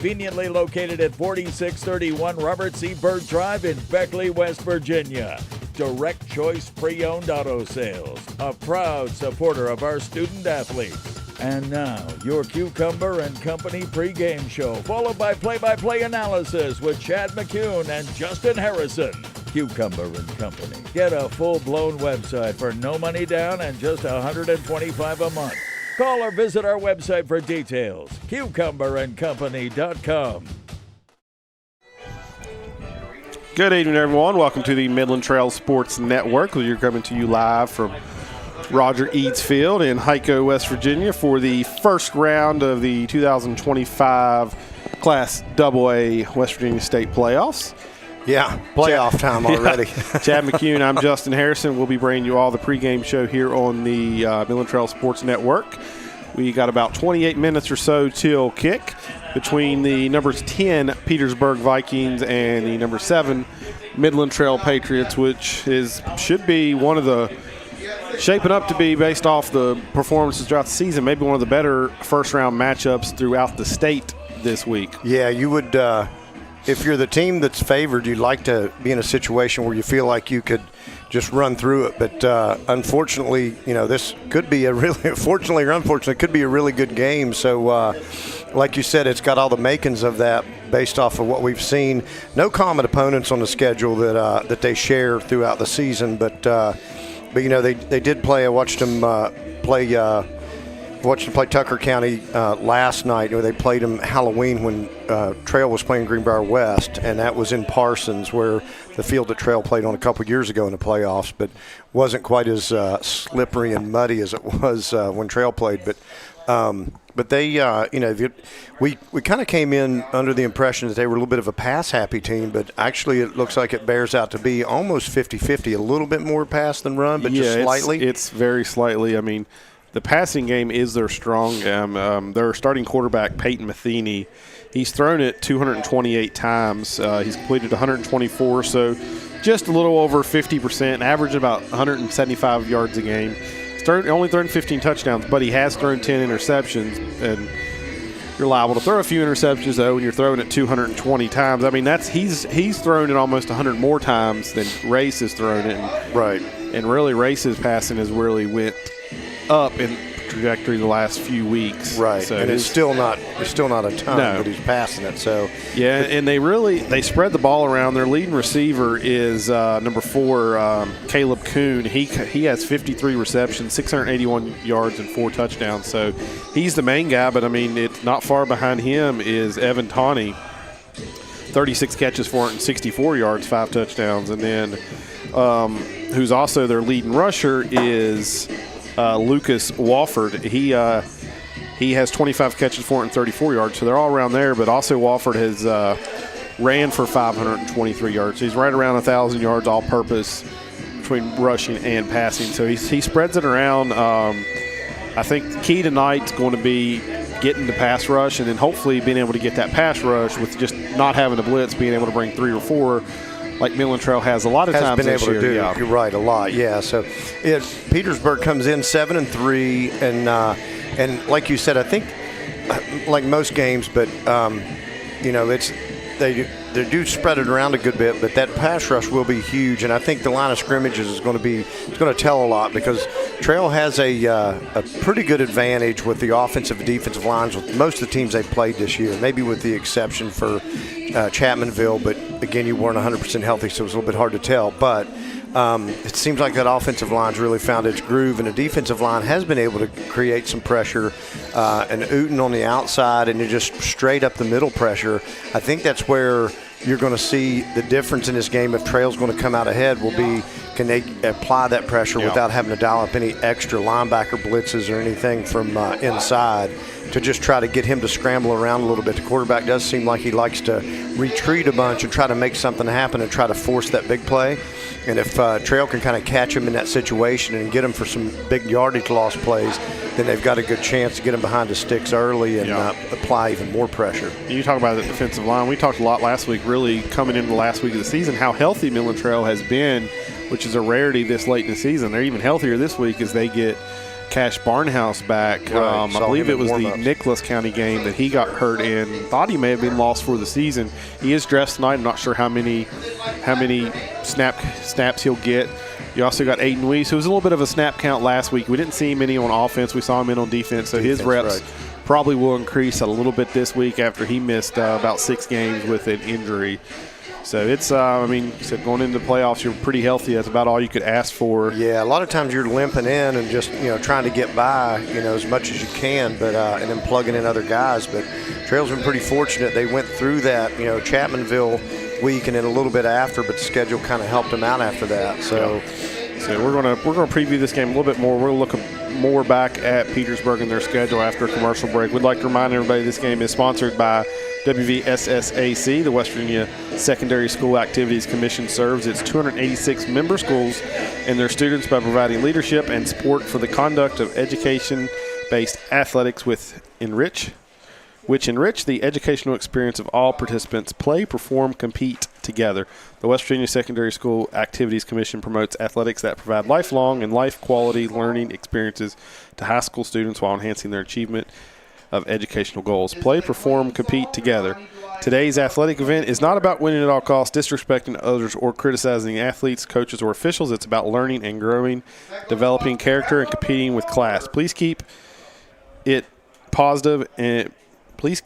Conveniently located at 4631 Robert C. Byrd Drive in Beckley, West Virginia. Direct Choice Pre-Owned Auto Sales, a proud supporter of our student athletes. And now, your Cucumber and Company pregame show, followed by play-by-play analysis with Chad McCune and Justin Harrison. Cucumber and Company. Get a full-blown website for no money down and just $125 a month. Call or visit our website for details. CucumberandCompany.com. Good evening, everyone. Welcome to the Midland Trail Sports Network. We're coming to you live from Roger Eads Field in Hico, West Virginia for the first round of the 2025 Class AA West Virginia State Playoffs. Yeah, playoff time already. Chad McCune, I'm Justin Harrison. We'll be bringing you all the pregame show here on the Midland Trail Sports Network. We got about 28 minutes or so till kick between the numbers 10 Petersburg Vikings and the number 7 Midland Trail Patriots, which should be one of the shaping up to be, based off the performances throughout the season, maybe one of the better first-round matchups throughout the state this week. Yeah, you would if you're the team that's favored, you'd like to be in a situation where you feel like you could just run through it. But unfortunately, this could be fortunately or unfortunately, it could be a really good game. So, like you said, it's got all the makings of that based off of what we've seen. No common opponents on the schedule that they share throughout the season. But they did play. I watched them play Tucker County last night. They played them Halloween when Trail was playing Greenbrier West, and that was in Parsons, where the field that Trail played on a couple years ago in the playoffs, but wasn't quite as slippery and muddy as it was when Trail played. But they, we kind of came in under the impression that they were a little bit of a pass-happy team, but actually it looks like it bears out to be almost 50-50, a little bit more pass than run, but just slightly. It's very slightly. I mean, the passing game is their strong. Their starting quarterback, Peyton Matheny, he's thrown it 228 times. He's completed 124, so just a little over 50%, average about 175 yards a game. He's only thrown 15 touchdowns, but he has thrown 10 interceptions, and you're liable to throw a few interceptions, though, when you're throwing it 220 times. I mean, he's thrown it almost 100 more times than Race has thrown it. Right. And really, Race's passing has really went up in trajectory the last few weeks. Right, so and it's still not a ton, but he's passing it. So yeah, and they spread the ball around. Their leading receiver is number 4, Caleb Kuhn. He has 53 receptions, 681 yards, and 4 touchdowns. So he's the main guy. But I mean, it's not far behind him is Evan Tawney, 36 catches, 464 yards, 5 touchdowns, and then who's also their leading rusher is Lucas Wofford. He has 25 catches, 434 yards, so they're all around there. But also Wofford has ran for 523 yards. He's right around 1,000 yards all-purpose between rushing and passing. So he spreads it around. I think the key tonight is going to be getting the pass rush, and then hopefully being able to get that pass rush with just not having to blitz, being able to bring 3 or 4. Like Midland Trail has a lot of times been this able to year. do. Yeah. You're right, a lot. Yeah. So, Petersburg comes in 7-3, and like you said, I think like most games, but they do spread it around a good bit. But that pass rush will be huge, and I think the line of scrimmages is going to tell a lot, because Trail has a pretty good advantage with the offensive and defensive lines with most of the teams they've played this year, maybe with the exception for Chapmanville, but again, you weren't 100% healthy, so it was a little bit hard to tell. But it seems like that offensive line's really found its groove, and the defensive line has been able to create some pressure, and Uten on the outside, and just straight up the middle pressure. I think that's where you're going to see the difference in this game. If Trail's going to come out ahead, will be, can they apply that pressure without having to dial up any extra linebacker blitzes or anything from inside, to just try to get him to scramble around a little bit. The quarterback does seem like he likes to retreat a bunch and try to make something happen and try to force that big play. And if Trail can kind of catch him in that situation and get him for some big yardage loss plays, then they've got a good chance to get him behind the sticks early and apply even more pressure. You talk about the defensive line. We talked a lot last week, really coming into the last week of the season, how healthy Midland Trail has been, which is a rarity this late in the season. They're even healthier this week as they get Cash Barnhouse back. Right. I believe it was the Nicholas County game that he got hurt in. Thought he may have been lost for the season. He is dressed tonight. I'm not sure how many snaps he'll get. You also got Aiden Weiss, who was a little bit of a snap count last week. We didn't see him any on offense. We saw him in on defense. So his reps probably will increase a little bit this week after he missed about 6 games with an injury. So it's, I mean, you said going into the playoffs, you're pretty healthy. That's about all you could ask for. Yeah, a lot of times you're limping in and just, trying to get by, as much as you can, but and then plugging in other guys. But Trail's been pretty fortunate. They went through that, Chapmanville week and then a little bit after, but the schedule kind of helped them out after that. So, we're gonna preview this game a little bit more. We'll look more back at Petersburg and their schedule after a commercial break. We'd like to remind everybody this game is sponsored by WVSSAC. The West Virginia Secondary School Activities Commission serves its 286 member schools and their students by providing leadership and support for the conduct of education-based athletics which enrich the educational experience of all participants. Play, perform, compete together. The West Virginia Secondary School Activities Commission promotes athletics that provide lifelong and life-quality learning experiences to high school students while enhancing their achievement of educational goals. Play, perform, compete together. Today's athletic event is not about winning at all costs, disrespecting others, or criticizing athletes, coaches, or officials. It's about learning and growing, developing character, and competing with class. Please keep it positive and these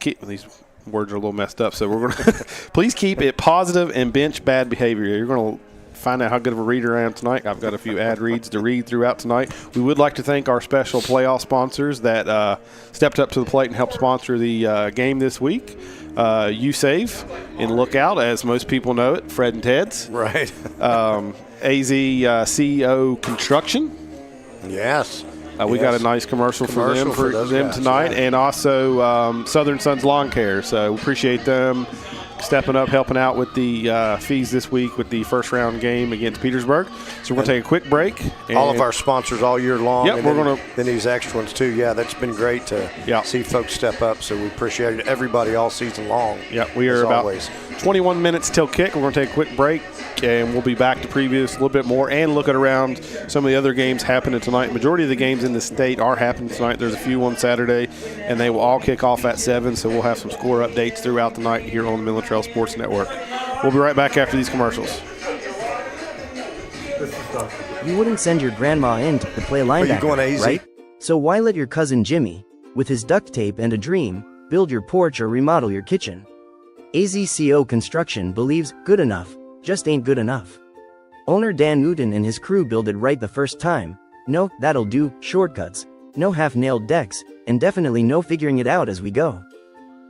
words are a little messed up, so we're going to please keep it positive and bench bad behavior. You're going to find out how good of a reader I am tonight. I've got a few ad reads to read throughout tonight. We would like to thank our special playoff sponsors that stepped up to the plate and helped sponsor the game this week. U-Save and Lookout, as most people know it, Fred and Ted's. Right. AZ CEO Construction. Yes. We got a nice commercial for them guys, tonight, right. And also Southern Sons Lawn Care. So we appreciate them stepping up, helping out with the fees this week with the first round game against Petersburg. So we're going to take a quick break. All of our sponsors all year long. Yep, then these extra ones too. Yeah, that's been great to see folks step up. So we appreciate everybody all season long. Yeah, we are about 21 minutes till kick. We're going to take a quick break, and we'll be back to preview this a little bit more and look at around some of the other games happening tonight. Majority of the games in the state are happening tonight. There's a few on Saturday, and they will all kick off at 7, so we'll have some score updates throughout the night here on the Midland Trail Sports Network. We'll be right back after these commercials. You wouldn't send your grandma in to play linebacker, right? So why let your cousin Jimmy, with his duct tape and a dream, build your porch or remodel your kitchen? AZCO Construction believes good enough just ain't good enough. Owner Dan Newton and his crew build it right the first time. No, that'll do, shortcuts, no half-nailed decks, and definitely no figuring it out as we go.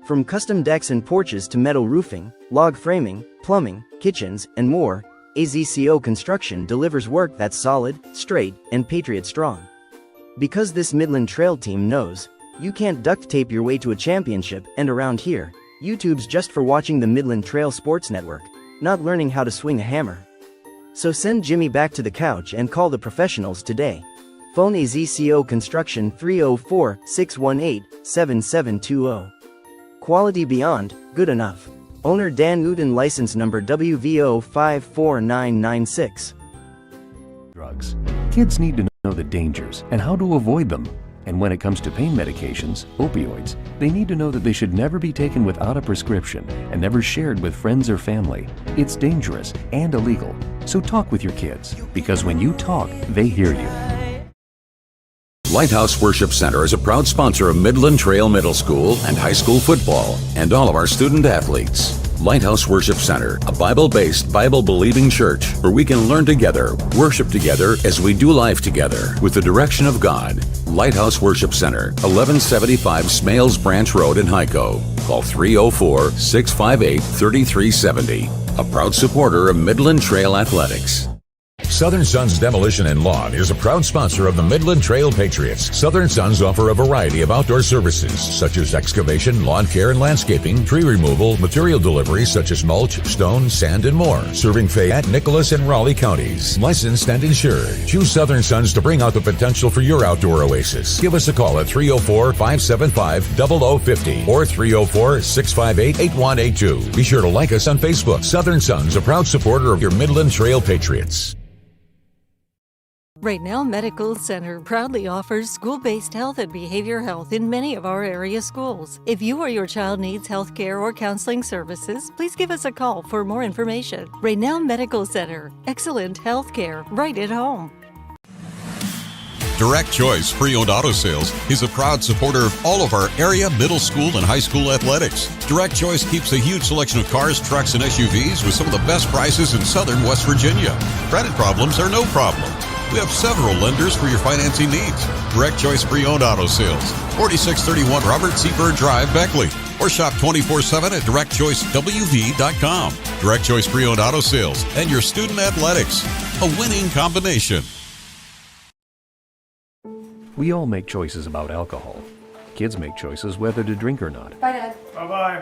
From custom decks and porches to metal roofing, log framing, plumbing, kitchens, and more, AZCO Construction delivers work that's solid, straight, and Patriot strong. Because this Midland Trail team knows, you can't duct tape your way to a championship, and around here, YouTube's just for watching the Midland Trail Sports Network, not learning how to swing a hammer. So send Jimmy back to the couch and call the professionals today. Phone AZCO Construction 304-618-7720. Quality beyond good enough. Owner Dan Newton, license number WVO 54996. Drugs. Kids need to know the dangers and how to avoid them. And when it comes to pain medications, opioids, they need to know that they should never be taken without a prescription and never shared with friends or family. It's dangerous and illegal. So talk with your kids, because when you talk, they hear you. Lighthouse Worship Center is a proud sponsor of Midland Trail Middle School and high school football and all of our student athletes. Lighthouse Worship Center, a Bible-based, Bible-believing church where we can learn together, worship together as we do life together with the direction of God. Lighthouse Worship Center, 1175 Smales Branch Road in Hyco. Call 304-658-3370. A proud supporter of Midland Trail Athletics. Southern Sons Demolition and Lawn is a proud sponsor of the Midland Trail Patriots. Southern Sons offer a variety of outdoor services such as excavation, lawn care and landscaping, tree removal, material deliveries such as mulch, stone, sand, and more. Serving Fayette, Nicholas, and Raleigh counties. Licensed and insured. Choose Southern Sons to bring out the potential for your outdoor oasis. Give us a call at 304-575-0050 or 304-658-8182. Be sure to like us on Facebook. Southern Sons, a proud supporter of your Midland Trail Patriots. Raynell Medical Center proudly offers school-based health and behavior health in many of our area schools. If you or your child needs health care or counseling services, please give us a call for more information. Raynell Medical Center. Excellent health care right at home. Direct Choice Pre-Owned Auto Sales is a proud supporter of all of our area middle school and high school athletics. Direct Choice keeps a huge selection of cars, trucks, and SUVs with some of the best prices in southern West Virginia. Credit problems are no problem. We have several lenders for your financing needs. Direct Choice Pre-Owned Auto Sales, 4631 Robert C. Byrd Drive, Beckley. Or shop 24/7 at directchoicewv.com. Direct Choice Pre-Owned Auto Sales and your student athletics. A winning combination. We all make choices about alcohol. Kids make choices whether to drink or not. Bye, Dad. Bye-bye.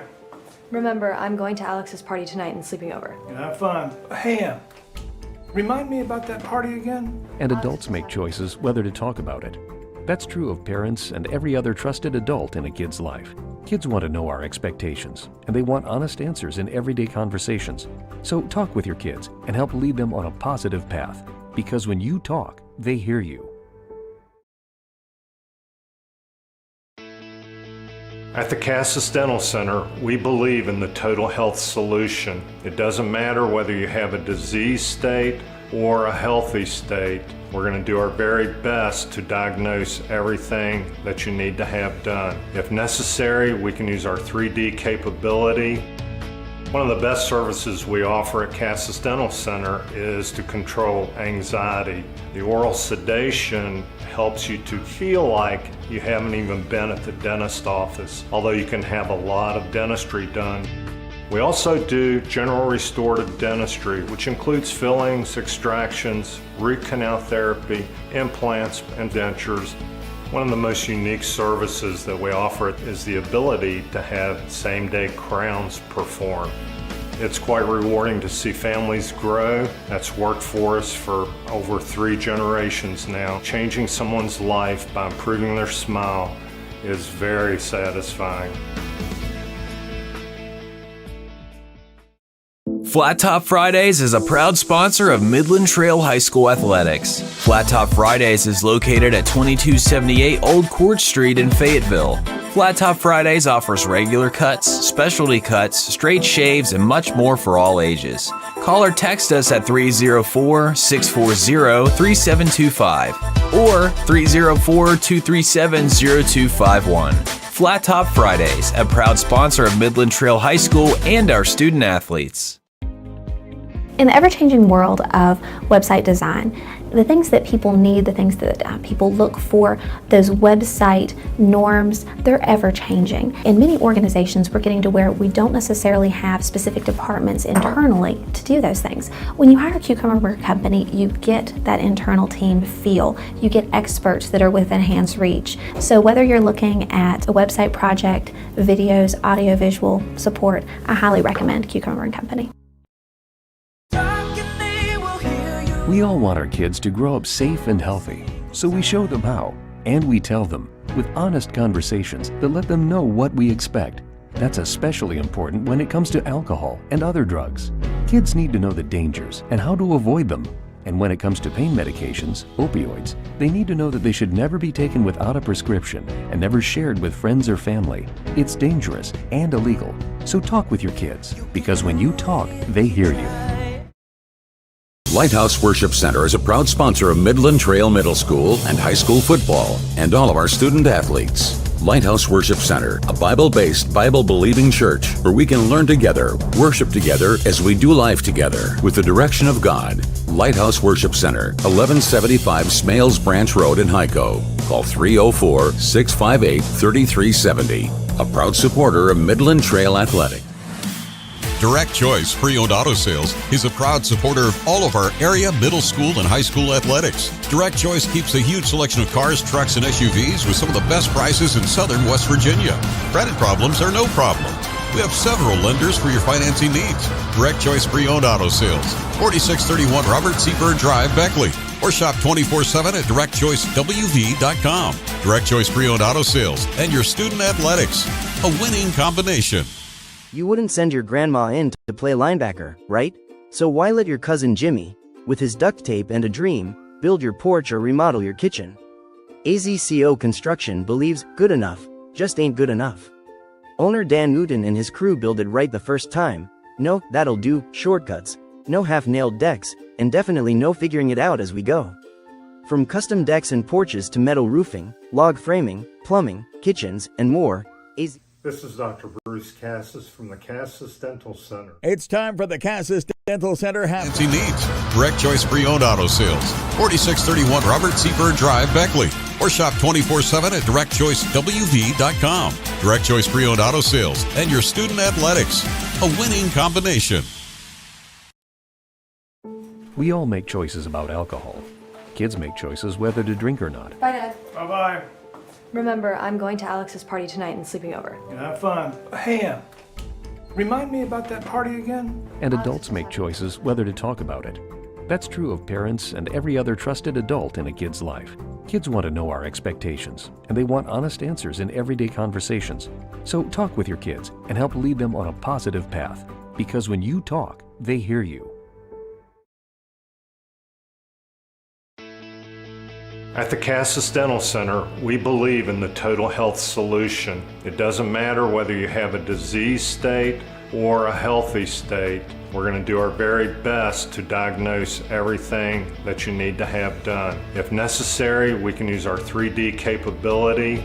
Remember, I'm going to Alex's party tonight and sleeping over. Have fun. Hey, remind me about that party again? And adults make choices whether to talk about it. That's true of parents and every other trusted adult in a kid's life. Kids want to know our expectations, and they want honest answers in everyday conversations. So talk with your kids and help lead them on a positive path. Because when you talk, they hear you. At the Cassis Dental Center, we believe in the total health solution. It doesn't matter whether you have a disease state or a healthy state. We're going to do our very best to diagnose everything that you need to have done. If necessary, we can use our 3D capability. One of the best services we offer at Cassis Dental Center is to control anxiety. The oral sedation helps you to feel like you haven't even been at the dentist office, although you can have a lot of dentistry done. We also do general restorative dentistry, which includes fillings, extractions, root canal therapy, implants, and dentures. One of the most unique services that we offer is the ability to have same-day crowns performed. It's quite rewarding to see families grow. That's worked for us for over 3 generations now. Changing someone's life by improving their smile is very satisfying. Flat Top Fridays is a proud sponsor of Midland Trail High School Athletics. Flat Top Fridays is located at 2278 Old Court Street in Fayetteville. Flat Top Fridays offers regular cuts, specialty cuts, straight shaves, and much more for all ages. Call or text us at 304-640-3725 or 304-237-0251. Flat Top Fridays, a proud sponsor of Midland Trail High School and our student athletes. In the ever-changing world of website design, the things that people need, the things that people look for, those website norms, they're ever-changing. In many organizations, we're getting to where we don't necessarily have specific departments internally to do those things. When you hire a Cucumber Company, you get that internal team feel. You get experts that are within hand's reach. So whether you're looking at a website project, videos, audio-visual support, I highly recommend Cucumber Company. We all want our kids to grow up safe and healthy, so we show them how, and we tell them with honest conversations that let them know what we expect. That's especially important when it comes to alcohol and other drugs. Kids need to know the dangers and how to avoid them. And when it comes to pain medications, opioids, they need to know that they should never be taken without a prescription and never shared with friends or family. It's dangerous and illegal, so talk with your kids, because when you talk, they hear you. Lighthouse Worship Center is a proud sponsor of Midland Trail Middle School and high school football and all of our student athletes. Lighthouse Worship Center, a Bible-based, Bible-believing church where we can learn together, worship together as we do life together with the direction of God. Lighthouse Worship Center, 1175 Smales Branch Road in Hyco. Call 304-658-3370. A proud supporter of Midland Trail Athletic. Direct Choice Pre-Owned Auto Sales is a proud supporter of all of our area middle school and high school athletics. Direct Choice keeps a huge selection of cars, trucks, and SUVs with some of the best prices in southern West Virginia. Credit problems are no problem. We have several lenders for your financing needs. Direct Choice Pre-Owned Auto Sales, 4631 Robert C. Byrd Drive, Beckley. Or shop 24/7 at directchoicewv.com. Direct Choice Pre-Owned Auto Sales and your student athletics. A winning combination. You wouldn't send your grandma in to play linebacker, right? So why let your cousin Jimmy, with his duct tape and a dream, build your porch or remodel your kitchen. AZCO Construction believes good enough just ain't good enough. Owner Dan Newton and his crew build it right the first time. No, that'll do, shortcuts, no half-nailed decks, and definitely no figuring it out as we go. From custom decks and porches to metal roofing, log framing, plumbing, kitchens, and more, This is Dr. Bruce Cassis from the Cassis Dental Center. It's time for the Cassis Dental Center Fancy needs. Direct Choice Pre-Owned Auto Sales. 4631 Robert C. Byrd Drive, Beckley. Or shop 24/7 at directchoicewv.com. Direct Choice Pre-Owned Auto Sales and your student athletics. A winning combination. We all make choices about alcohol. Kids make choices whether to drink or not. Bye, Dad. Bye-bye. Remember, I'm going to Alex's party tonight and sleeping over. Have fun. Hey, remind me about that party again? And adults make choices whether to talk about it. That's true of parents and every other trusted adult in a kid's life. Kids want to know our expectations, and they want honest answers in everyday conversations. So talk with your kids and help lead them on a positive path. Because when you talk, they hear you. At the Cassis Dental Center, we believe in the total health solution. It doesn't matter whether you have a disease state or a healthy state. We're going to do our very best to diagnose everything that you need to have done. If necessary, we can use our 3D capability.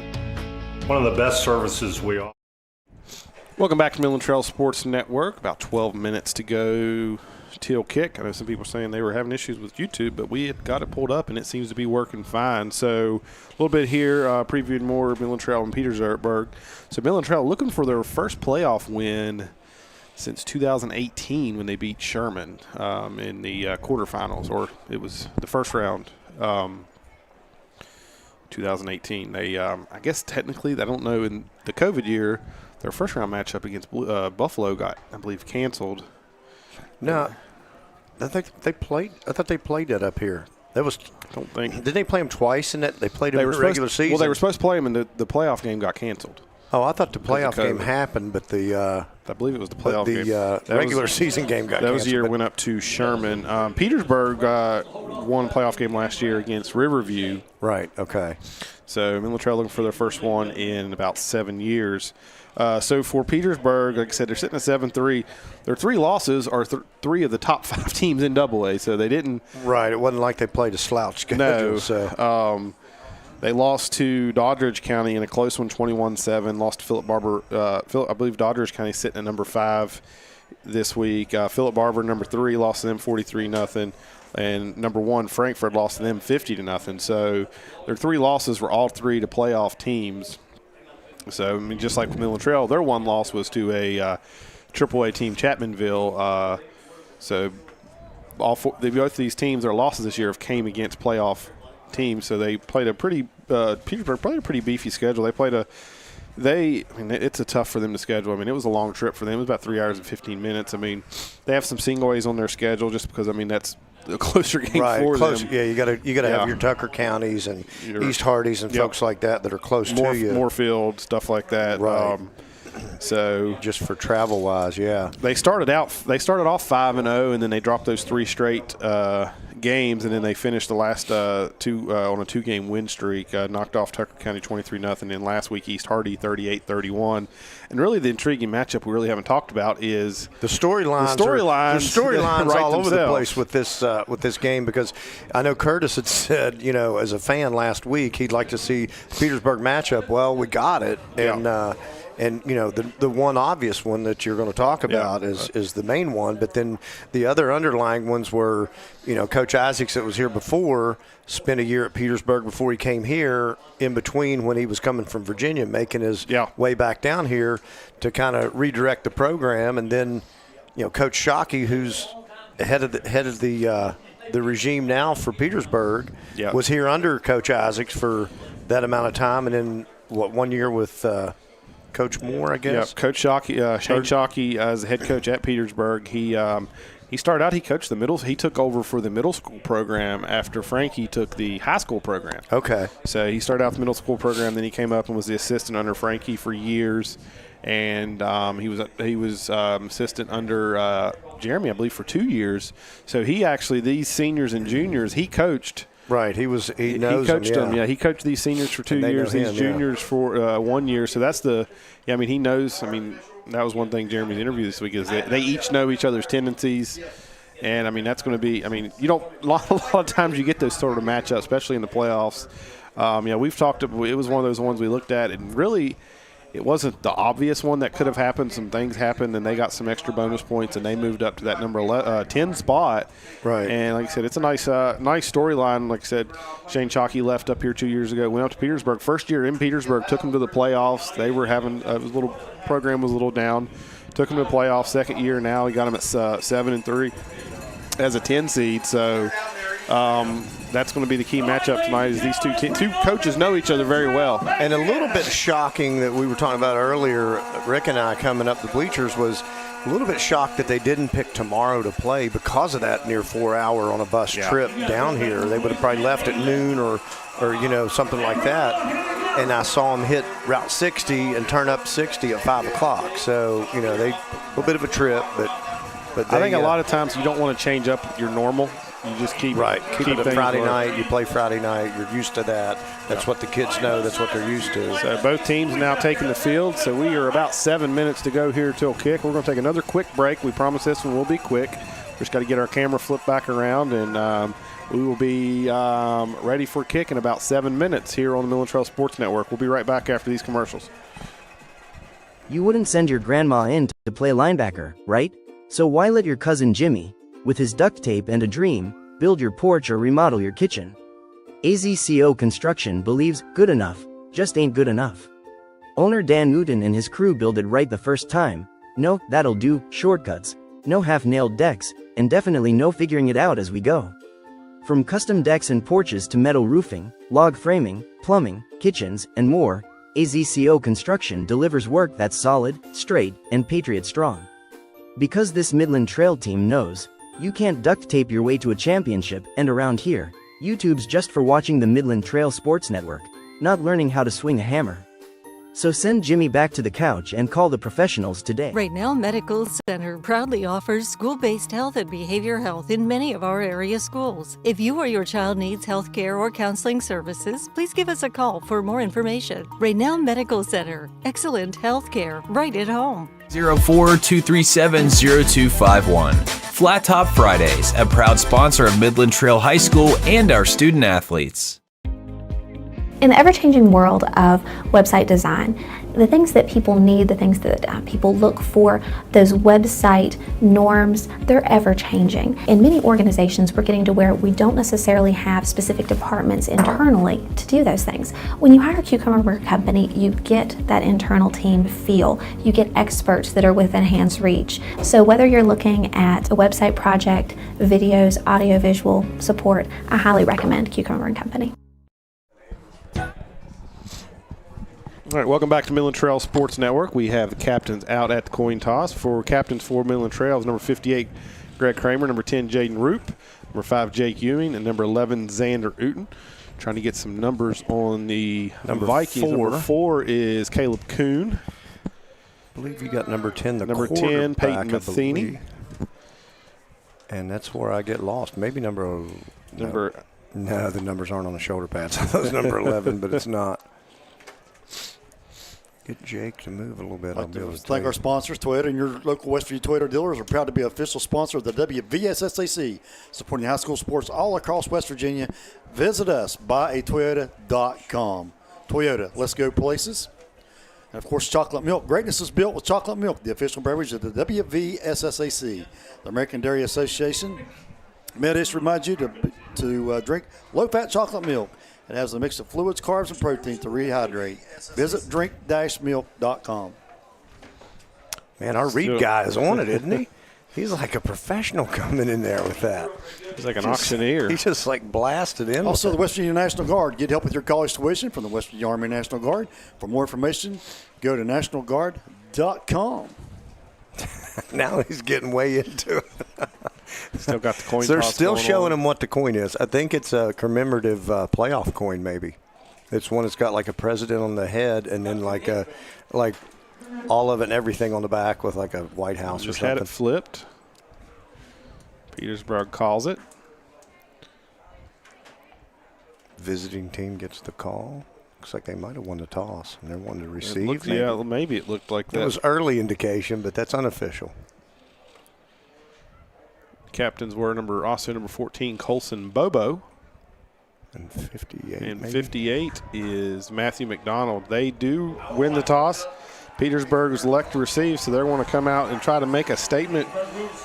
One of the best services we offer. Welcome back to Midland Trail Sports Network. About 12 minutes to go till kick. I know some people are saying they were having issues with YouTube, but we had got it pulled up, and it seems to be working fine. So a little bit here, previewing more Midland Trail and Petersburg. So Midland Trail looking for their first playoff win since 2018 when they beat Sherman in the quarterfinals, or it was the first round, 2018. They, I guess technically, I don't know, in the COVID year, their first round matchup against Buffalo got, I believe, canceled. No, I think they played. I thought they played that up here. That was. I don't think. Didn't they play them twice in that? They played them in the regular season. Well, they were supposed to play them, and the playoff game got canceled. Oh, I thought the playoff game happened, but the I believe it was the playoff game. The regular season game got canceled. That was the year it went up to Sherman. Petersburg won a playoff game last year against Riverview. Right. Okay. So Midland Trail looking for their first one in about 7 years. So for Petersburg, like I said, they're sitting at 7-3. Their 3 losses are 3 of the top 5 teams in AA. So they didn't. Right. It wasn't like they played a slouch schedule. No. So. They lost to Doddridge County in a close one, 21-7. Lost to Philip Barber. I believe Doddridge County sitting at number 5 this week. Philip Barber, number 3, lost to them 43-0. And number 1, Frankfurt, lost to them 50-0. So their 3 losses were all 3 to playoff teams. So, I mean, just like Midland Trail, their 1 loss was to a AAA team, Chapmanville. So both of these teams, their losses this year have came against playoff teams. So they played a pretty Petersburg played a pretty beefy schedule. It's a tough for them to schedule. I mean, it was a long trip for them. It was about 3 hours and 15 minutes. I mean, they have some single A's on their schedule just because, I mean, that's a closer game for them. Yeah, you gotta have your Tucker counties and East Hardys and folks like that are close to you. Moorfield, stuff like that. Right. So just for travel wise, yeah. They started off 5-0, and then they dropped those 3 straight games, and then they finished the last 2 on a 2-game win streak. Knocked off Tucker County 23-0, and then last week East Hardy 38-31. And really, the intriguing matchup we really haven't talked about is the storylines. The storylines all over the place with this game, because I know Curtis had said, as a fan last week, he'd like to see the Petersburg matchup. Well, we got it, and the one obvious one that you're going to talk about is the main one, but then the other underlying ones were, Coach Isaacs that was here before spent a year at Petersburg before he came here, in between when he was coming from Virginia, making his way back down here to kind of redirect the program, and then Coach Shockey, who's head of the regime now for Petersburg, was here under Coach Isaacs for that amount of time, and then 1 year with Coach Moore, I guess. Yeah, Coach Shockey, Shane Shockey, as the head coach at Petersburg. He started out. He coached the middle. He took over for the middle school program after Frankie took the high school program. Okay. So he started out the middle school program. Then he came up and was the assistant under Frankie for years, and he was assistant under Jeremy, I believe, for 2 years. So he actually, these seniors and juniors, he coached Right. He knows he coached them. Yeah, he coached these seniors for 2 years, these juniors for 1 year. So that's he knows. I mean, that was one thing Jeremy's interview this week is they each know each other's tendencies. And, I mean, that's going to be – I mean, you don't – a lot of times you get those sort of matchups, especially in the playoffs. We've talked – it was one of those ones we looked at, and really it wasn't the obvious one that could have happened. Some things happened, and they got some extra bonus points, and they moved up to that number 10 spot. Right. And, like I said, it's a nice storyline. Like I said, Shane Chalky left up here 2 years ago, went up to Petersburg. First year in Petersburg, took them to the playoffs. They were having program was a little down. Took him to the playoffs. Second year now, he got him at 7-3 as a 10 seed. So that's going to be the key matchup tonight. Is these two coaches know each other very well. And a little bit shocking that we were talking about earlier, Rick and I coming up the bleachers, was a little bit shocked that they didn't pick tomorrow to play because of that near 4 hour on a bus trip down here. They would have probably left at noon or something like that. And I saw them hit Route 60 and turn up 60 at 5 o'clock. So, they a little bit of a trip, but I think a lot of times you don't want to change up your normal. You just keep keep it Friday night. You play Friday night. You're used to that. That's what the kids know. That's what they're used to. So both teams now taking the field. So we are about 7 minutes to go here till kick. We're going to take another quick break. We promise this one will be quick. We just got to get our camera flipped back around, and we will be ready for kick in about 7 minutes here on the Midland Trail Sports Network. We'll be right back after these commercials. You wouldn't send your grandma in to play linebacker, right? So why let your cousin Jimmy, with his duct tape and a dream, build your porch or remodel your kitchen? AZCO Construction believes good enough just ain't good enough. Owner Dan Newton and his crew build it right the first time. No, that'll do, shortcuts, no half-nailed decks, and definitely no figuring it out as we go. From custom decks and porches to metal roofing, log framing, plumbing, kitchens, and more, AZCO Construction delivers work that's solid, straight, and Patriot strong. Because this Midland Trail team knows, you can't duct tape your way to a championship, and around here, YouTube's just for watching the Midland Trail Sports Network, not learning how to swing a hammer. So send Jimmy back to the couch and call the professionals today. Raynell Medical Center proudly offers school-based health and behavior health in many of our area schools. If you or your child needs health care or counseling services, please give us a call for more information. Raynell Medical Center, excellent health care right at home. 04-237-0251. Flat Top Fridays, a proud sponsor of Midland Trail High School and our student athletes. In the ever-changing world of website design, the things that people need, the things that people look for, those website norms, they're ever-changing. In many organizations, we're getting to where we don't necessarily have specific departments internally to do those things. When you hire Cucumber Company, you get that internal team feel. You get experts that are within hand's reach. So whether you're looking at a website project, videos, audio-visual support, I highly recommend Cucumber Company. All right, welcome back to Midland Trail Sports Network. We have the captains out at the coin toss. For captains for Midland Trail is number 58, Greg Kramer, number 10, Jaden Roop, number 5, Jake Ewing, and number 11, Xander Uten. Trying to get some numbers on the Vikings. Number 4 is Caleb Kuhn. I believe you got number 10, number 10, Peyton Matheny. And that's where I get lost. Maybe no, the numbers aren't on the shoulder pads. That's number 11, but it's not. Get Jake to move a little bit. Thank our sponsors, Toyota and your local West Virginia Toyota dealers are proud to be an official sponsor of the WVSSAC, supporting high school sports all across West Virginia. Visit us, buyatoyota.com. Toyota, let's go places. And, of course, chocolate milk. Greatness is built with chocolate milk, the official beverage of the WVSSAC. The American Dairy Association made us remind you to drink low-fat chocolate milk. It has a mix of fluids, carbs, and protein to rehydrate. Visit drink-milk.com. Man, our Reed guy is on it, isn't he? He's like a professional coming in there with that. He's like an auctioneer. He's just like blasted in. Also, the West Virginia National Guard. Get help with your college tuition from the West Virginia Army National Guard. For more information, go to nationalguard.com. Now he's getting way into it. Still got the coin toss. They're still showing him what the coin is. I think it's a commemorative playoff coin, maybe. It's one that's got like a president on the head and then like all of it and everything on the back with like a White House or something. Just had it flipped. Petersburg calls it. visiting team gets the call. Looks like they might have won the toss, and they're wanting to receive. Maybe it looked like that. It was early indication, but that's unofficial. Captains were number 14, Colson Bobo. And 58. And 58 is Matthew McDonald. They do win the toss. Petersburg is elect to receive, so they're going to come out and try to make a statement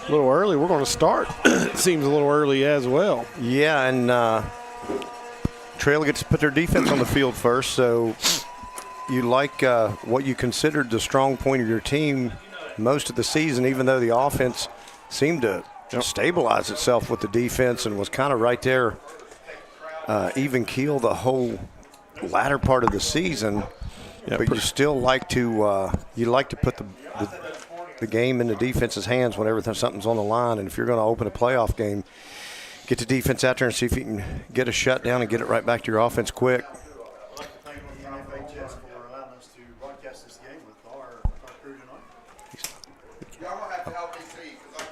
a little early. We're going to start. It seems a little early as well. Yeah, and Trail gets to put their defense on the field first, so you like what you considered the strong point of your team most of the season, even though the offense seemed to stabilize itself with the defense and was kind of right there, even keel the whole latter part of the season. Yeah, but you still like to put the game in the defense's hands whenever something's on the line. And if you're going to open a playoff game, get the defense out there and see if you can get a shutdown and get it right back to your offense quick.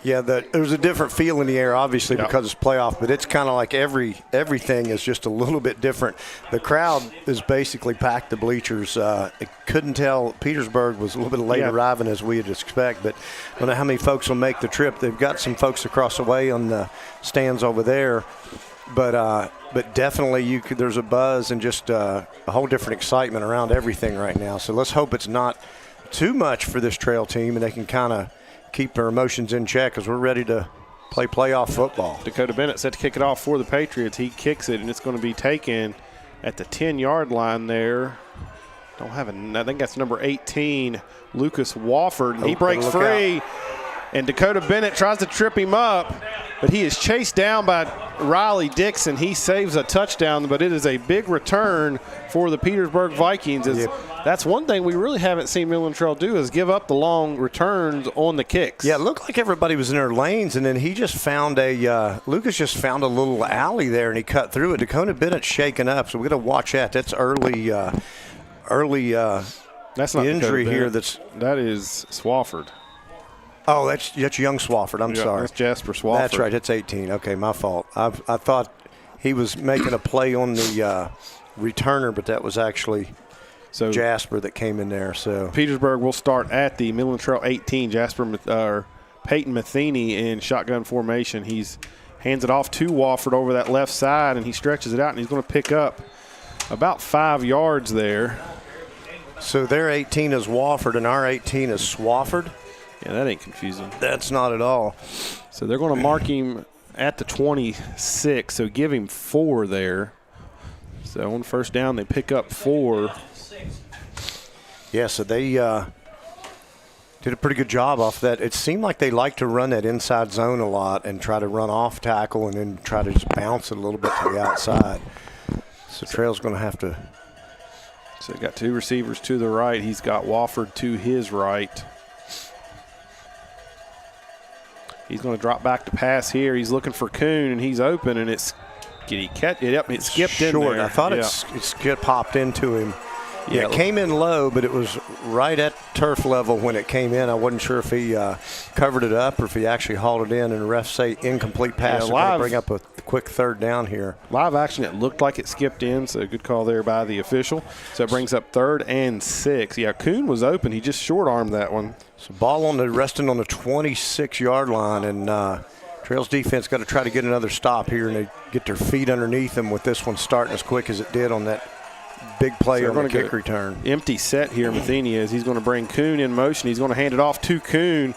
Yeah, there's a different feel in the air, obviously, because it's playoff, but it's kind of like everything is just a little bit different. The crowd is basically packed the bleachers. I couldn't tell. Petersburg was a little bit late arriving as we would expect, but I don't know how many folks will make the trip. They've got some folks across the way on the stands over there, but definitely there's a buzz and just a whole different excitement around everything right now. So let's hope it's not too much for this Trail team and they can kind of keep their emotions in check because we're ready to play playoff football. Dakota Bennett set to kick it off for the Patriots. He kicks it, and it's going to be taken at the 10-yard line there. I think that's number 18, Lucas Wofford. And he breaks free, and Dakota Bennett tries to trip him up, but he is chased down by Riley Dixon. He saves a touchdown, but it is a big return for the Petersburg Vikings. That's one thing we really haven't seen Midland Trail do is give up the long returns on the kicks. Yeah, it looked like everybody was in their lanes, and then he just found Lucas just found a little alley there, and he cut through it. Dakota Bennett's shaken up, so we're going to watch that. That's early that's not injury here. That is Swafford. Oh, that's young Swafford. I'm sorry. That's Jasper Swafford. That's right. That's 18. Okay, my fault. I thought he was making a play on the returner, but that was actually Jasper that came in there. So Petersburg will start at the Midland Trail 18. Peyton Matheny in shotgun formation. He's hands it off to Wofford over that left side, and he stretches it out, and he's going to pick up about 5 yards there. So their 18 is Wofford, and our 18 is Swafford. Yeah, that ain't confusing. That's not at all. So they're going to mark him at the 26, so give him 4 there. So on first down, they pick up 4. Yeah, so they did a pretty good job off that. It seemed like they like to run that inside zone a lot and try to run off tackle and then try to just bounce it a little bit to the outside. So Trail's going to have to. So got 2 receivers to the right. He's got Wofford to his right. He's going to drop back to pass here. He's looking for Kuhn, and he's open, and it skipped in there. I thought it popped into him. Yeah, it came in low, but it was right at turf level when it came in. I wasn't sure if he covered it up or if he actually hauled it in, and the refs say incomplete pass. They're going to bring up a quick third down here. Live action, it looked like it skipped in, so good call there by the official. So it brings up 3rd and 6. Yeah, Kuhn was open. He just short-armed that one. So ball resting on the 26-yard line, and Trail's defense got to try to get another stop here, and they get their feet underneath them with this one starting as quick as it did on that big play on the kick return. Empty set here, Matheny is. He's going to bring Kuhn in motion. He's going to hand it off to Kuhn.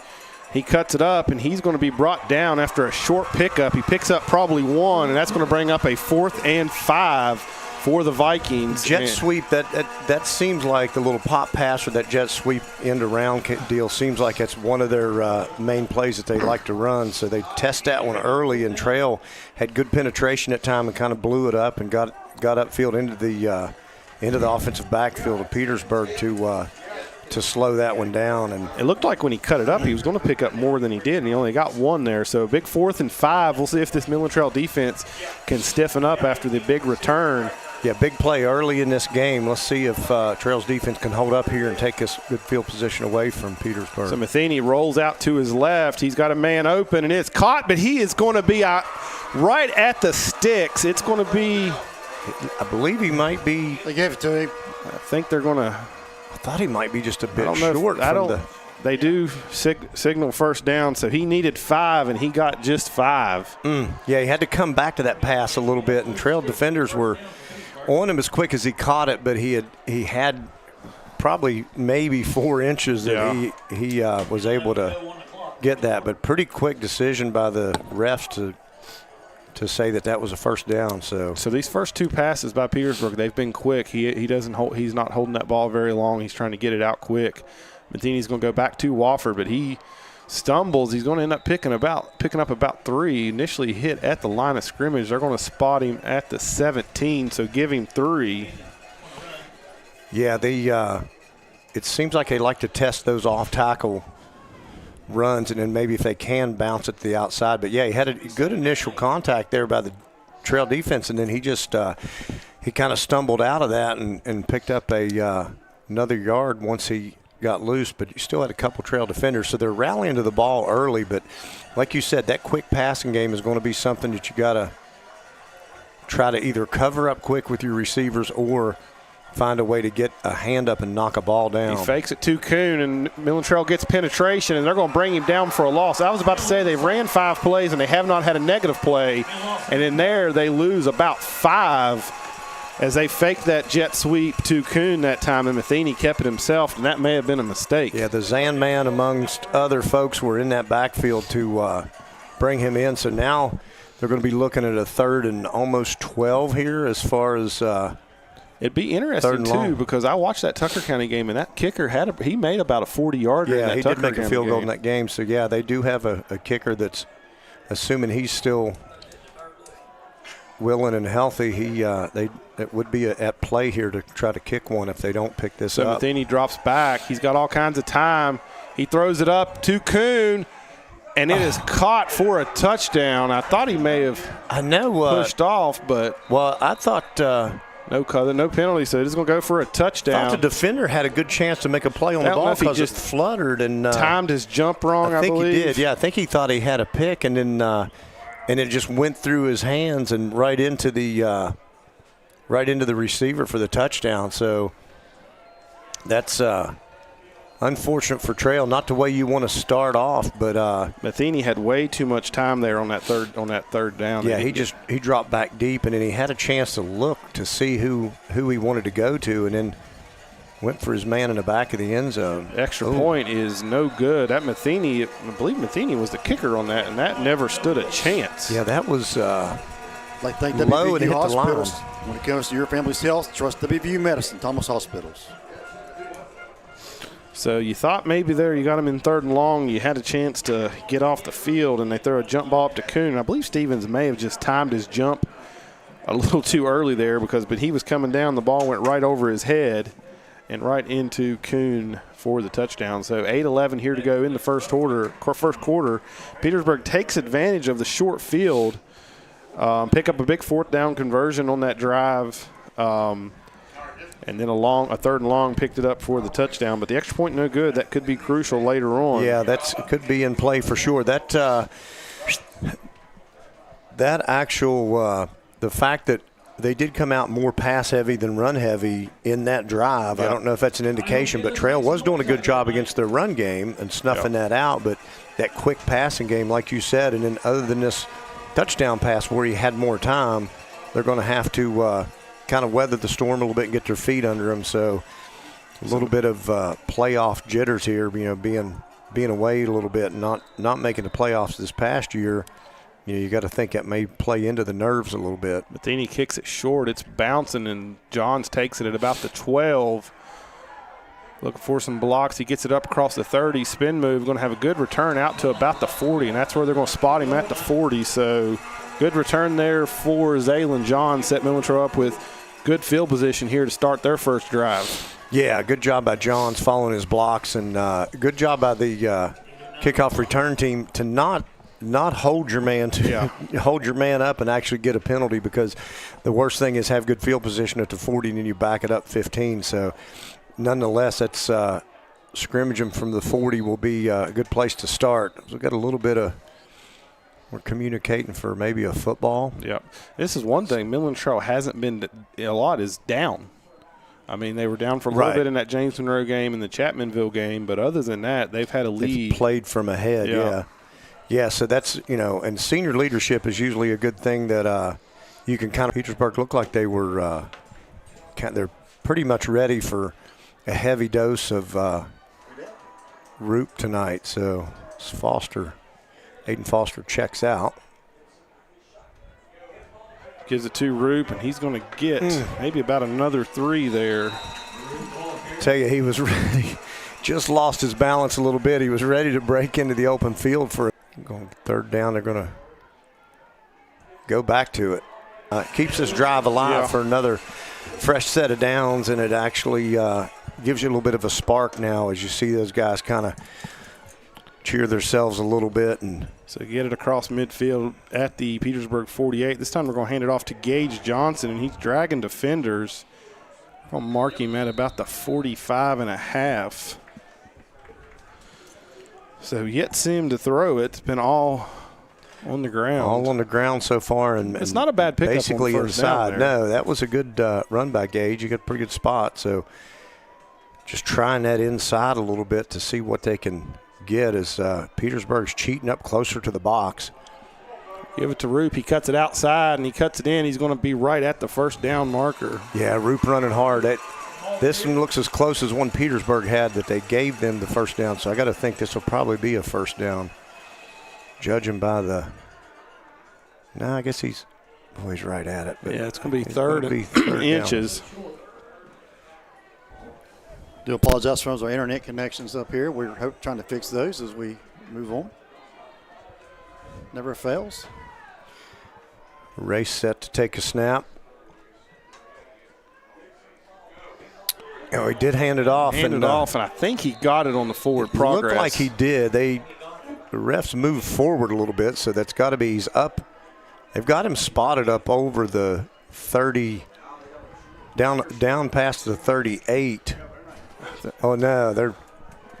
He cuts it up, and he's going to be brought down after a short pickup. He picks up probably 1, and that's going to bring up a 4th and 5 for the Vikings. Jet sweep, that seems like the little pop pass or that jet sweep end around deal seems like it's one of their main plays that they like to run. So they test that one early, and Trail had good penetration at time and kind of blew it up and got upfield into the offensive backfield of Petersburg to slow that one down. And it looked like when he cut it up, he was going to pick up more than he did, and he only got 1 there. So a big 4th and 5. We'll see if this Midland Trail defense can stiffen up after the big return. Yeah, big play early in this game. Let's see if Trail's defense can hold up here and take this good field position away from Petersburg. So Matheny rolls out to his left. He's got a man open, and it's caught, but he is going to be out right at the sticks. It's going to be I believe he might be. They gave it to him. I think they're going to. I thought he might be just a bit short. They do signal first down, so he needed 5, and he got just 5. Yeah, he had to come back to that pass a little bit, and Trail defenders were on him as quick as he caught it, but he had probably maybe 4 inches that he was able to get that. But pretty quick decision by the refs to say that was a first down. So these first 2 passes by Petersburg, they've been quick. He's not holding that ball very long. He's trying to get it out quick. Matheny's going to go back to Wofford, but he stumbles. He's going to end up picking up about 3. Initially hit at the line of scrimmage. They're going to spot him at the 17, so give him 3. Yeah, it seems like they like to test those off-tackle runs, and then maybe if they can bounce it to the outside. But, yeah, he had a good initial contact there by the Trail defense, and then he just he kind of stumbled out of that and picked up another yard once he got loose, but you still had a couple Trail defenders, so they're rallying to the ball early. But like you said, that quick passing game is going to be something that you got to try to either cover up quick with your receivers or find a way to get a hand up and knock a ball down. He fakes it to Kuhn, and Midland Trail gets penetration, and they're going to bring him down for a loss. I was about to say they ran 5 plays, and they have not had a negative play, and in there they lose about 5 as they faked that jet sweep to Kuhn that time, and Matheny kept it himself, and that may have been a mistake. Yeah, the Zan man amongst other folks were in that backfield to bring him in. So now they're going to be looking at a 3rd and almost 12 here as far as it'd be interesting, too, because I watched that Tucker County game, and that kicker he made about a 40-yarder in that Tucker County game. Yeah, he did make a field goal in that game. So, yeah, they do have a kicker that's, assuming he's still willing and healthy, it would be at play here to try to kick one if they don't pick this up. So Matheny drops back. He's got all kinds of time. He throws it up to Kuhn, and it is caught for a touchdown. I thought he may have pushed off, but I thought no penalty, so it's going to go for a touchdown. I thought the defender had a good chance to make a play on the ball because it fluttered and timed his jump wrong. I believe he did. Yeah, I think he thought he had a pick, and then and it just went through his hands and right into the receiver for the touchdown. So that's unfortunate for Trail. Not the way you want to start off, but Matheny had way too much time there on that third down. Yeah, he dropped back deep, and then he had a chance to look to see who he wanted to go to, and then went for his man in the back of the end zone. Extra point is no good. That Matheny, I believe Matheny was the kicker on that, and that never stood a chance. Yeah, that was like think low and hit the line. When it comes to your family's health, trust WVU Medicine, Thomas Hospitals. So you thought maybe there you got him in 3rd and long. You had a chance to get off the field, and they throw a jump ball up to Kuhn. I believe Stevens may have just timed his jump a little too early there but he was coming down. The ball went right over his head and right into Kuhn for the touchdown. So 8:11 here to go in the first quarter. Petersburg takes advantage of the short field, pick up a big 4th down conversion on that drive, and then a 3rd and long picked it up for the touchdown. But the extra point no good. That could be crucial later on. Yeah, it could be in play for sure. That actual the fact that they did come out more pass-heavy than run-heavy in that drive. Yep. I don't know if that's an indication, but Trail was doing a good job against their run game and snuffing that out. But that quick passing game, like you said, and then other than this touchdown pass where he had more time, they're going to have to kind of weather the storm a little bit and get their feet under them. So a little bit of playoff jitters here, being away a little bit and not making the playoffs this past year. You got to think that may play into the nerves a little bit. Matheny kicks it short. It's bouncing, and Johns takes it at about the 12. Looking for some blocks. He gets it up across the 30. Spin move. Going to have a good return out to about the 40, and that's where they're going to spot him at the 40. So good return there for Zaylen Johns. Set Midland Trail up with good field position here to start their first drive. Yeah, good job by Johns following his blocks, and good job by the kickoff return team to not hold your man hold your man up and actually get a penalty, because the worst thing is have good field position at the 40 and then you back it up 15. So nonetheless, that's scrimmaging from the 40 will be a good place to start. So we've got a little bit of We're communicating for maybe a football. Yep. This is one thing. Midland Trail hasn't been a lot is down. I mean, they were down for a little bit in that James Monroe game and the Chapmanville game, but other than that, they've had a lead. They've played from ahead, yeah. Yeah, so that's, and senior leadership is usually a good thing that you can kind of – Petersburg looked like they were they're pretty much ready for a heavy dose of Roop tonight. So it's Aiden Foster checks out. Gives it to Roop, and he's going to get maybe about another 3 there. Tell you, he was ready. Just lost his balance a little bit. He was ready to break into the open field for going third down. They're going to go back to it. Keeps this drive alive for another fresh set of downs, and it actually gives you a little bit of a spark now as you see those guys kind of cheer themselves a little bit. And so get it across midfield at the Petersburg 48. This time we're going to hand it off to Gage Johnson, and he's dragging defenders. I'll mark him at about the 45.5. So yet to see him to throw it. It's been all on the ground. All on the ground so far. And it's not a bad pickup basically on first inside. Down there. No, that was a good run by Gage. You got a pretty good spot. So just trying that inside a little bit to see what they can get as Petersburg's cheating up closer to the box. Give it to Roop. He cuts it outside and he cuts it in. He's going to be right at the first down marker. Yeah, Roop running hard. This one looks as close as one Petersburg had that they gave them the first down. So I got to think this will probably be a first down. Judging by the – no, I guess he's right at it. But yeah, it's going to be third inches. Do apologize for our internet connections up here. We're trying to fix those as we move on. Never fails. Race set to take a snap. Oh, he did hand it off. And I think he got it on the forward progress. Looked like he did. The refs moved forward a little bit, so that's got to be he's up. They've got him spotted up over the 30, down past the 38. Oh, no, they're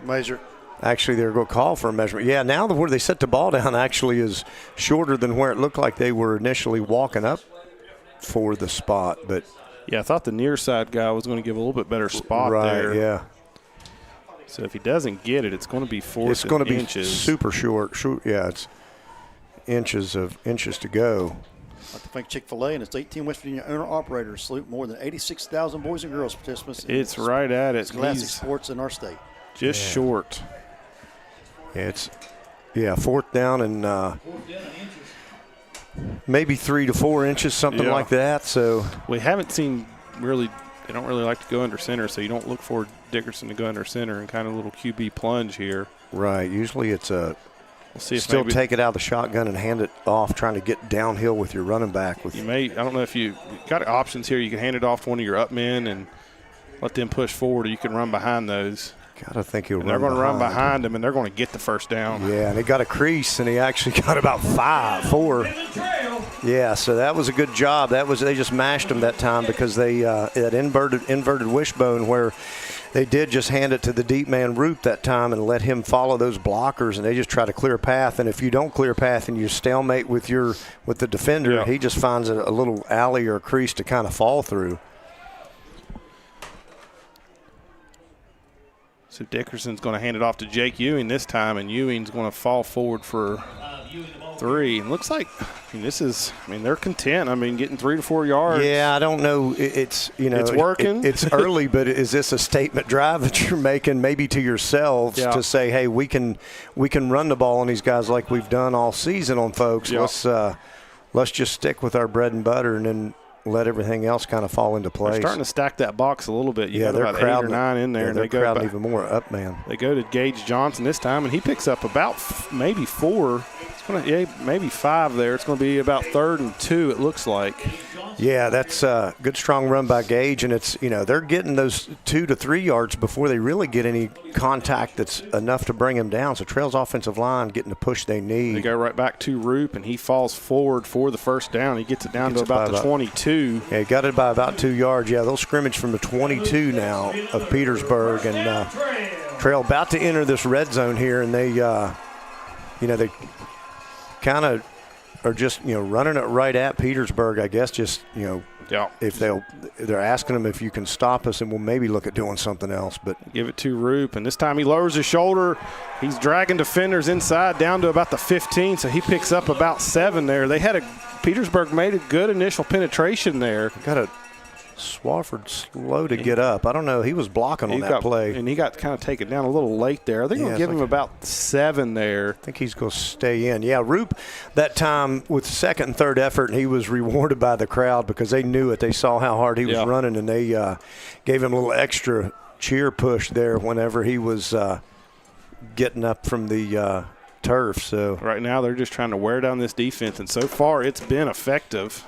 measure. Actually, they're going to call for a measurement. Yeah, now where they set the ball down actually is shorter than where it looked like they were initially walking up for the spot. But yeah, I thought the near side guy was going to give a little bit better spot there. Right, yeah. So if he doesn't get it, it's going to be fourth It's going to be inches. Super short. Yeah, it's inches to go. I'd like to thank Chick-fil-A and its 18 West Virginia owner-operators salute more than 86,000 boys and girls participants. It's right at it. Classic sports in our state. Just short. Yeah, it's fourth down and maybe 3 to 4 inches, something like that. So we haven't seen really. They don't really like to go under center, so you don't look for Dickerson to go under center and kind of a little QB plunge here. Right. Usually it's a. We'll see if still take it out of the shotgun and hand it off, trying to get downhill with your running back. You may. I don't know if you got options here. You can hand it off to one of your up men and let them push forward, or you can run behind those. Gotta think he'll run. They're going to run behind him, and they're going to get the first down. Yeah, and he got a crease, and he actually got about 4. Yeah, so that was a good job. They just mashed him that time because they that inverted wishbone where they did just hand it to the deep man Roop that time and let him follow those blockers, and they just try to clear a path. And if you don't clear a path and you stalemate with the defender, he just finds a little alley or a crease to kind of fall through. So Dickerson's going to hand it off to Jake Ewing this time, and Ewing's going to fall forward for 3. And looks like, they're content. Getting 3 to 4 yards. Yeah, I don't know. It's working. It's early, but is this a statement drive that you're making maybe to yourselves to say, hey, we can run the ball on these guys like we've done all season on folks. Yeah. Let's just stick with our bread and butter and then let everything else kind of fall into place. They're starting to stack that box a little bit. You got they're about crowding 8 or 9 in there. Yeah, they're crowding even more up, man. They go to Gage Johnson this time, and he picks up about maybe 4. Maybe 5 there. It's going to be about 3rd and 2, it looks like. Yeah, that's a good, strong run by Gage, and it's they're getting those 2 to 3 yards before they really get any contact that's enough to bring them down. So Trail's offensive line getting the push they need. They go right back to Roop, and he falls forward for the first down. He gets it down to about the 22. Yeah, he got it by about 2 yards. Yeah, they'll scrimmage from the 22 now of Petersburg, and Trail about to enter this red zone here, and they kind of are just, running it right at Petersburg, I guess, just, if they're asking them if you can stop us, and we'll maybe look at doing something else. But give it to Roop, and this time he lowers his shoulder. He's dragging defenders inside down to about the 15, so he picks up about 7 there. Petersburg made a good initial penetration there. Got a Swafford slow to get up. I don't know. He was blocking on that play. And he got kind of taken down a little late there. They're going to give him about 7 there. I think he's going to stay in. Yeah, Roop that time with second and third effort, he was rewarded by the crowd because they knew it. They saw how hard he was running, and they gave him a little extra cheer push there whenever he was getting up from the turf. So right now they're just trying to wear down this defense, and so far it's been effective.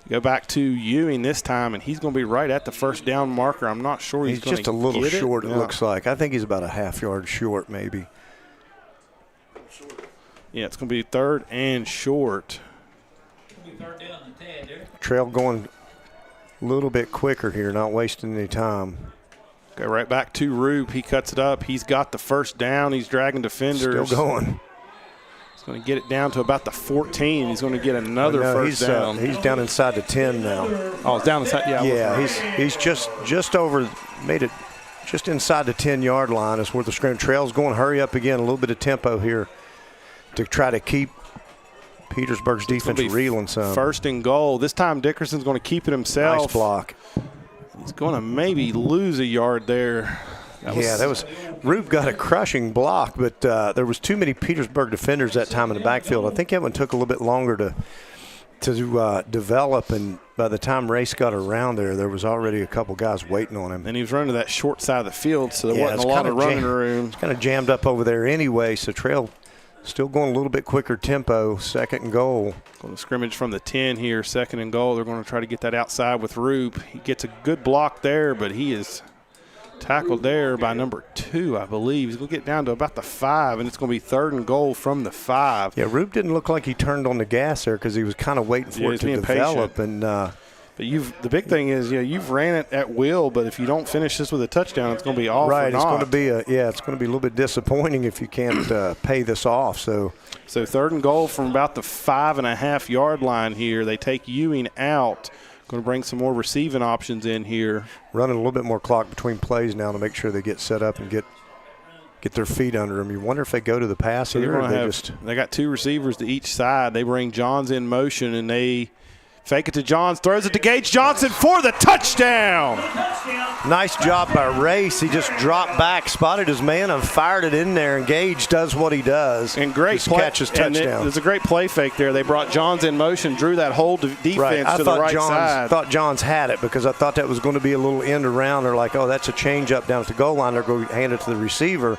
Go back to Ewing this time, and he's going to be right at the first down marker. I'm not sure he's going to get it. He's just a little short, it looks like. I think he's about a half-yard short maybe. Yeah, it's going to be 3rd and short. Trail going a little bit quicker here, not wasting any time. Go right back to Roop. He cuts it up. He's got the first down. He's dragging defenders. Still going. Going to get it down to about the 14. He's going to get another first down. He's down inside the 10 now. Oh, down inside. Yeah, he's just over, made it just inside the 10-yard line is where the scrim. Trail's going to hurry up again, a little bit of tempo here to try to keep Petersburg's defense reeling some. 1st and goal. This time Dickerson's going to keep it himself. Nice block. He's going to maybe lose a yard there. Roop got a crushing block, but there was too many Petersburg defenders that time in the backfield. I think that one took a little bit longer to develop, and by the time Race got around there was already a couple guys waiting on him. And he was running to that short side of the field, so there wasn't a lot of running room. It's kind of jammed up over there anyway, so Trail still going a little bit quicker tempo, 2nd and goal. Going to scrimmage from the 10 here, 2nd and goal. They're going to try to get that outside with Roop. He gets a good block there, but he is tackled there by number 2, I believe. He's going to get down to about the 5, and it's going to be 3rd and goal from the 5. Yeah, Roop didn't look like he turned on the gas there because he was kind of waiting for it to develop. And but the big thing is, you've ran it at will, but if you don't finish this with a touchdown, it's going to be off. Right, it's going to be it's going to be a little bit disappointing if you can't pay this off. So 3rd and goal from about the 5.5-yard line here. They take Ewing out. Going to bring some more receiving options in here. Running a little bit more clock between plays now to make sure they get set up and get their feet under them. You wonder if they go to the pass here. They got 2 receivers to each side. They bring Johns in motion, and they fake it to Johns, throws it to Gage Johnson for the touchdown. Nice job by Race. He just dropped back, spotted his man, and fired it in there, and Gage does what he does. And great catches touchdown. There's a great play fake there. They brought Johns in motion, drew that whole defense to the right side. I thought Johns had it because I thought that was going to be a little end around. They're like, oh, that's a change up down at the goal line. They're going to hand it to the receiver.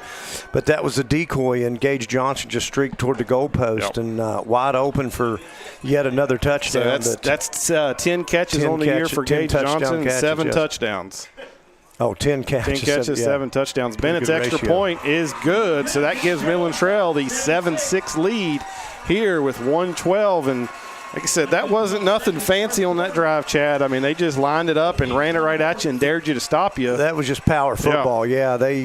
But that was a decoy, and Gage Johnson just streaked toward the goalpost and wide open for yet another touchdown. So that's 10 catches on the year for Gage Johnson, 7 touchdowns. Oh, 10 catches. 10 catches, 7 touchdowns. Bennett's extra point is good, so that gives Midland Trail the 7-6 lead here with 1:12. And like I said, that wasn't nothing fancy on that drive, Chad. I mean, they just lined it up and ran it right at you and dared you to stop you. That was just power football. Yeah, they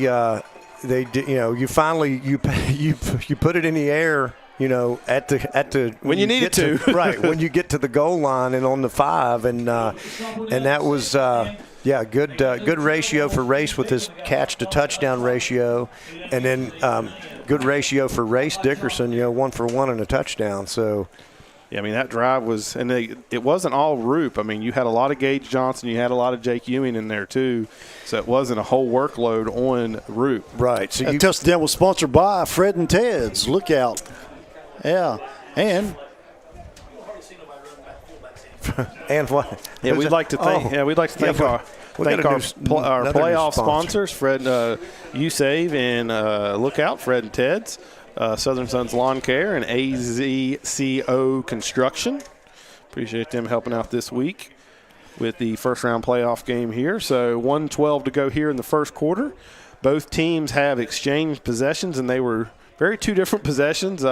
did. You finally you put it in the air. At the when you needed to right when you get to the goal line and on the 5, and that was good ratio for Race with his catch to touchdown ratio, and then good ratio for Race Dickerson, 1 for 1 and a touchdown. So. Yeah, I mean, that drive was – and it wasn't all Roop. I mean, you had a lot of Gage Johnson. You had a lot of Jake Ewing in there, too. So it wasn't a whole workload on Roop. Right. So Touchdown was sponsored by Fred and Ted's. Look out. Yeah. And what? Yeah, we'd like to thank our playoff sponsors, Fred USAVE and Look Out, Fred and Ted's. Southern Sons Lawn Care and AZCO Construction. Appreciate them helping out this week with the first-round playoff game here. So 1:12 to go here in the first quarter. Both teams have exchanged possessions, and they were very 2 different possessions.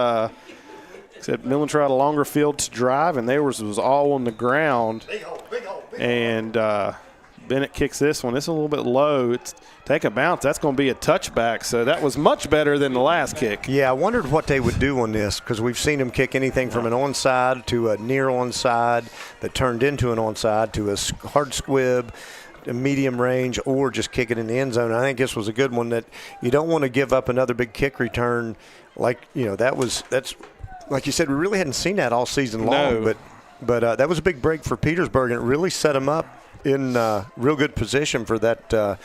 Except Midland Trail had a longer field to drive, and theirs was all on the ground. And Bennett kicks this one. This is a little bit low. It's take a bounce. That's going to be a touchback. So that was much better than the last kick. Yeah, I wondered what they would do on this because we've seen them kick anything from an onside to a near onside that turned into an onside to a hard squib, a medium range, or just kick it in the end zone. I think this was a good one that you don't want to give up another big kick return. Like, that's like you said, we really hadn't seen that all season long. No. But that was a big break for Petersburg, and it really set them up in real good position for that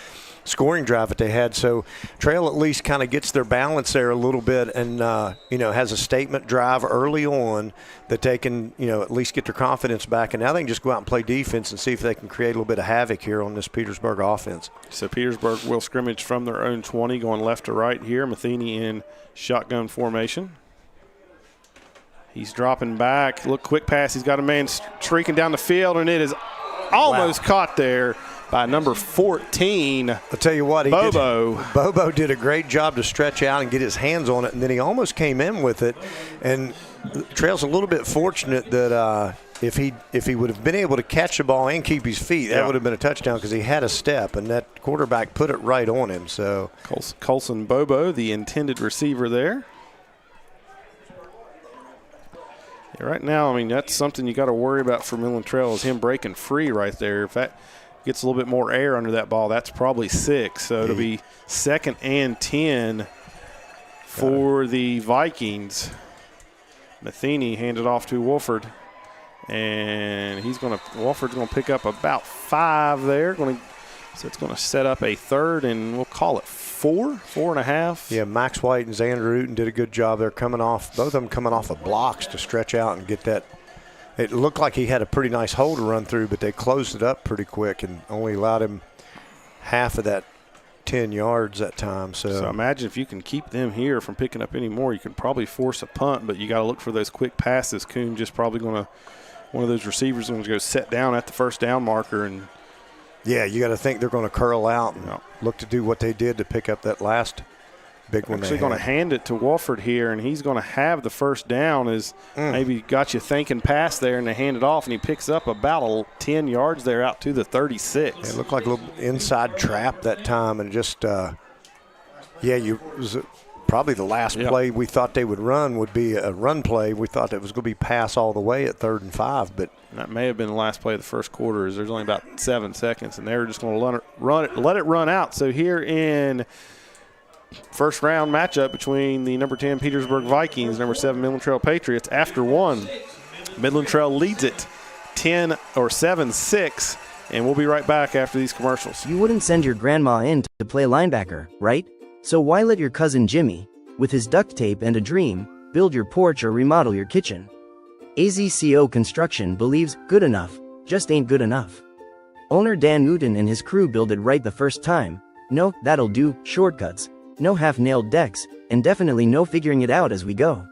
scoring drive that they had. So Trail at least kind of gets their balance there a little bit and, has a statement drive early on that they can, at least get their confidence back. And now they can just go out and play defense and see if they can create a little bit of havoc here on this Petersburg offense. So Petersburg will scrimmage from their own 20, going left to right here. Matheny in shotgun formation. He's dropping back. Look, quick pass. He's got a man streaking down the field, and it is almost caught there by number 14. I'll tell you what, Bobo. Bobo did a great job to stretch out and get his hands on it, and then he almost came in with it. And Trail's a little bit fortunate that if he would have been able to catch the ball and keep his feet, that would have been a touchdown because he had a step, and that quarterback put it right on him. So Colson Bobo, the intended receiver there. Yeah, right now, that's something you got to worry about for Midland Trail is him breaking free right there. If that gets a little bit more air under that ball, that's probably 6. So it'll be 2nd and 10 for the Vikings. Matheny handed off to Wolford, and Wolford's going to pick up about 5 there. So it's going to set up a 3rd, and we'll call it 4.5. Yeah, Max White and Xander Uten did a good job. They're both of them coming off of blocks to stretch out and get that. It looked like he had a pretty nice hole to run through, but they closed it up pretty quick and only allowed him half of that 10 yards that time. So imagine if you can keep them here from picking up any more, you can probably force a punt, but you got to look for those quick passes. Kuhn just probably one of those receivers going to go set down at the first down marker. And yeah, you got to think they're going to curl out and look to do what they did to pick up that last big one. Actually going to hand it to Wolford here, and he's going to have the first down. Maybe got you thinking pass there, and they hand it off, and he picks up about 10 yards there out to the 36. It looked like a little inside trap that time, and just probably the last play we thought they would run would be a run play. We thought it was going to be pass all the way at 3rd and 5, but that may have been the last play of the first quarter. There's only about 7 seconds, and they were just going to let it run out. So here in first round matchup between the number 10 Petersburg Vikings, number 7 Midland Trail Patriots. After 1, Midland Trail leads it 7-6, and we'll be right back after these commercials. You wouldn't send your grandma in to play linebacker, right? So why let your cousin Jimmy, with his duct tape and a dream, build your porch or remodel your kitchen? AZCO Construction believes good enough just ain't good enough. Owner Dan Newton and his crew build it right the first time. No, that'll do, shortcuts. No half-nailed decks, and definitely no figuring it out as we go.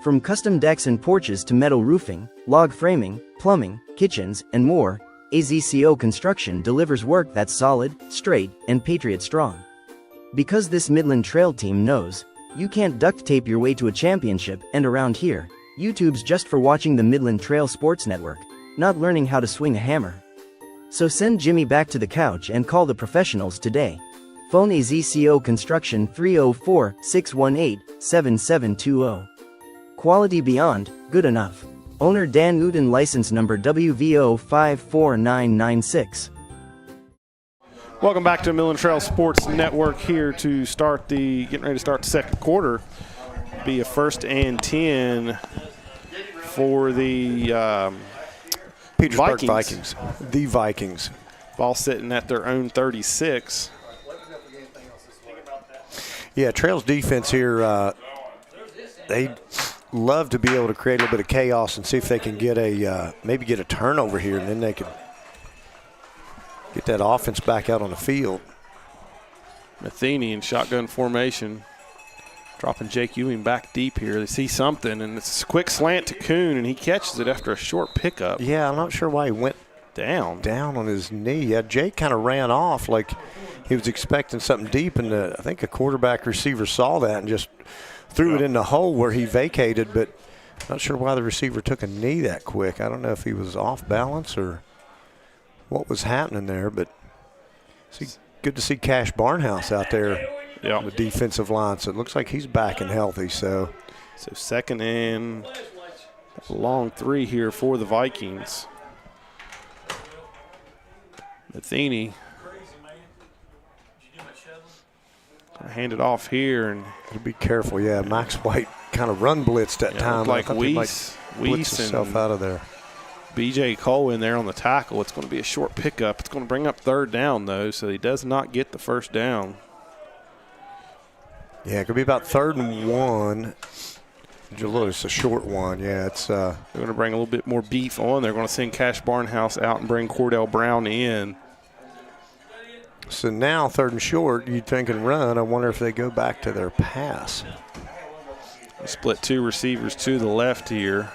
From custom decks and porches to metal roofing, log framing, plumbing, kitchens, and more, AZCO Construction delivers work that's solid, straight, and Patriot strong. Because this Midland Trail team knows, you can't duct tape your way to a championship, and around here, YouTube's just for watching the Midland Trail Sports Network, not learning how to swing a hammer. So send Jimmy back to the couch and call the professionals today. Phone AZCO Construction 304-618-7720. Quality beyond good enough. Owner Dan Newton, license number WVO 54996. Welcome back to Midland Trail Sports Network here to getting ready to start the second quarter. Be a 1st and 10 for the Petersburg Vikings. The Vikings. Ball sitting at their own 36. Yeah, Trail's defense here, they love to be able to create a little bit of chaos and see if they can get maybe get a turnover here, and then they can get that offense back out on the field. Matheny in shotgun formation, dropping Jake Ewing back deep here. They see something, and it's a quick slant to Kuhn, and he catches it after a short pickup. Yeah, I'm not sure why he went down on his knee. Yeah, Jake kind of ran off like he was expecting something deep, and I think a quarterback receiver saw that and just threw it in the hole where he vacated, but not sure why the receiver took a knee that quick. I don't know if he was off balance or what was happening there, but good to see Cash Barnhouse out there on the defensive line. So it looks like he's back and healthy. So second and a long 3 here for the Vikings. Matheny hand it off here, and be careful. Yeah, Max White kind of run blitzed that time. Like Weiss himself out of there. BJ Cole in there on the tackle. It's going to be a short pickup. It's going to bring up 3rd down, though, so he does not get the first down. Yeah, it could be about 3rd and 1. It's a short one. Yeah, it's. They're going to bring a little bit more beef on. They're going to send Cash Barnhouse out and bring Cordell Brown in. So now 3rd and short, you'd think and run. I wonder if they go back to their pass. They split 2 receivers to the left here.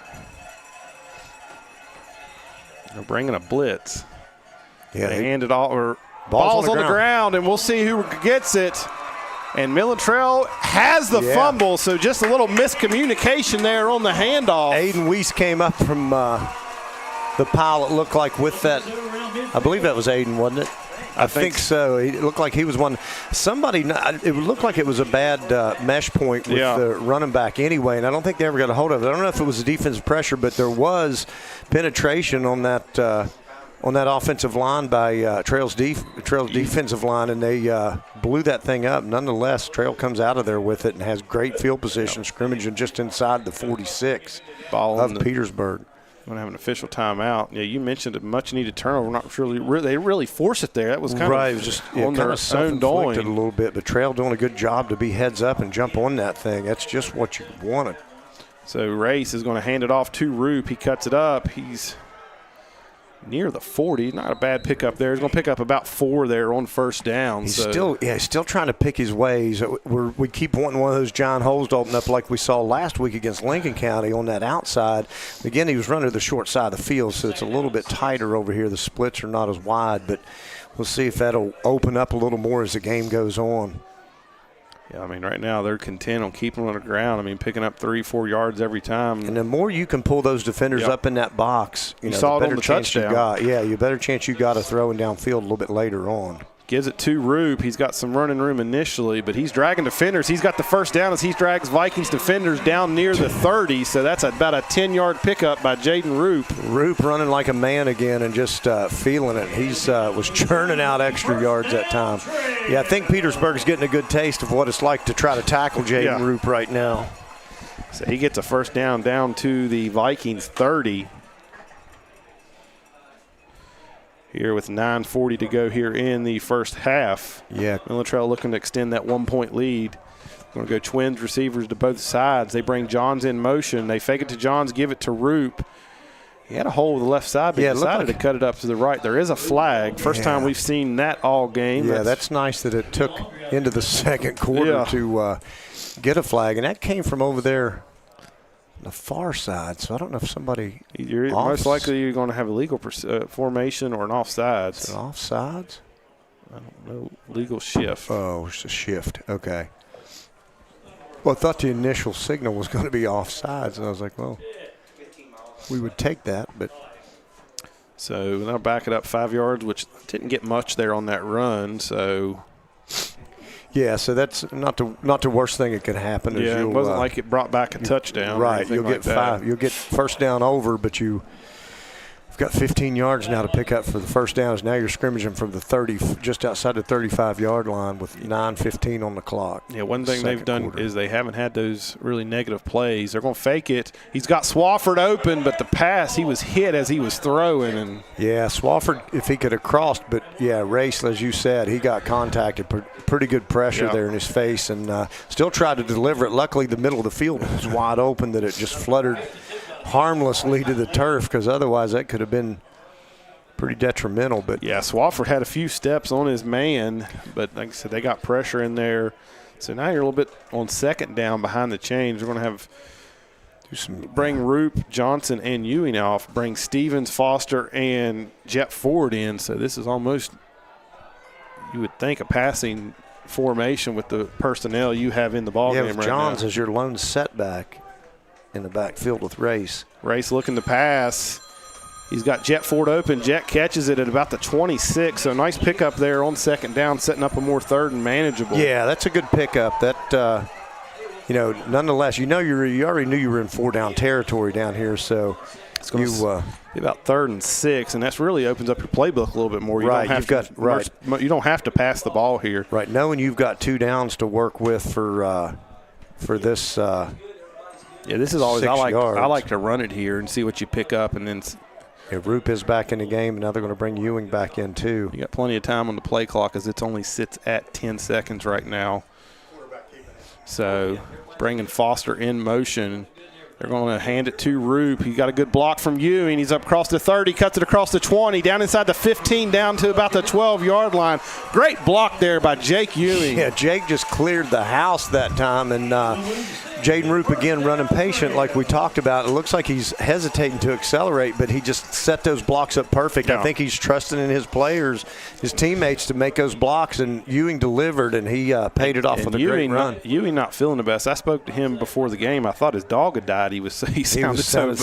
They're bringing a blitz. Yeah, they hand it all, or ball's on the ground, and we'll see who gets it. And Midland Trail has the fumble, so just a little miscommunication there on the handoff. Aiden Weiss came up from the pile, it looked like, with that. I believe that was Aiden, wasn't it? I think so. It looked like he was one. It looked like it was a bad mesh point with the running back anyway, and I don't think they ever got a hold of it. I don't know if it was a defensive pressure, but there was penetration on that offensive line by Trail's defensive line, and they blew that thing up. Nonetheless, Trail comes out of there with it and has great field position, scrimmaging just inside the 46 of Petersburg. Going to have an official timeout. Yeah, you mentioned a much-needed turnover. Not really, they really forced it there. That was kind of just on their own doing a little bit. But Trail doing a good job to be heads up and jump on that thing. That's just what you wanted. So Race is going to hand it off to Roop. He cuts it up. He's near the 40. Not a bad pickup there. He's going to pick up about 4 there on first down. He's still trying to pick his ways. We keep wanting one of those John holes to open up like we saw last week against Lincoln County on that outside. Again, he was running to the short side of the field, so it's a little bit tighter over here. The splits are not as wide, but we'll see if that'll open up a little more as the game goes on. Yeah, I mean, right now they're content on keeping them on the ground. I mean, picking up 3-4 yards every time. And the more you can pull those defenders up in that box, you saw the it on the touchdown. You better chance you got to throw downfield a little bit later on. Gives it to Roop. He's got some running room initially, but he's dragging defenders. He's got the first down as he drags Vikings defenders down near the 30, so that's about a 10-yard pickup by Jaden Roop. Roop running like a man again and just feeling it. He's was churning out extra yards that time. Yeah, I think Petersburg's getting a good taste of what it's like to try to tackle Jaden Roop right now. So he gets a first down to the Vikings 30. Here with 9:40 to go here in the first half. Yeah. Midland Trail looking to extend that 1-point lead. Going to go twins receivers to both sides. They bring Johns in motion. They fake it to Johns, give it to Roop. He had a hole with the left side, but he decided to cut it up to the right. There is a flag. First time we've seen that all game. Yeah, that's nice that it took into the second quarter to get a flag. And that came from over there on the far side. So I don't know if somebody – most likely you're going to have a legal formation or an offsides. An offsides? I don't know. Legal shift. Oh, it's a shift. Okay. Well, I thought the initial signal was going to be offsides, and I was like, well – we would take that, but so they'll back it up 5 yards, which didn't get much there on that run. So yeah, so that's not the worst thing that could happen. Yeah, it wasn't like it brought back a touchdown. Right, you'll get five. You'll get first down over, but you've got 15 yards now to pick up for the first downs. Now you're scrimmaging from the 30, just outside the 35-yard line with 9:15 on the clock. Yeah, one thing they've done is they haven't had those really negative plays. They're going to fake it. He's got Swafford open, but the pass, he was hit as he was throwing. And yeah, Swafford, if he could have crossed, but yeah, Race, as you said, he got contacted. Pretty good pressure there in his face, and still tried to deliver it. Luckily, the middle of the field was wide open that it just fluttered harmlessly to the turf, because otherwise that could have been pretty detrimental. But yeah, Swafford had a few steps on his man, but like I said, they got pressure in there. So now you're a little bit on second down behind the chains. We're going to have bring Roop, Johnson, and Ewing off, bring Stevens, Foster, and Jet Ford in. So this is almost, you would think, a passing formation with the personnel you have in the ballgame right now. Johns is your lone setback in the backfield with Race. Race looking to pass. He's got Jet Ford open. Jet catches it at about the 26. So nice pickup there on second down, setting up a more third and manageable. Yeah, that's a good pickup. That, nonetheless, you already knew you were in 4-down territory down here. So it's going to be about 3rd and 6, and that's really opens up your playbook a little bit more. You right, you don't have to pass the ball here. Right, knowing you've got 2 downs to work with for this. This is always 6 yards. I like to run it here and see what you pick up, and then. Roop is back in the game, and now they're going to bring Ewing back in too. You got plenty of time on the play clock as it only sits at 10 seconds right now. So bringing Foster in motion. They're going to hand it to Roop. He got a good block from Ewing. He's up across the 30, cuts it across the 20, down inside the 15, down to about the 12-yard line. Great block there by Jake Ewing. Yeah, Jake just cleared the house that time, and Jaden Roop again running patient like we talked about. It looks like he's hesitating to accelerate, but he just set those blocks up perfect. Yeah. I think he's trusting in his players, his teammates, to make those blocks, and Ewing delivered, and he paid it off with a great run. Ewing not feeling the best. I spoke to him before the game. I thought his dog had died. He sounded so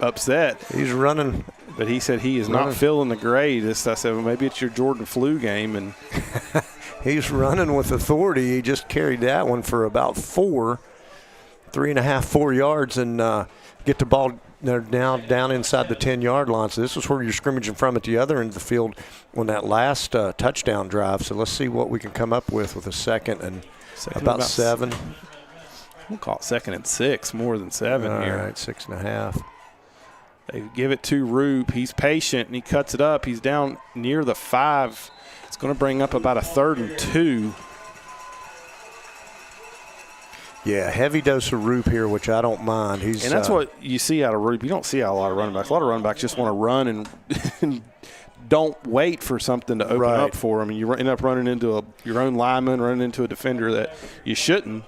upset. He's running. But he said he is not feeling the greatest. I said, well, maybe it's your Jordan flu game. And he's running with authority. He just carried that one for about 3.5, 4 yards, and get the ball now down inside the 10-yard line. So this is where you're scrimmaging from at the other end of the field on that last touchdown drive. So let's see what we can come up with a second and about 7. We'll call it 2nd and 6, more than 7 here. All right, 6.5. They give it to Roop. He's patient, and he cuts it up. He's down near the 5. It's going to bring up about a 3rd and 2. Yeah, heavy dose of Roop here, which I don't mind. And that's what you see out of Roop. You don't see out a lot of running backs. A lot of running backs just want to run and don't wait for something to open up for them. And you end up running into your own lineman, running into a defender that you shouldn't.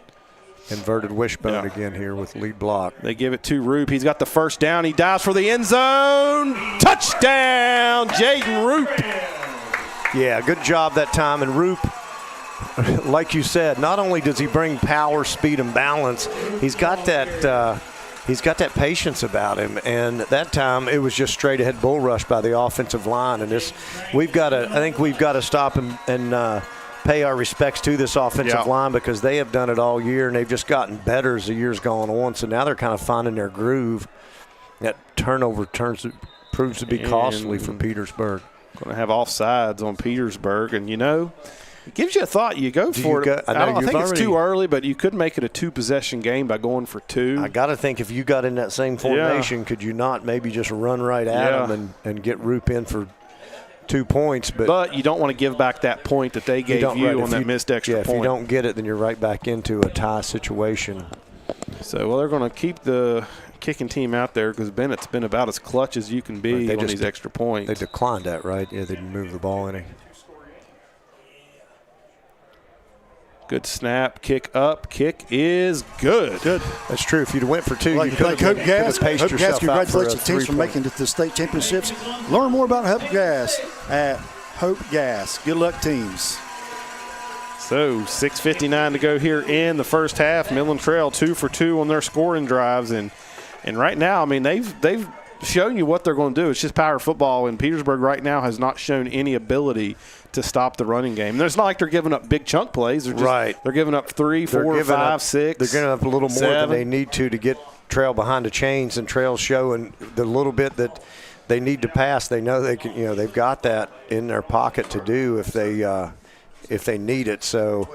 Inverted wishbone again here with lead block. They give it to Roop. He's got the first down. He dives for the end zone. Touchdown, Jaden Roop. Yeah, good job that time. And Roop, like you said, not only does he bring power, speed, and balance, he's got that patience about him. And that time it was just straight ahead bull rush by the offensive line. And I think we've got to stop and pay our respects to this offensive line, because they have done it all year, and they've just gotten better as the year's gone on. So now they're kind of finding their groove. That turnover proves to be costly for Petersburg. Going to have offsides on Petersburg, and it gives you a thought. You go for it. I think it's too early, but you could make it a 2-possession game by going for 2. I got to think if you got in that same formation, could you not maybe just run right at them and get Roop in for 2 points? But you don't want to give back that point that they gave you on that missed extra point. If you don't get it, then you're right back into a tie situation. So, they're going to keep the kicking team out there because Bennett's been about as clutch as you can be on these extra points. They declined that, right? Yeah, they didn't move the ball any. Good snap, kick up, kick is good. Good. That's true. If you'd have went for 2, you could Hope have paced yourself out. Congratulations, teams, for making it to the state championships. Learn more about Hope Gas at Hope Gas. Good luck, teams. So 6:59 to go here in the first half. Midland Trail 2 for 2 on their scoring drives, and right now, I mean, they've shown you what they're going to do. It's just power football, and Petersburg right now has not shown any ability to stop the running game. And it's not like they're giving up big chunk plays. They're giving up 3, 4, 5, 6. They're giving up a little more 7 than they need to get Trail behind the chains, and Trail's showing the little bit that they need to pass. They know they can. They've got that in their pocket to do if they need it. So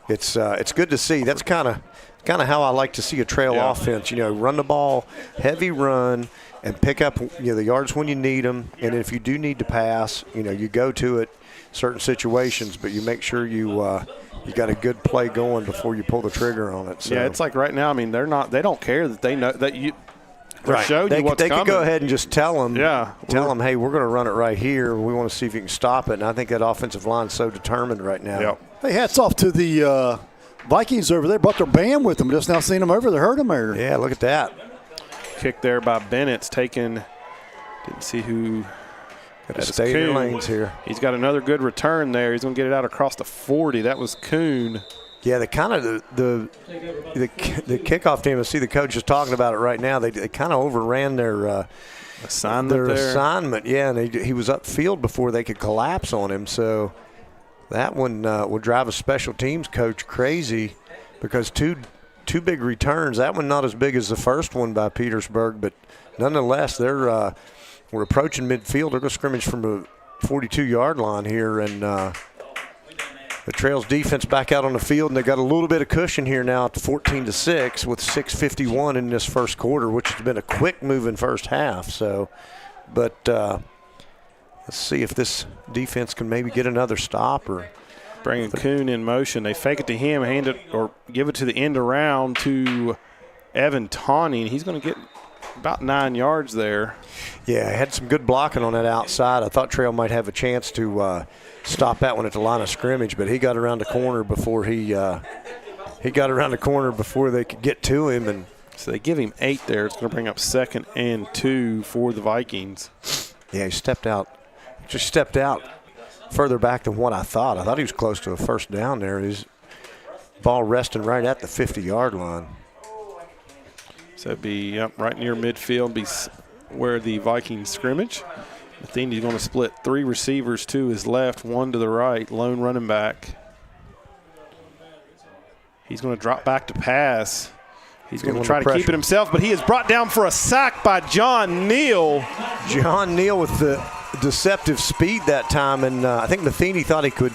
it's good to see. That's kind of how I like to see a Trail offense. Run the ball, heavy run, and pick up the yards when you need them. And if you do need to pass, you go to it certain situations, but you make sure you got a good play going before you pull the trigger on it. So. Yeah, it's like right now. I mean, they don't care that they know that you. They're showing you what's coming. They could go ahead and just tell them. Tell them, hey, we're going to run it right here. We want to see if you can stop it. And I think that offensive line's so determined right now. Yep. Hey, hats off to the Vikings over there. Brought their band with them. Just now seeing them over there. Heard them there. Yeah, look at that. Kick there by Bennett's taken. Didn't see who. Got to stay in their lanes here. He's got another good return there. He's going to get it out across the 40. That was Kuhn. Yeah, the kickoff team. I see the coach is talking about it right now. They kind of overran their assignment. Yeah, and he was upfield before they could collapse on him. So that one will drive a special teams coach crazy because two big returns. That one not as big as the first one by Petersburg, but nonetheless, we're approaching midfield. They're going to scrimmage from the 42-yard line here, and the Trail's defense back out on the field, and they got a little bit of cushion here now at 14-6 with 6:51 in this first quarter, which has been a quick-moving first half. So, but let's see if this defense can maybe get another stop or bringing Kuhn in motion. They fake it to him, hand it or give it to the end around to Evan Tawney, and he's going to get about 9 yards there. Yeah, had some good blocking on that outside. I thought Trail might have a chance to stop that one at the line of scrimmage, but he got around the corner before he got around the corner before they could get to him, and so they give him 8 there. It's going to bring up 2nd and 2 for the Vikings. Yeah, he stepped out further back than what I thought. I thought he was close to a first down there. His ball resting right at the 50-yard line. So it'd be right near midfield, be where the Vikings scrimmage. Matheny's going to split 3 receivers to his left, 1 to the right, lone running back. He's going to drop back to pass. He's going to try to keep it himself, but he is brought down for a sack by John Neal. John Neal with the deceptive speed that time, and I think Matheny thought he could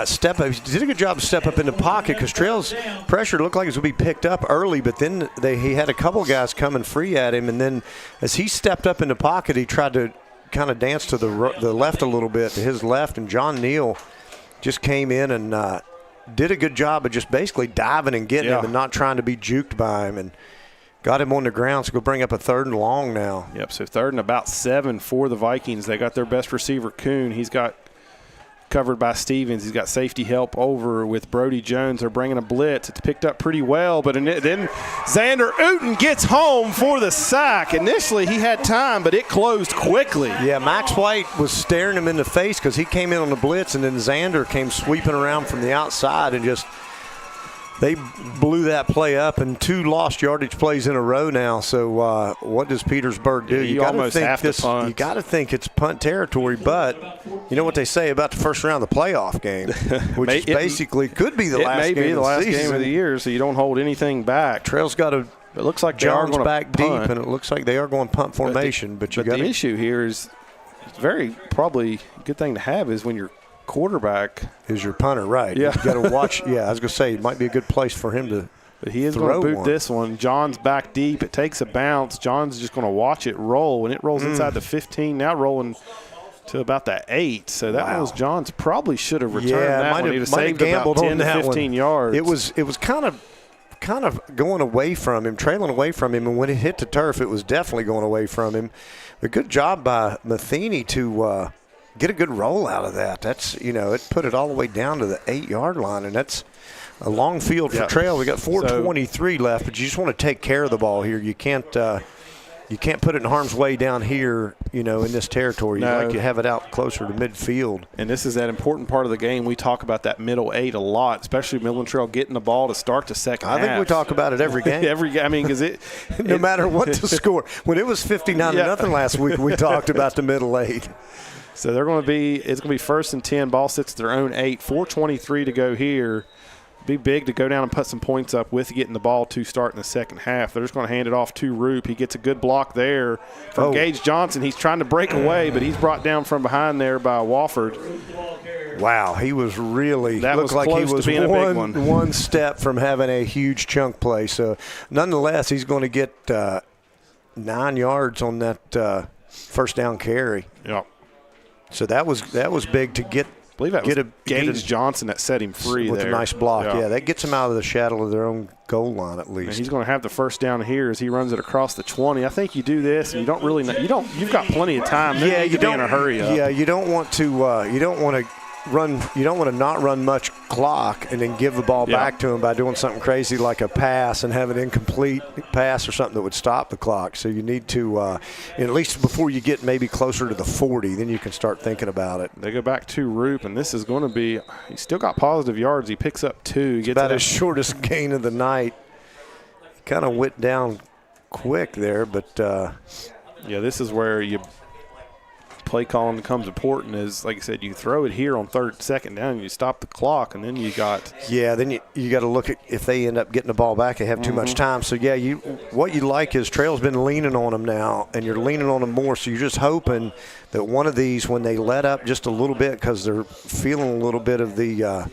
step up. He did a good job to step up in the pocket because Trail's pressure looked like it was going to be picked up early, but then he had a couple guys coming free at him, and then as he stepped up in the pocket, he tried to kind of dance to the left a little bit, to his left, and John Neal just came in and did a good job of just basically diving and getting him and not trying to be juked by him, and got him on the ground. So go bring up a 3rd and long now. Yep, so 3rd and about 7 for the Vikings. They got their best receiver, Kuhn. He's got covered by Stevens. He's got safety help over with Brody Jones. They're bringing a blitz. It's picked up pretty well, but then Xander Uten gets home for the sack. Initially, he had time, but it closed quickly. Yeah, Max White was staring him in the face because he came in on the blitz, and then Xander came sweeping around from the outside and just they blew that play up, and 2 lost yardage plays in a row now. So what does Petersburg do? You almost have to punt. You got to think it's punt territory, but you know what they say about the first round of the playoff game, which basically could be the last game of the year, so you don't hold anything back. Trail's got a. It looks like John's back deep, and it looks like they are going punt formation. But the issue here is it's very probably a good thing to have is when you're quarterback is your punter, right? Yeah, you got to watch. Yeah, I was gonna say it might be a good place for him to. But he is going to boot this one. John's back deep. It takes a bounce. John's just going to watch it roll, and it rolls inside the 15. Now rolling to about the 8. So that was John's. Probably should have returned that one. He'd have saved about 10 to 15 yards. It was kind of going away from him, trailing away from him, and when it hit the turf, it was definitely going away from him. A good job by Matheny to get a good roll out of that. That's, it put it all the way down to the 8-yard line, and that's a long field for Trail. We got 4:23 left, but you just want to take care of the ball here. You can't put it in harm's way down here, in this territory. You like to have it out closer to midfield. And this is that important part of the game. We talk about that middle 8 a lot, especially Midland Trail getting the ball to start the second half. I think we talk about it every game. Because no matter what the score. When it was 59-0 last week, we talked about the middle 8. So it's going to be 1st and 10. Ball sits at their own 8. 4:23 to go here. Be big to go down and put some points up with getting the ball to start in the second half. They're just going to hand it off to Roop. He gets a good block there from Gage Johnson. He's trying to break away, but he's brought down from behind there by Wofford. Wow, he was really looked like he was one step from having a huge chunk play. So nonetheless, he's going to get 9 yards on that first down carry. Yep. So that was big to get. I believe that was Gage Johnson that set him free with there. A nice block. Yeah, that gets him out of the shadow of their own goal line at least. And he's going to have the first down here as he runs it across the 20. I think you do this, and you don't really. You've got plenty of time. You don't in a hurry up. Yeah, you don't want to. You don't want to not run much clock and then give the ball back to him by doing something crazy like a pass and have an incomplete pass or something that would stop the clock. So you need to, at least before you get maybe closer to the 40, then you can start thinking about it. They go back to Roop, and this is going to be – he's still got positive yards. He picks up 2. Gets about his shortest gain of the night. He kind of went down quick there, but Yeah, this is where play calling becomes important. Is like I said, you throw it here on second down, and you stop the clock, and then you got. Yeah, then you got to look at if they end up getting the ball back, they have too much time. So yeah, what you like is Trail's been leaning on them now, and you're leaning on them more. So you're just hoping that one of these, when they let up just a little bit, because they're feeling a little bit of the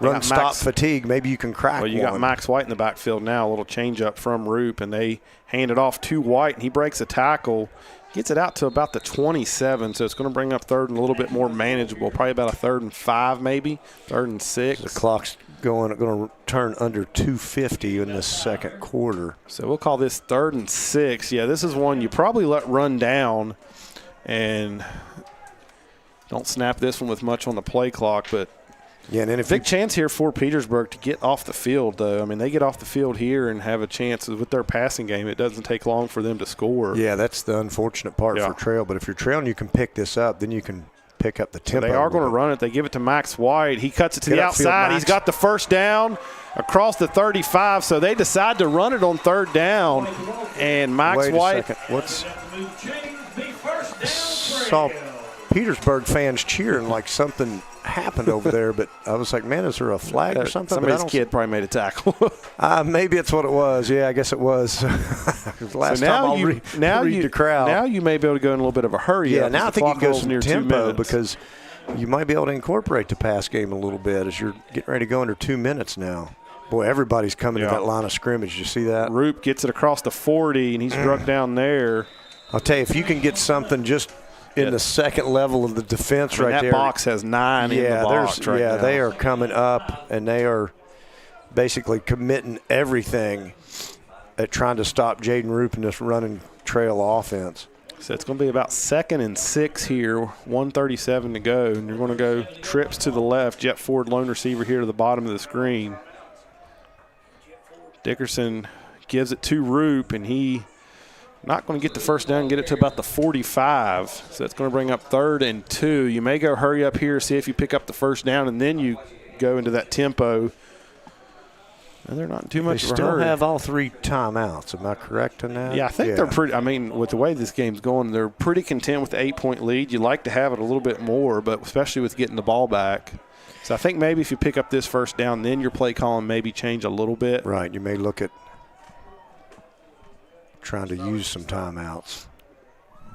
run-stop fatigue, maybe you can crack one. Well, you got Max White in the backfield now, a little change-up from Roop, and they hand it off to White, and he breaks a tackle, gets it out to about the 27, so it's going to bring up third and a little bit more manageable, probably about a 3rd and 5 maybe, 3rd and 6. The clock's going to turn under 2:50 in the second quarter. So we'll call this 3rd and 6. Yeah, this is one you probably let run down and don't snap this one with much on the play clock, but yeah, and then big chance here for Petersburg to get off the field, though. I mean, they get off the field here and have a chance with their passing game. It doesn't take long for them to score. Yeah, that's the unfortunate part for Trail. But if you're trailing, you can pick this up. Then you can pick up the tempo. So they are going to run it. They give it to Max White. He cuts it to the outside. He's got the first down across the 35. So they decide to run it on 3rd down. And Max White. Saw Petersburg fans cheering like something happened over there, but I was like, man, is there a flag or something? Somebody's kid probably made a tackle. Maybe it's what it was. Yeah, I guess it was. Last time I'll read the crowd. Now you may be able to go in a little bit of a hurry. Yeah, now I think you can go some tempo because you might be able to incorporate the pass game a little bit as you're getting ready to go under 2 minutes now. Boy, everybody's coming to that line of scrimmage. You see that? Roop gets it across the 40, and he's struck down there. I'll tell you, if you can get something just in the second level of the defense right there. That box has 9 in the box right now. They are coming up, and they are basically committing everything at trying to stop Jaden Roop in this running Trail offense. So it's going to be about 2nd and 6 here, 1:37 to go, and you're going to go trips to the left. Jet Ford, lone receiver here to the bottom of the screen. Dickerson gives it to Roop, and he not going to get the first down, get it to about the 45. So it's going to bring up 3rd and 2. You may go hurry up here, see if you pick up the first down, and then you go into that tempo. And they're not in too much of a hurry. They still have all 3 timeouts. Am I correct in that? Yeah, I think they're pretty – I mean, with the way this game's going, they're pretty content with the 8-point lead. You like to have it a little bit more, but especially with getting the ball back. So I think maybe if you pick up this first down, then your play calling maybe change a little bit. Right. You may look at trying to use some timeouts.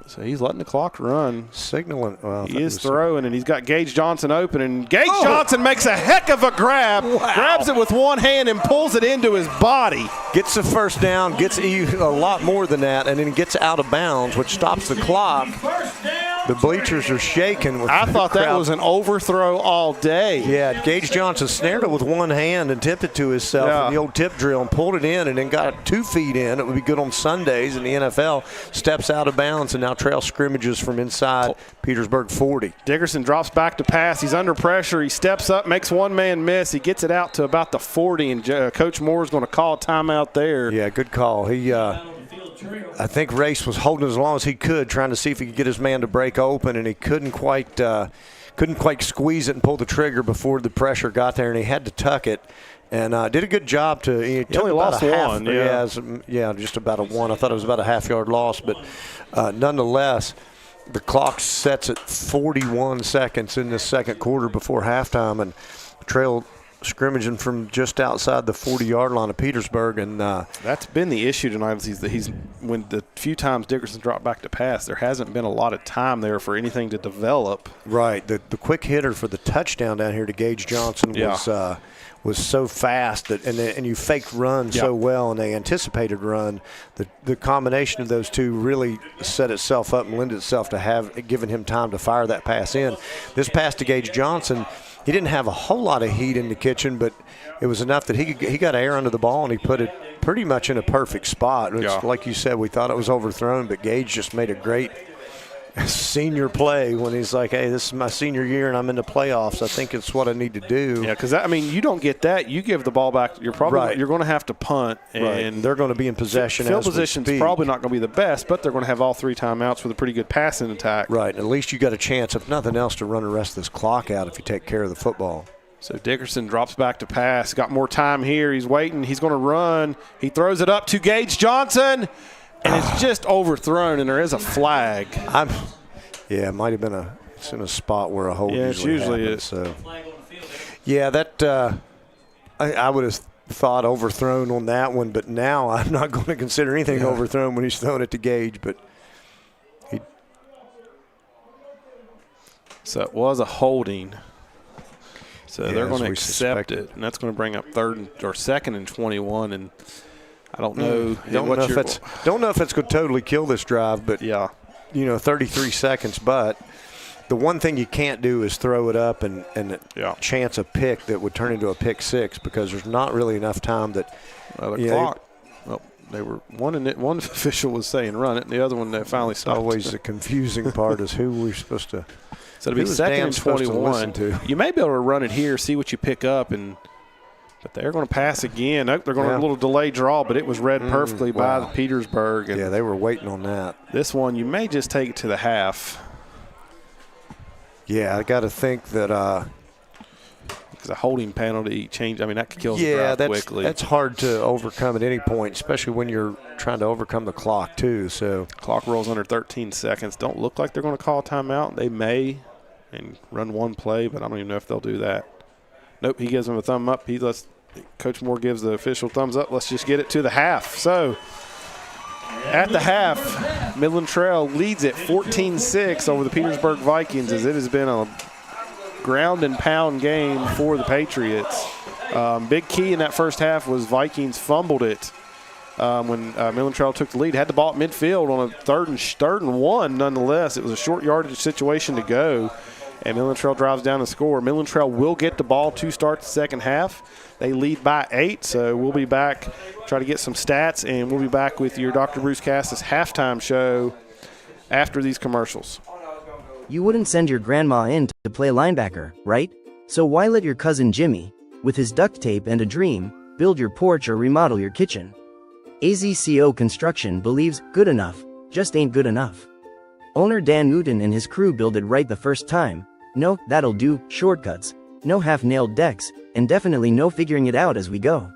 So he's letting the clock run. Signaling. Well, he is throwing, and he's got Gage Johnson open, and Gage Johnson makes a heck of a grab. Wow. Grabs it with one hand and pulls it into his body. Gets the first down, gets a lot more than that, and then gets out of bounds, which stops the clock. The bleachers are shaking. I thought that was an overthrow all day. Yeah, Gage Johnson snared it with one hand and tipped it to himself in the old tip drill and pulled it in and then got 2 feet in. It would be good on Sundays in the NFL. Steps out of bounds, and now Trail scrimmages from inside Petersburg 40. Dickerson drops back to pass. He's under pressure. He steps up, makes one man miss. He gets it out to about the 40, and Coach Moore is going to call a timeout there. Yeah, good call. I think Race was holding as long as he could, trying to see if he could get his man to break open, and he couldn't quite squeeze it and pull the trigger before the pressure got there, and he had to tuck it. And did a good job to. He only lost one. Just about a 1. I thought it was about a half-yard loss, but nonetheless, the clock sets at 41 seconds in the second quarter before halftime, and Trail scrimmaging from just outside the 40-yard line of Petersburg, and that's been the issue tonight. He's when the few times Dickerson dropped back to pass, there hasn't been a lot of time there for anything to develop. Right, the quick hitter for the touchdown down here to Gage Johnson was so fast and you faked run so well, and they anticipated run. The combination of those two really set itself up and lended itself to have given him time to fire that pass in. This pass to Gage Johnson, he didn't have a whole lot of heat in the kitchen, but it was enough that he got air under the ball, and he put it pretty much in a perfect spot. Like you said, we thought it was overthrown, but Gage just made a great senior play when he's like, hey, this is my senior year and I'm in the playoffs. I think it's what I need to do. Yeah, because, you don't get that. You give the ball back, you're going to have to punt. And they're going to be in possession. Field position's probably not going to be the best, but they're going to have all 3 timeouts with a pretty good passing attack. Right. At least you got a chance, if nothing else, to run the rest of this clock out if you take care of the football. So Dickerson drops back to pass. Got more time here. He's waiting. He's going to run. He throws it up to Gage Johnson. and it's just overthrown, and there is a flag. It might have been it's in a spot where a hold usually happens, so. Yeah, that I would have thought overthrown on that one, but now I'm not going to consider anything overthrown when he's throwing it to Gage. But so it was a holding. So they're going to accept it, and that's going to bring up second and 21. And I don't know. Don't know if that's going to totally kill this drive, but 33 seconds. But the one thing you can't do is throw it up and chance a pick that would turn into a pick six, because there's not really enough time that clock. Well, they were one official was saying run it, and the other one they finally stopped. Always the confusing part is who we're supposed to. So it'll be second and 21. You may be able to run it here, see what you pick up, but they're going to pass again. They're going to a little delay draw, but it was read perfectly by the Petersburg. And they were waiting on that. This one, you may just take it to the half. Yeah, I got to think that because a holding penalty change. I mean, that could kill the drive quickly. That's hard to overcome at any point, especially when you're trying to overcome the clock too. So clock rolls under 13 seconds. Don't look like they're going to call a timeout. They may and run one play, but I don't even know if they'll do that. Nope, he gives them a thumb up. Coach Moore gives the official thumbs up. Let's just get it to the half. So at the half, Midland Trail leads it 14-6 over the Petersburg Vikings, as it has been a ground and pound game for the Patriots. Big key in that first half was Vikings fumbled it when Midland Trail took the lead. Had the ball at midfield on a third and one nonetheless. It was a short yardage situation to go, and Midland Trail drives down the score. Midland Trail will get the ball to start the second half. They lead by 8, so we'll be back, try to get some stats, and we'll be back with your Dr. Bruce Cassis halftime show after these commercials. You wouldn't send your grandma in to play linebacker, right? So why let your cousin Jimmy, with his duct tape and a dream, build your porch or remodel your kitchen? AZCO Construction believes good enough just ain't good enough. Owner Dan Newton and his crew build it right the first time. No, that'll do, shortcuts, no half-nailed decks, and definitely no figuring it out as we go.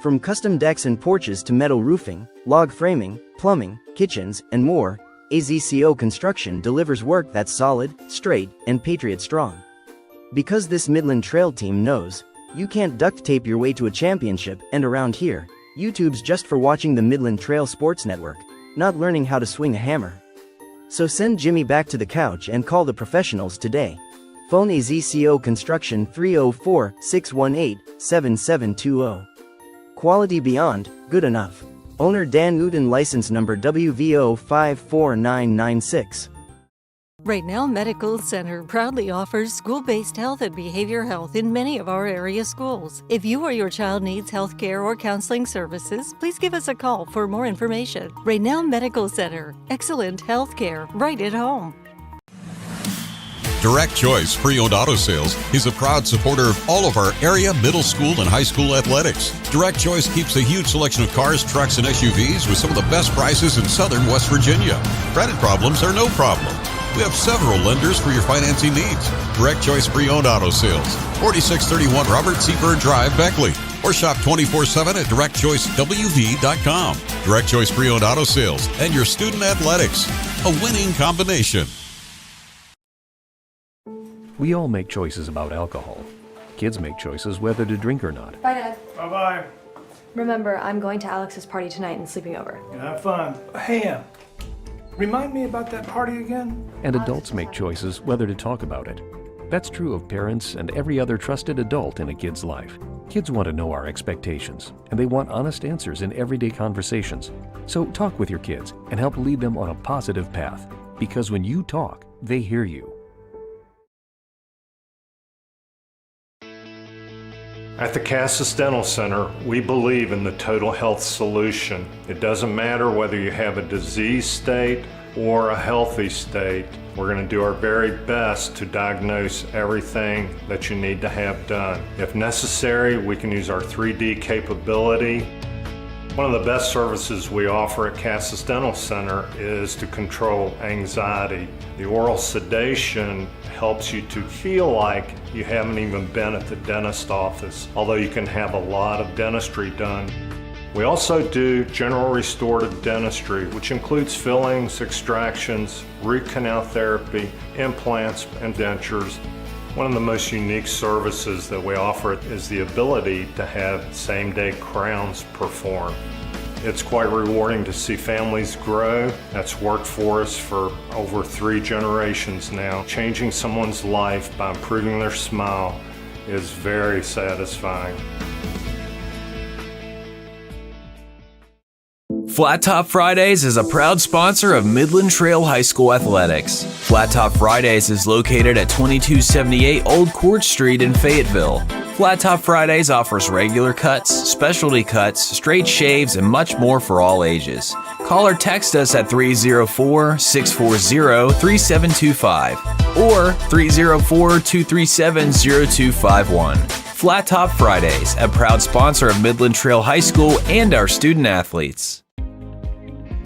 From custom decks and porches to metal roofing, log framing, plumbing, kitchens, and more, AZCO Construction delivers work that's solid, straight, and Patriot strong. Because this Midland Trail team knows, you can't duct tape your way to a championship, and around here, YouTube's just for watching the Midland Trail Sports Network, not learning how to swing a hammer. So send Jimmy back to the couch and call the professionals today. Phone AZCO Construction 304-618-7720. Quality beyond good enough. Owner Dan Newton, license number WVO 54996. Right Now Medical Center proudly offers school-based health and behavior health in many of our area schools. If you or your child needs health care or counseling services, please give us a call for more information. Right Now Medical Center, excellent health care right at home. Direct Choice Pre-Owned Auto Sales is a proud supporter of all of our area middle school and high school athletics. Direct Choice keeps a huge selection of cars, trucks, and SUVs with some of the best prices in southern West Virginia. Credit problems are no problem. We have several lenders for your financing needs. Direct Choice Pre-Owned Auto Sales, 4631 Robert C. Byrd Drive, Beckley. Or shop 24/7 at directchoicewv.com. Direct Choice Pre-Owned Auto Sales and your student athletics. A winning combination. We all make choices about alcohol. Kids make choices whether to drink or not. Bye, Dad. Bye-bye. Remember, I'm going to Alex's party tonight and sleeping over. Have fun. Hey, remind me about that party again? And adults make choices whether to talk about it. That's true of parents and every other trusted adult in a kid's life. Kids want to know our expectations, and they want honest answers in everyday conversations. So talk with your kids and help lead them on a positive path. Because when you talk, they hear you. At the Cassis Dental Center, we believe in the total health solution. It doesn't matter whether you have a disease state or a healthy state. We're going to do our very best to diagnose everything that you need to have done. If necessary, we can use our 3D capability. One of the best services we offer at Cassis Dental Center is to control anxiety. The oral sedation helps you to feel like you haven't even been at the dentist office, although you can have a lot of dentistry done. We also do general restorative dentistry, which includes fillings, extractions, root canal therapy, implants, and dentures. One of the most unique services that we offer is the ability to have same-day crowns performed. It's quite rewarding to see families grow. That's worked for us for over 3 generations now. Changing someone's life by improving their smile is very satisfying. Flat Top Fridays is a proud sponsor of Midland Trail High School Athletics. Flat Top Fridays is located at 2278 Old Court Street in Fayetteville. Flat Top Fridays offers regular cuts, specialty cuts, straight shaves, and much more for all ages. Call or text us at 304-640-3725 or 304-237-0251. Flat Top Fridays, a proud sponsor of Midland Trail High School and our student athletes.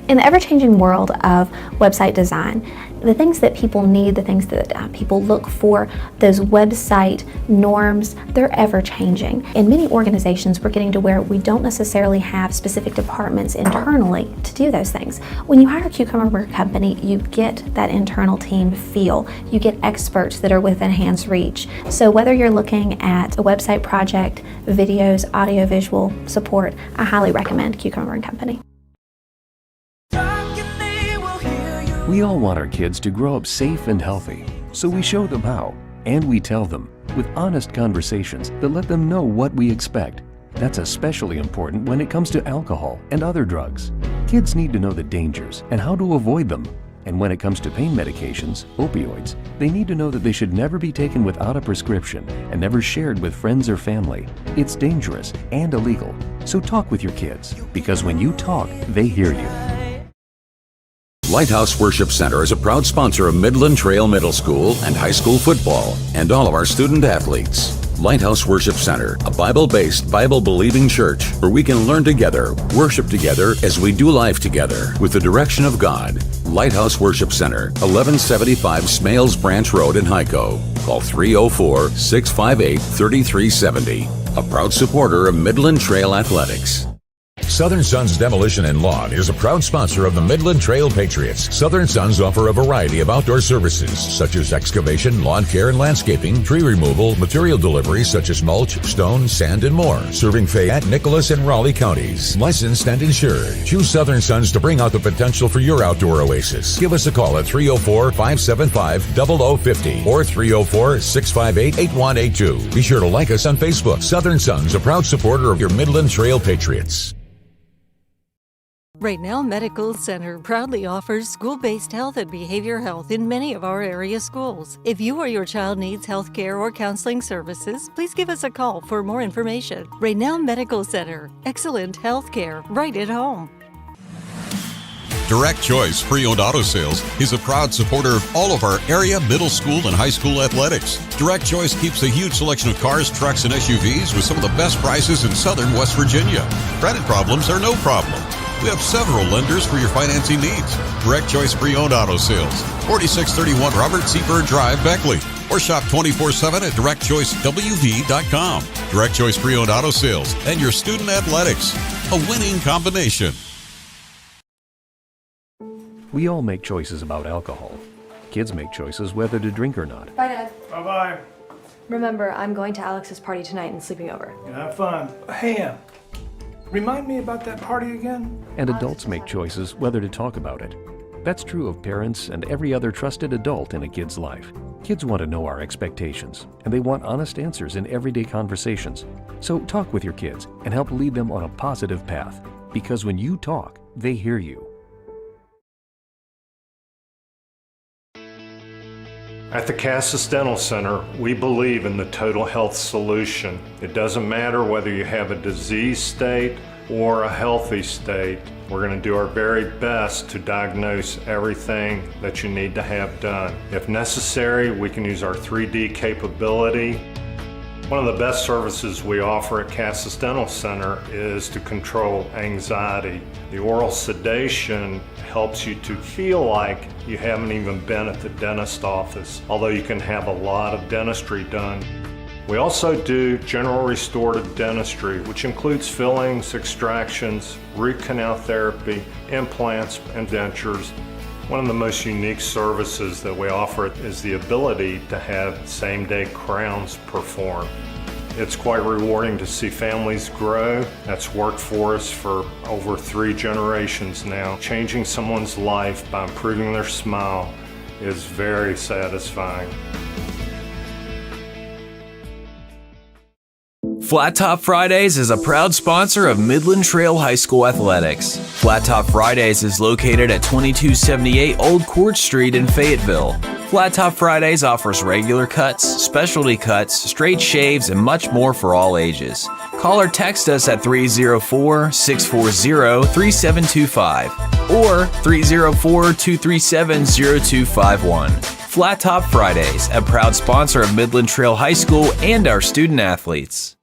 In the ever-changing world of website design, the things that people need, the things that people look for, those website norms, they're ever-changing. In many organizations, we're getting to where we don't necessarily have specific departments internally to do those things. When you hire a Cucumber Company, you get that internal team feel. You get experts that are within hand's reach. So whether you're looking at a website project, videos, audio-visual support, I highly recommend Cucumber Company. We all want our kids to grow up safe and healthy, so we show them how, and we tell them with honest conversations that let them know what we expect. That's especially important when it comes to alcohol and other drugs. Kids need to know the dangers and how to avoid them. And when it comes to pain medications, opioids, they need to know that they should never be taken without a prescription and never shared with friends or family. It's dangerous and illegal. So talk with your kids, because when you talk, they hear you. Lighthouse Worship Center is a proud sponsor of Midland Trail Middle School and high school football and all of our student athletes. Lighthouse Worship Center, a Bible-based, Bible-believing church where we can learn together, worship together as we do life together with the direction of God. Lighthouse Worship Center, 1175 Smales Branch Road in Hyco. Call 304-658-3370. A proud supporter of Midland Trail Athletics. Southern Sons Demolition and Lawn is a proud sponsor of the Midland Trail Patriots. Southern Sons offer a variety of outdoor services such as excavation, lawn care and landscaping, tree removal, material delivery such as mulch, stone, sand, and more. Serving Fayette, Nicholas, and Raleigh counties. Licensed and insured. Choose Southern Sons to bring out the potential for your outdoor oasis. Give us a call at 304-575-0050 or 304-658-8182. Be sure to like us on Facebook. Southern Sons, a proud supporter of your Midland Trail Patriots. Right Now Medical Center proudly offers school-based health and behavior health in many of our area schools. If you or your child needs health care or counseling services, please give us a call for more information. Right Now Medical Center, excellent health care right at home. Direct Choice Pre-Owned Auto Sales is a proud supporter of all of our area middle school and high school athletics. Direct Choice keeps a huge selection of cars, trucks, and SUVs with some of the best prices in southern West Virginia. Credit problems are no problem. We have several lenders for your financing needs. Direct Choice Pre-Owned Auto Sales, 4631 Robert C. Byrd Drive, Beckley. Or shop 24/7 at directchoicewv.com. Direct Choice Pre-Owned Auto Sales and your student athletics. A winning combination. We all make choices about alcohol. Kids make choices whether to drink or not. Bye, Dad. Bye-bye. Remember, I'm going to Alex's party tonight and sleeping over. Have fun. Hey, remind me about that party again? And adults make choices whether to talk about it. That's true of parents and every other trusted adult in a kid's life. Kids want to know our expectations, and they want honest answers in everyday conversations. So talk with your kids and help lead them on a positive path, because when you talk, they hear you. At the Cassis Dental Center, we believe in the total health solution. It doesn't matter whether you have a disease state or a healthy state. We're going to do our very best to diagnose everything that you need to have done. If necessary, we can use our 3D capability. One of the best services we offer at Cassis Dental Center is to control anxiety. The oral sedation helps you to feel like you haven't even been at the dentist office, although you can have a lot of dentistry done. We also do general restorative dentistry, which includes fillings, extractions, root canal therapy, implants, and dentures. One of the most unique services that we offer is the ability to have same-day crowns performed. It's quite rewarding to see families grow. That's worked for us for over 3 generations now. Changing someone's life by improving their smile is very satisfying. Flat Top Fridays is a proud sponsor of Midland Trail High School Athletics. Flat Top Fridays is located at 2278 Old Court Street in Fayetteville. Flat Top Fridays offers regular cuts, specialty cuts, straight shaves, and much more for all ages. Call or text us at 304-640-3725 or 304-237-0251. Flat Top Fridays, a proud sponsor of Midland Trail High School and our student athletes.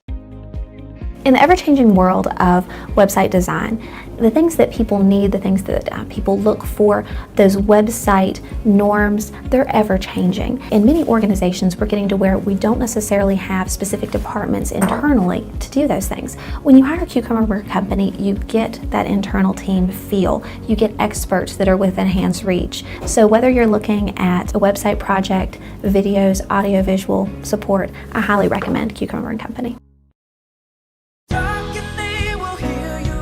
In the ever-changing world of website design, the things that people need, the things that people look for, those website norms, they're ever-changing. In many organizations, we're getting to where we don't necessarily have specific departments internally to do those things. When you hire a Cucumber company, you get that internal team feel. You get experts that are within hand's reach. So whether you're looking at a website project, videos, audio-visual support, I highly recommend Cucumber Company.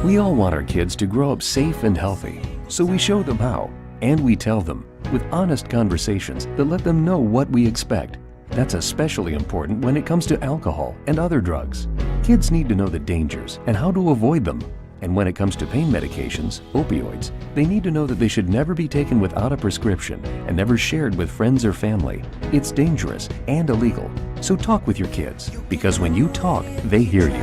We all want our kids to grow up safe and healthy, so we show them how, and we tell them with honest conversations that let them know what we expect. That's especially important when it comes to alcohol and other drugs. Kids need to know the dangers and how to avoid them. And when it comes to pain medications, opioids, they need to know that they should never be taken without a prescription and never shared with friends or family. It's dangerous and illegal. So talk with your kids, because when you talk, they hear you.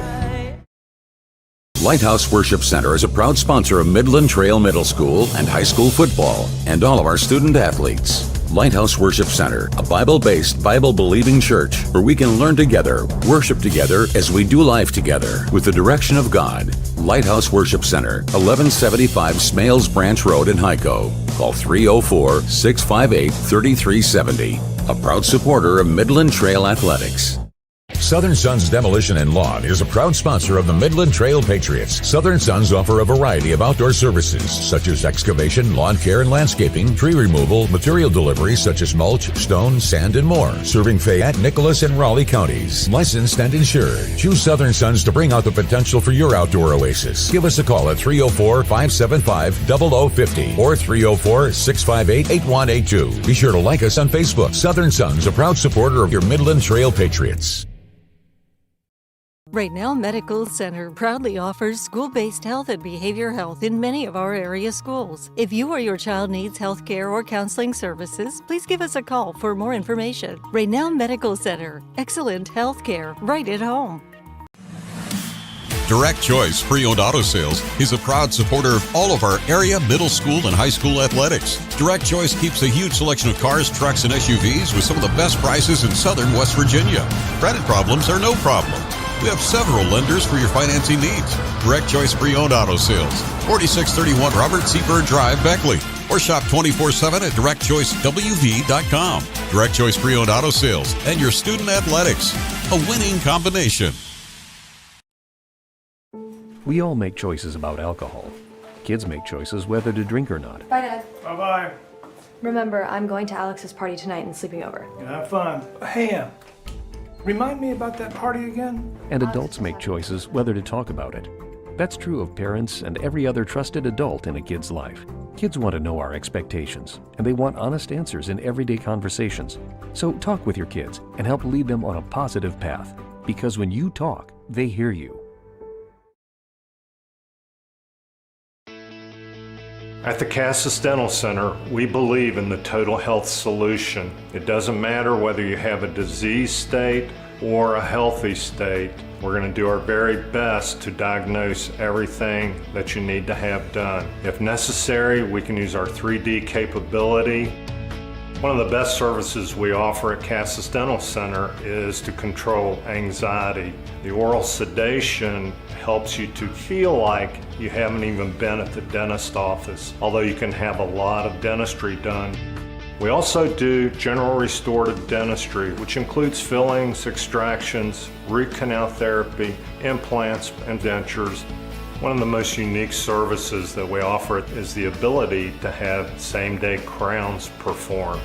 Lighthouse Worship Center is a proud sponsor of Midland Trail Middle School and high school football and all of our student athletes. Lighthouse Worship Center, a Bible-based, Bible-believing church where we can learn together, worship together as we do life together with the direction of God. Lighthouse Worship Center, 1175 Smales Branch Road in Hyco. Call 304-658-3370. A proud supporter of Midland Trail Athletics. Southern Sons Demolition and Lawn is a proud sponsor of the Midland Trail Patriots. Southern Sons offer a variety of outdoor services such as excavation, lawn care and landscaping, tree removal, material delivery such as mulch, stone, sand, and more. Serving Fayette, Nicholas, and Raleigh counties. Licensed and insured. Choose Southern Sons to bring out the potential for your outdoor oasis. Give us a call at 304-575-0050 or 304-658-8182. Be sure to like us on Facebook. Southern Sons, a proud supporter of your Midland Trail Patriots. Right Now Medical Center proudly offers school-based health and behavior health in many of our area schools. If you or your child needs health care or counseling services, please give us a call for more information. Right Now Medical Center, excellent health care right at home. Direct Choice Pre-Owned Auto Sales is a proud supporter of all of our area middle school and high school athletics. Direct Choice keeps a huge selection of cars, trucks, and SUVs with some of the best prices in southern West Virginia. Credit problems are no problem. We have several lenders for your financing needs. Direct Choice Pre-Owned Auto Sales, 4631 Robert C. Byrd Drive, Beckley. Or shop 24/7 at directchoicewv.com. Direct Choice Pre-Owned Auto Sales and your student athletics. A winning combination. We all make choices about alcohol. Kids make choices whether to drink or not. Bye, Dad. Bye-bye. Remember, I'm going to Alex's party tonight and sleeping over. Have fun. Hey, remind me about that party again? And adults make choices whether to talk about it. That's true of parents and every other trusted adult in a kid's life. Kids want to know our expectations, and they want honest answers in everyday conversations. So talk with your kids and help lead them on a positive path, because when you talk, they hear you. At the Cassis Dental Center, we believe in the total health solution. It doesn't matter whether you have a disease state or a healthy state. We're going to do our very best to diagnose everything that you need to have done. If necessary, we can use our 3D capability. One of the best services we offer at Cassis Dental Center is to control anxiety. The oral sedation helps you to feel like you haven't even been at the dentist office, although you can have a lot of dentistry done. We also do general restorative dentistry, which includes fillings, extractions, root canal therapy, implants, and dentures. One of the most unique services that we offer is the ability to have same-day crowns performed.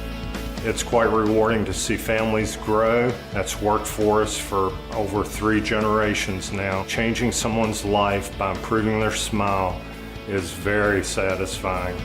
It's quite rewarding to see families grow. That's worked for us for over 3 generations now. Changing someone's life by improving their smile is very satisfying.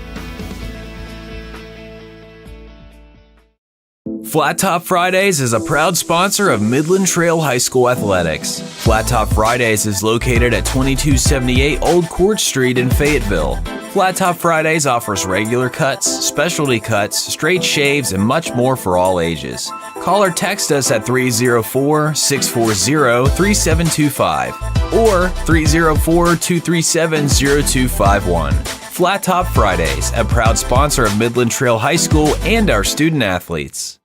Flat Top Fridays is a proud sponsor of Midland Trail High School Athletics. Flat Top Fridays is located at 2278 Old Court Street in Fayetteville. Flat Top Fridays offers regular cuts, specialty cuts, straight shaves, and much more for all ages. Call or text us at 304-640-3725 or 304-237-0251. Flat Top Fridays, a proud sponsor of Midland Trail High School and our student athletes.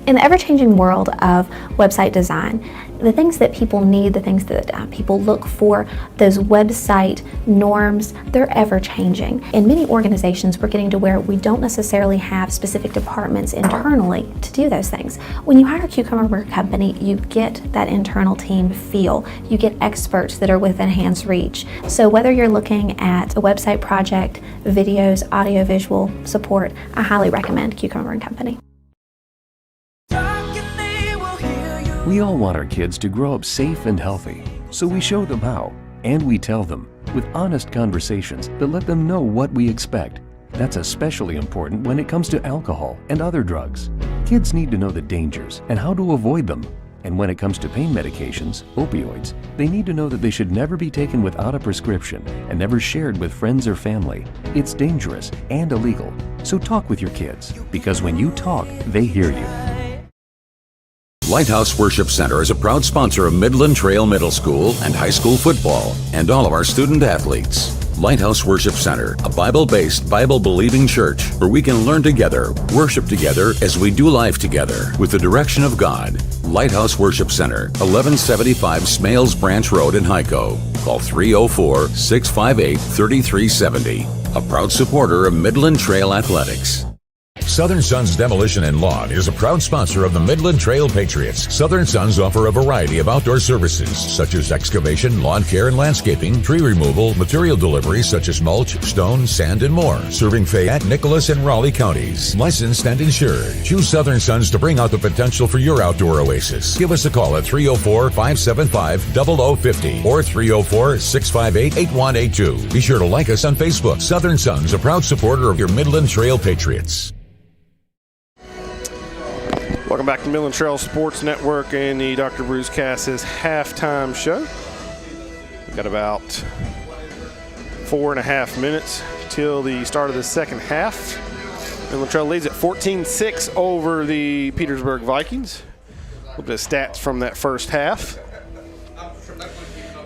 In the ever-changing world of website design, the things that people need, the things that people look for, those website norms, they're ever-changing. In many organizations, we're getting to where we don't necessarily have specific departments internally to do those things. When you hire a Cucumber Company, you get that internal team feel. You get experts that are within hand's reach. So whether you're looking at a website project, videos, audio-visual support, I highly recommend Cucumber Company. We all want our kids to grow up safe and healthy, so we show them how, and we tell them with honest conversations that let them know what we expect. That's especially important when it comes to alcohol and other drugs. Kids need to know the dangers and how to avoid them. And when it comes to pain medications, opioids, they need to know that they should never be taken without a prescription and never shared with friends or family. It's dangerous and illegal. So talk with your kids, because when you talk, they hear you. Lighthouse Worship Center is a proud sponsor of Midland Trail Middle School and high school football and all of our student athletes. Lighthouse Worship Center, a Bible-based, Bible-believing church where we can learn together, worship together as we do life together with the direction of God. Lighthouse Worship Center, 1175 Smales Branch Road in Hyco. Call 304-658-3370. A proud supporter of Midland Trail Athletics. Southern Sons Demolition and Lawn is a proud sponsor of the Midland Trail Patriots. Southern Sons offer a variety of outdoor services such as excavation, lawn care and landscaping, tree removal, material delivery such as mulch, stone, sand, and more. Serving Fayette, Nicholas, and Raleigh counties. Licensed and insured. Choose Southern Sons to bring out the potential for your outdoor oasis. Give us a call at 304-575-0050 or 304-658-8182. Be sure to like us on Facebook. Southern Sons, a proud supporter of your Midland Trail Patriots. Welcome back to Midland Trail Sports Network and the Dr. Bruce Cass's halftime show. We've got about 4.5 minutes till the start of the second half. Midland Trail leads at 14-6 over the Petersburg Vikings. A little bit of stats from that first half.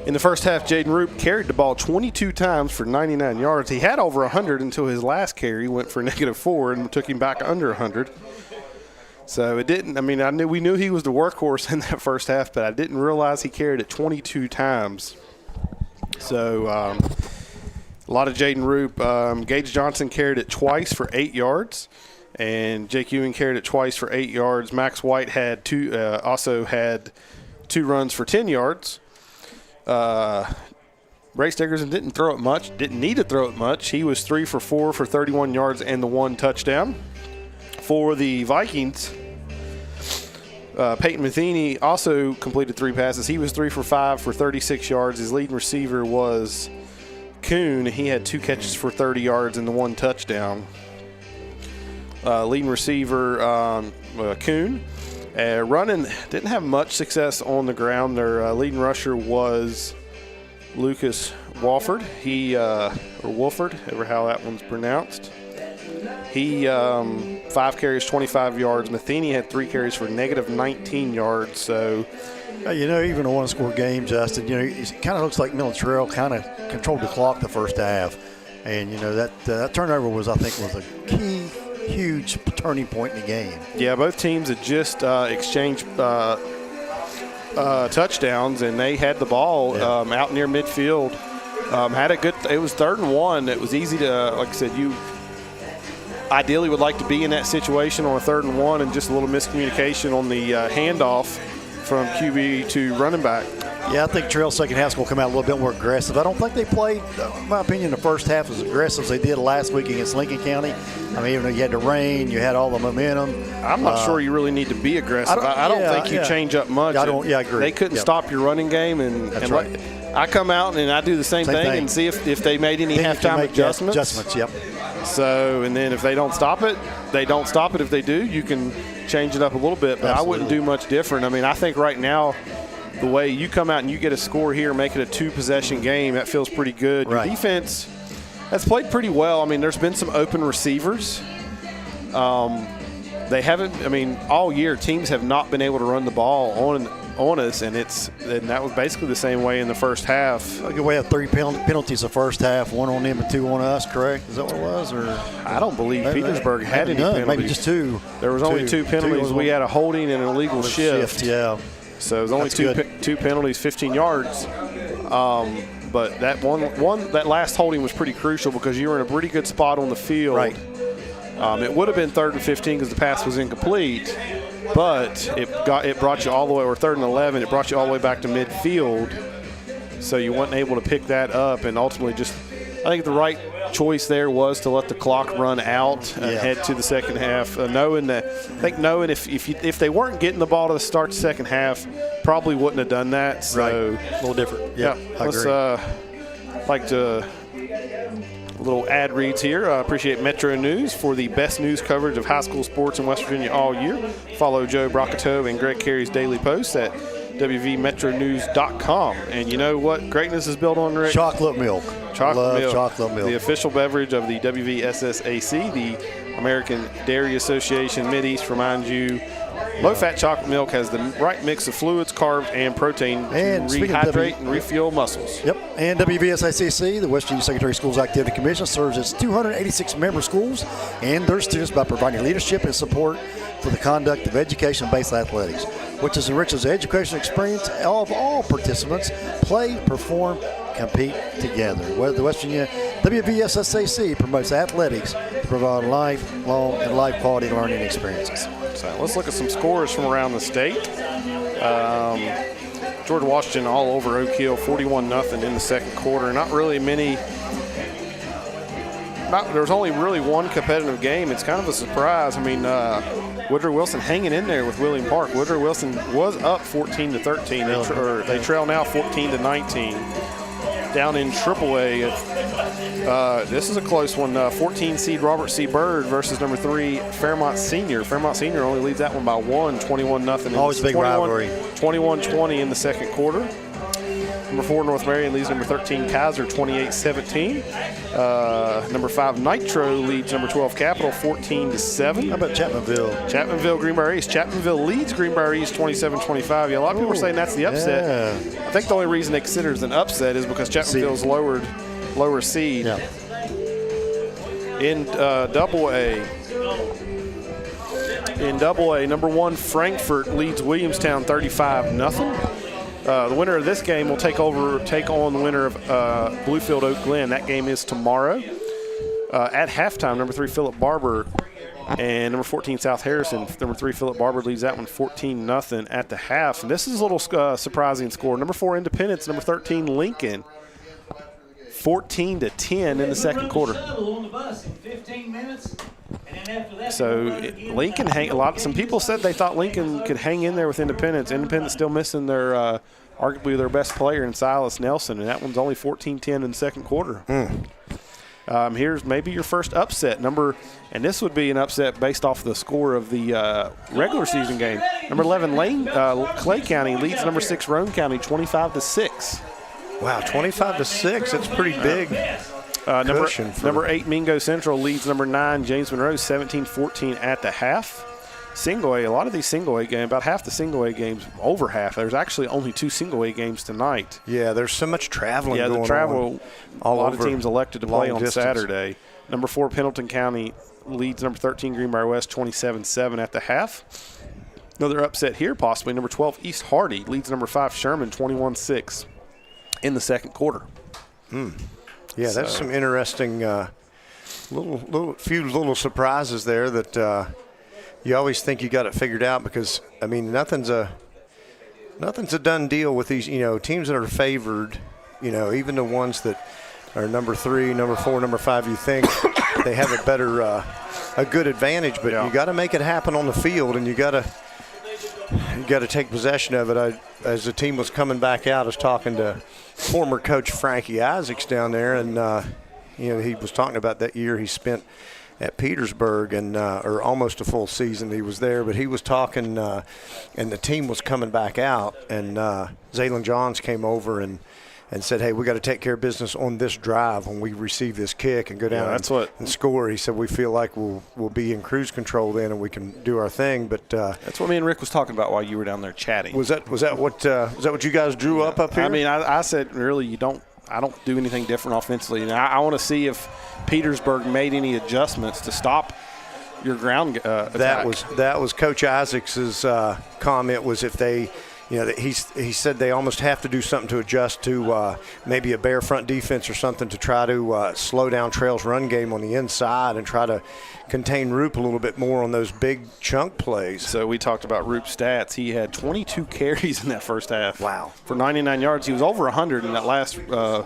In the first half, Jaden Roop carried the ball 22 times for 99 yards. He had over 100 until his last carry went for -4 and took him back under 100. So it didn't. I mean, we knew he was the workhorse in that first half, but I didn't realize he carried it 22 times. So a lot of Jaden Roop. Gage Johnson carried it twice for 8 yards, and Jake Ewing carried it twice for 8 yards. Max White had also had 2 runs for 10 yards. Bray Stiggerson didn't throw it much. Didn't need to throw it much. He was 3 for 4 for 31 yards and the 1 touchdown. For the Vikings, Peyton Matheny also completed 3 passes. He was 3 for 5 for 36 yards. His leading receiver was Kuhn. He had 2 catches for 30 yards and the 1 touchdown. Leading receiver Kuhn. Running, didn't have much success on the ground. Their leading rusher was Lucas Wolford. Or Wolford, ever how that one's pronounced. He 5 carries, 25 yards. Matheny had 3 carries for -19 yards. So, even a one-score game, Justin, it kind of looks like Midland Trail kind of controlled the clock the first half. And, that turnover was a key, huge turning point in the game. Yeah, both teams had just exchanged touchdowns, and they had the ball out near midfield. It was 3rd and 1. It was easy to, like I said, ideally would like to be in that situation on a 3rd and 1 and just a little miscommunication on the handoff from QB to running back. Yeah, I think Trail's second half will come out a little bit more aggressive. I don't think they played, in my opinion, the first half as aggressive as they did last week against Lincoln County. I mean, even though you had the rain, you had all the momentum. I'm not sure you really need to be aggressive. I don't think you change up much. I agree. They couldn't stop your running game. That's right. I come out and I do the same thing and see if they made any halftime adjustments. Adjustments, yep. So, and then if they don't stop it, they don't stop it. If they do, you can change it up a little bit. But I wouldn't do much different. I mean, I think right now, the way you come out and you get a score here, make it a 2-possession game, that feels pretty good. Your defense has played pretty well. I mean, there's been some open receivers. They haven't, I mean, all year teams have not been able to run the ball on us, and that was basically the same way in the first half. We had 3 penalties the first half, 1 on them and 2 on us, correct? Is that what it was? Or I don't believe Petersburg had any penalties. Maybe just 2. There was only 2 penalties. We had a holding and an illegal shift. Yeah. So it was only two penalties, 15 yards. But that that last holding was pretty crucial because you were in a pretty good spot on the field. Right. It would have been 3rd and 15 because the pass was incomplete, but it brought you all the way, or 3rd and 11, it brought you all the way back to midfield. So you weren't able to pick that up, and ultimately I think the right choice there was to let the clock run out and head to the second half, knowing if they weren't getting the ball to start the second half, probably wouldn't have done that. So a little different. Yeah, let's like to little ad reads here. I appreciate Metro News for the best news coverage of high school sports in West Virginia all year. Follow Joe Broccato and Greg Carey's daily posts at wvmetronews.com. And you know what greatness is built on, Rick? Chocolate milk. Chocolate milk. Chocolate milk. The official beverage of the WVSSAC, the American Dairy Association Mideast, reminds you low-fat chocolate milk has the right mix of fluids, carbs, and protein to rehydrate and refuel muscles. Yep. And WVSSAC, the West Virginia Secondary Schools Activity Commission, serves its 286 member schools and their students by providing leadership and support for the conduct of education-based athletics, which enriches the educational experience of all participants. Play, perform, compete together. Whether the West Virginia WVSSAC promotes athletics to provide lifelong and life-quality learning experiences. So let's look at some scores from around the state. George Washington all over Oak Hill, 41-0 in the second quarter. Not really many. There's only really one competitive game. It's kind of a surprise. I mean, Woodrow Wilson hanging in there with William Park. Woodrow Wilson was up 14-13. They trail now 14-19. Down in AAA, this is a close one. 14 seed Robert C. Byrd versus number 3 Fairmont Senior. Fairmont Senior only leads that one by 1, 21-0. Always a big rivalry. 21-20 in the second quarter. Number 4 North Marion leads number 13 Kaiser 28-17. Number 5 Nitro leads number 12 Capital 14-7. How about Chapmanville? Chapmanville Greenbrier East. Chapmanville leads Greenbrier East 27-25. Yeah, a lot of people are saying that's the upset. Yeah. I think the only reason they consider it as an upset is because Chapmanville's lower seed. Yeah. In Double A, number 1 Frankfort leads Williamstown 35-0. The winner of this game will take on the winner of Bluefield Oak Glen. That game is tomorrow. At halftime, number 3 Philip Barber and number 14 South Harrison. Number 3 Philip Barber leads that one 14-0 at the half. And this is a little surprising score. Number 4 Independence, number 13 Lincoln, 14-10 in the second quarter. So Lincoln some people said they thought Lincoln could hang in there with Independence. Independence still missing their arguably their best player in Silas Nelson, and that one's only 14-10 in the second quarter. Here's maybe your first upset and this would be an upset based off the score of the regular season game. Number 11 Clay County leads number 6 Roane County 25-6. Wow, 25-6. That's pretty big. Number 8 Mingo Central leads number 9 James Monroe 17-14 at the half. Single A, a lot of these single A games, about half the single A games, over half. There's actually only 2 single A games tonight. Yeah, there's so much traveling going on. Yeah, the travel, a lot of teams elected to play on Saturday. Number 4 Pendleton County leads number 13 Greenbrier West 27-7 at the half. Another upset here possibly. Number 12 East Hardy leads number 5 Sherman 21-6 in the second quarter. Yeah, that's some interesting few little surprises there that you always think you got it figured out because, I mean, nothing's a done deal with these, teams that are favored, even the ones that are number 3, number 4, number 5, you think they have a good advantage, but you got to make it happen on the field, and you got to take possession of it. As the team was coming back out, I was talking to former coach Frankie Isaacs down there, and he was talking about that year he spent at Petersburg, and or almost a full season he was there, but he was talking, and the team was coming back out, and Zaylon Johns came over and said, hey, we got to take care of business on this drive when we receive this kick and go down and score. He said, we feel like we'll be in cruise control then and we can do our thing. But that's what me and Rick was talking about while you were down there chatting. Was that what you guys drew up here? I mean, I said, really, I don't do anything different offensively. And I want to see if Petersburg made any adjustments to stop your ground attack. That was Coach Isaacs' comment, was if they – he said they almost have to do something to adjust to maybe a bear front defense or something to try to slow down Trail's run game on the inside and try to contain Roop a little bit more on those big chunk plays. So we talked about Roop's stats. He had 22 carries in that first half. Wow. For 99 yards. He was over 100 in that last the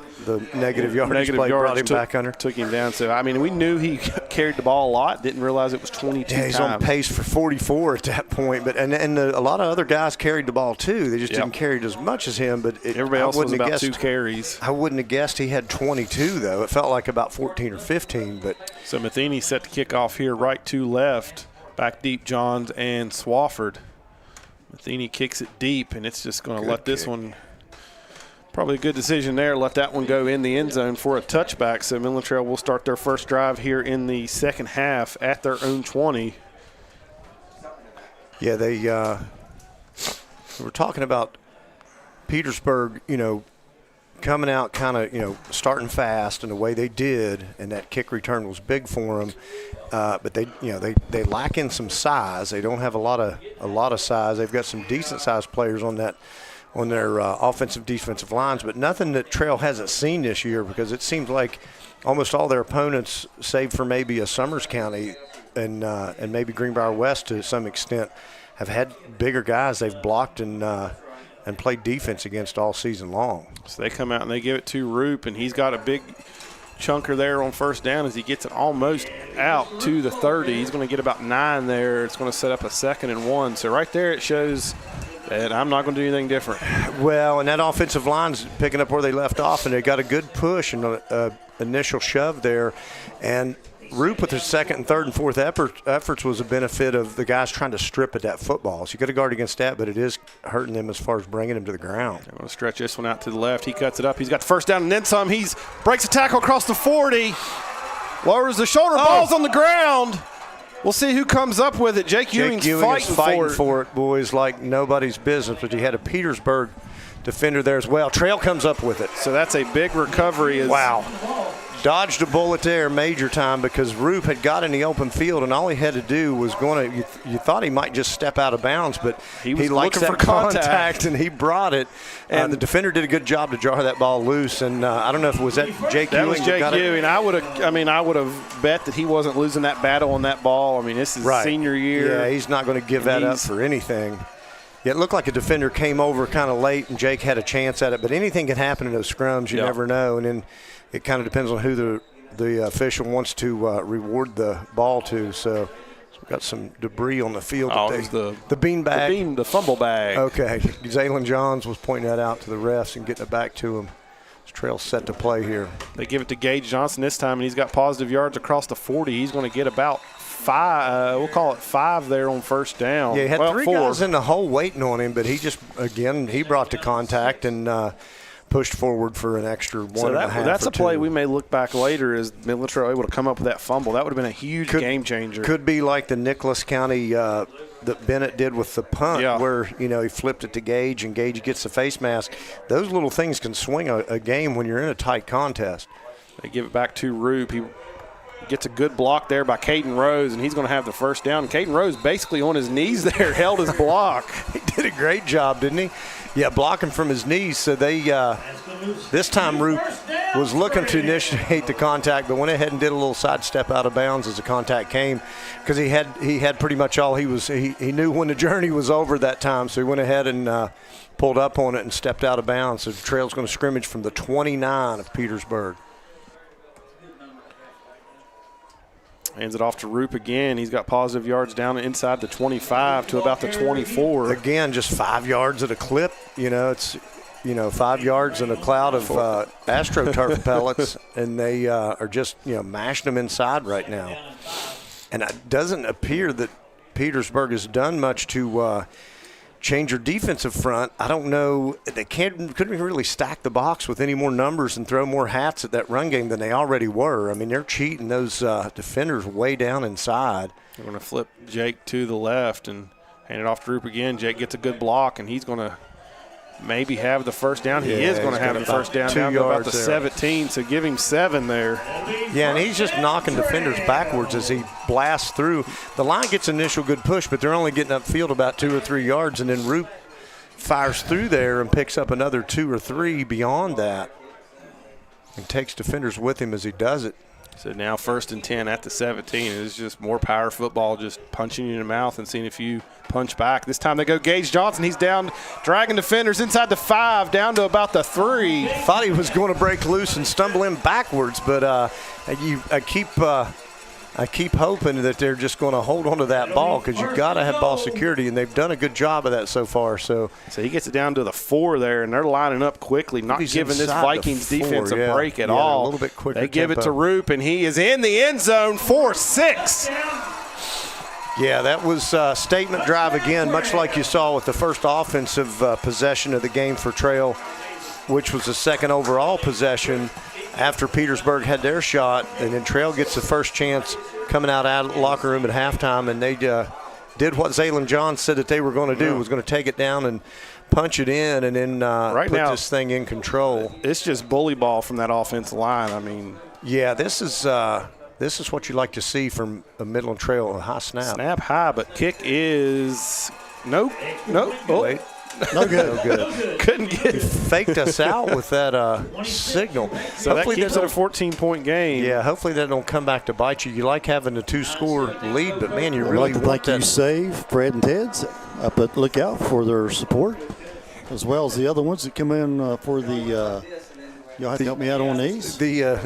negative yardage play brought him back under. Took him down. So, I mean, we knew he carried the ball a lot. Didn't realize it was 22 times. He's on pace for 44 at that point. But a lot of other guys carried the ball too. They just didn't carry it as much as him. But everybody else was about 2 carries. I wouldn't have guessed he had 22, though. It felt like about 14 or 15. But so Matheny set the kickoff here, right to left, back deep, Johns and Swafford. Matheny kicks it deep, and it's just going to let this one. Probably a good decision there. Let that one go in the end zone for a touchback. So Midland Trail will start their first drive here in the second half at their own 20. Yeah, they were talking about Petersburg, coming out kind of, starting fast and the way they did, and that kick return was big for them. But they lack in some size. They don't have a lot of size. They've got some decent sized players on their offensive defensive lines, but nothing that Trail hasn't seen this year, because it seems like almost all their opponents, save for maybe a Summers County and maybe Greenbrier West to some extent, have had bigger guys they've blocked and played defense against all season long. So they come out and they give it to Roop, and he's got a big chunker there on first down as he gets it almost out to the 30. He's going to get about 9 there. It's going to set up a 2nd and 1. So right there it shows that I'm not going to do anything different. Well, and that offensive line's picking up where they left off, and they got a good push and an initial shove there. And Roop with his 2nd and 3rd and 4th efforts was a benefit of the guys trying to strip at that football. So you got to guard against that, but it is hurting them as far as bringing him to the ground. I'm going to stretch this one out to the left. He cuts it up. He's got the first down and then some. He breaks a tackle across the 40, lowers the shoulder, ball's on the ground. We'll see who comes up with it. Jake Ewing's fighting for it, boys, like nobody's business. But you had a Petersburg defender there as well. Trail comes up with it. So that's a big recovery. Wow. Dodged a bullet there major time, because Roop had got in the open field, and all he had to do was you thought he might just step out of bounds, but he likes that contact, and he brought it. And the defender did a good job to jar that ball loose. And I don't know if it was Jake Ewing. That was Jake Ewing. I would have bet that he wasn't losing that battle on that ball. I mean, this is senior year. Yeah, he's not going to give that up for anything. Yeah, it looked like a defender came over kind of late, and Jake had a chance at it. But anything can happen in those scrums. You never know. And then it kind of depends on who the official wants to reward the ball to. So we've got some debris on the field. The beanbag. The fumble bag. Okay. Zaylon Johns was pointing that out to the refs and getting it back to him. Trail's set to play here. They give it to Gage Johnson this time, and he's got positive yards across the 40. He's going to get about 5, we'll call it 5 there on first down. Yeah, he had 3 guys in the hole waiting on him, but he just, again, he brought the contact and pushed forward for an extra 1.5. That's a play we may look back later as Midland Trail able to come up with that fumble. That would have been a huge game changer. Could be like the Nicholas County that Bennett did with the punt, where he flipped it to Gage and Gage gets the face mask. Those little things can swing a game when you're in a tight contest. They give it back to Roop. He gets a good block there by Caden Rose, and he's going to have the first down. Caden Rose basically on his knees there held his block. He did a great job, didn't he? Yeah, blocking from his knees. So they this time Roop was looking to initiate the contact, but went ahead and did a little sidestep out of bounds as the contact came, because he had pretty much all he knew when the journey was over that time, so he went ahead and pulled up on it and stepped out of bounds. So the Trail's going to scrimmage from the 29 of Petersburg. Hands it off to Roop again. He's got positive yards down inside the 25 to about the 24. Again, just 5 yards at a clip. It's 5 yards in a cloud of AstroTurf pellets, and they are just mashing them inside right now. And it doesn't appear that Petersburg has done much to change your defensive front. I don't know. They couldn't really stack the box with any more numbers and throw more hats at that run game than they already were. I mean, they're cheating those defenders way down inside. They're going to flip Jake to the left and hand it off to Roop again. Jake gets a good block, and he's going to maybe have the first down. He is going to have the first down to about the 17, so give him 7 there. Yeah, and he's just knocking defenders backwards as he blasts through. The line gets initial good push, but they're only getting upfield about 2 or 3 yards, and then Roop fires through there and picks up another 2 or 3 beyond that and takes defenders with him as he does it. So now 1st and 10 at the 17. It's just more power football, just punching you in the mouth and seeing if you punch back. This time they go Gage Johnson. He's down, dragging defenders inside the 5, down to about the 3. Thought he was going to break loose and stumble in backwards, but I keep hoping that they're just going to hold on to that ball, because you've got to have ball security, and they've done a good job of that so far. So he gets it down to the 4 there, and they're lining up quickly, not giving this Vikings defense a break at all. A little bit quicker. They give it to Roop, and he is in the end zone, 4-6. Yeah, that was a statement drive again, much like you saw with the first offensive possession of the game for Trail, which was the second overall possession after Petersburg had their shot, and then Trail gets the first chance coming out of the locker room at halftime, and they did what Zaylen Johns said that they were going to do, was going to take it down and punch it in, and then put this thing in control. It's just bully ball from that offensive line. I mean, yeah, this is what you like to see from a Midland Trail, a high snap. Snap high, but kick is nope. Oh. Wait. No good. No good. Couldn't get it. Faked us out with that signal. So hopefully that keeps it a 14-point game. Yeah, hopefully that don't come back to bite you. You like having a 2-score lead, but, man, you I'd really like to thank you, Save, Fred, and Ted's up at Lookout for their support, as well as the other ones that come in for the you'll have to help me out on these. The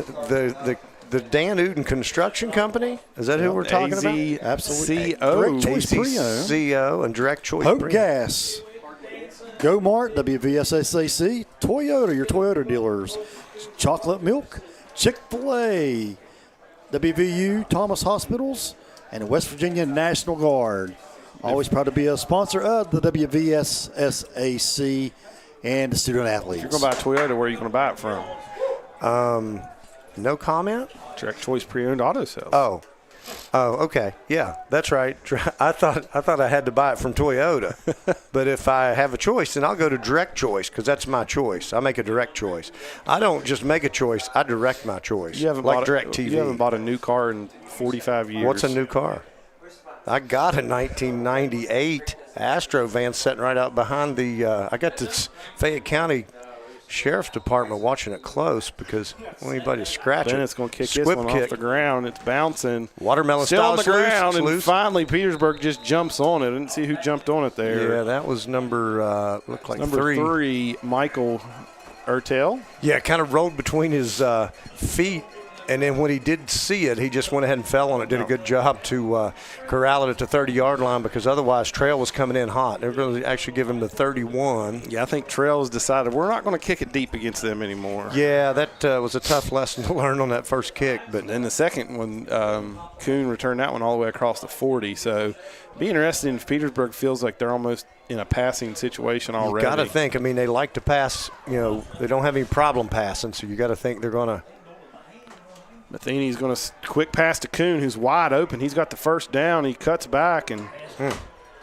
Dan Uden Construction Company? Is that who we're talking about? Absolutely. Direct Choice Pre-Owned. CO and Direct Choice Hope Pre-Owned. Gas. Go Mart, WVSSAC, Toyota, your Toyota dealers. Chocolate Milk, Chick-fil-A, WVU, Thomas Hospitals, and West Virginia National Guard. Always proud to be a sponsor of the WVSSAC and the student athletes. If you're going to buy a Toyota, where are you going to buy it from? No comment? Direct Choice Pre-Owned Auto Sales. Oh, okay. Yeah, that's right. I thought I had to buy it from Toyota. But if I have a choice, then I'll go to Direct Choice, because that's my choice. I make a direct choice. I don't just make a choice. I direct my choice. You haven't like DirecTV. You haven't bought a new car in 45 years. What's a new car? I got a 1998 Astro van sitting right out behind the I got this Fayette County Sheriff's Department watching it close, because when anybody scratch it, then it's going to kick this one off the ground. It's bouncing. Watermelon still on the ground, loose, and finally Petersburg just jumps on it. I didn't see who jumped on it there. Yeah, that was number looked like number 3, Michael Ertel. Yeah, it kind of rolled between his feet. And then when he did see it, he just went ahead and fell on it. Did a good job to corral it at the 30-yard line, because otherwise Trail was coming in hot. They were going to actually give him the 31. Yeah, I think Trail has decided we're not going to kick it deep against them anymore. Yeah, that was a tough lesson to learn on that first kick. But then the second one, Kuhn returned that one all the way across the 40. So it'd be interesting if Petersburg feels like they're almost in a passing situation already. You got to think. I mean, they like to pass. You know, they don't have any problem passing, so you got to think they're going to. Matheny's going to quick pass to Kuhn, who's wide open. He's got the first down. He cuts back, and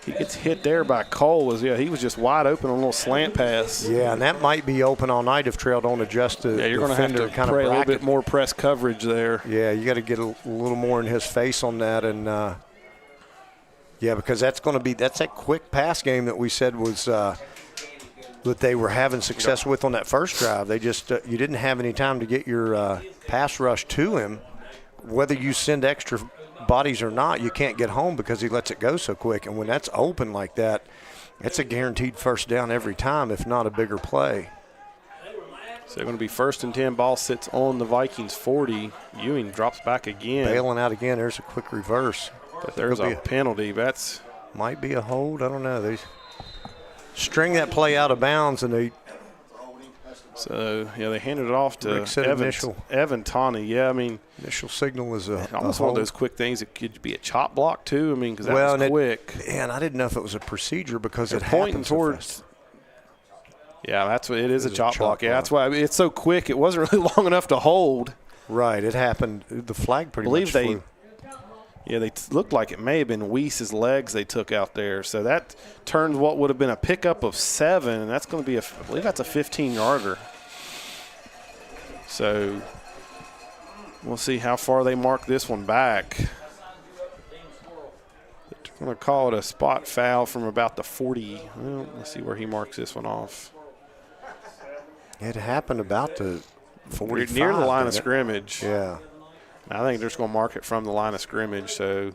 he gets hit there by Cole. He was just wide open on a little slant pass. Yeah, and that might be open all night if Trail don't adjust to. Yeah, you're going to have to kind pray of a little bit more press coverage there. Yeah, you got to get a little more in his face on that, and yeah, because that's that quick pass game that we said was. that they were having success with on that first drive. They just you didn't have any time to get your pass rush to him. Whether you send extra bodies or not, you can't get home because he lets it go so quick. And when that's open like that, it's a guaranteed first down every time, if not a bigger play. So they're going to be 1st and 10. Ball sits on the Vikings 40. Ewing drops back again. Bailing out again. There's a quick reverse. But there's a penalty. That's might be a hold. I don't know. They string that play out of bounds, and they. So, yeah, they handed it off to Evan Tawney. Yeah, I mean. Initial signal is almost one of those quick things. It could be a chop block, too. I mean, because that was quick. And I didn't know if it was a procedure because they're it pointing towards. Yeah, that's what it is. A chop block. Yeah, that's why it's so quick. It wasn't really long enough to hold. Right, it happened. The flag pretty much flew. Yeah, they looked like it may have been Weiss's legs they took out there. So that turns what would have been a pickup of 7, and that's going to be I believe that's a 15-yarder. So we'll see how far they mark this one back. They're going to call it a spot foul from about the 40. Well, let's see where he marks this one off. It happened about the 45. Near the line of scrimmage. Yeah. I think they're just going to mark it from the line of scrimmage, so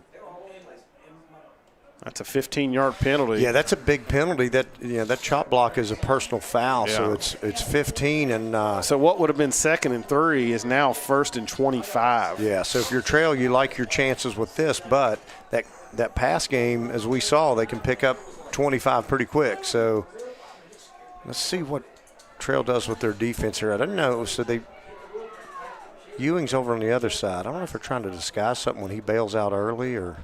that's a 15-yard penalty. Yeah, that's a big penalty. That chop block is a personal foul, so it's 15. And so what would have been 2nd and 3 is now 1st and 25. Yeah, so if you're Trail, you like your chances with this, but that pass game, as we saw, they can pick up 25 pretty quick. So let's see what Trail does with their defense here. I don't know. So Ewing's over on the other side. I don't know if they're trying to disguise something when he bails out early or.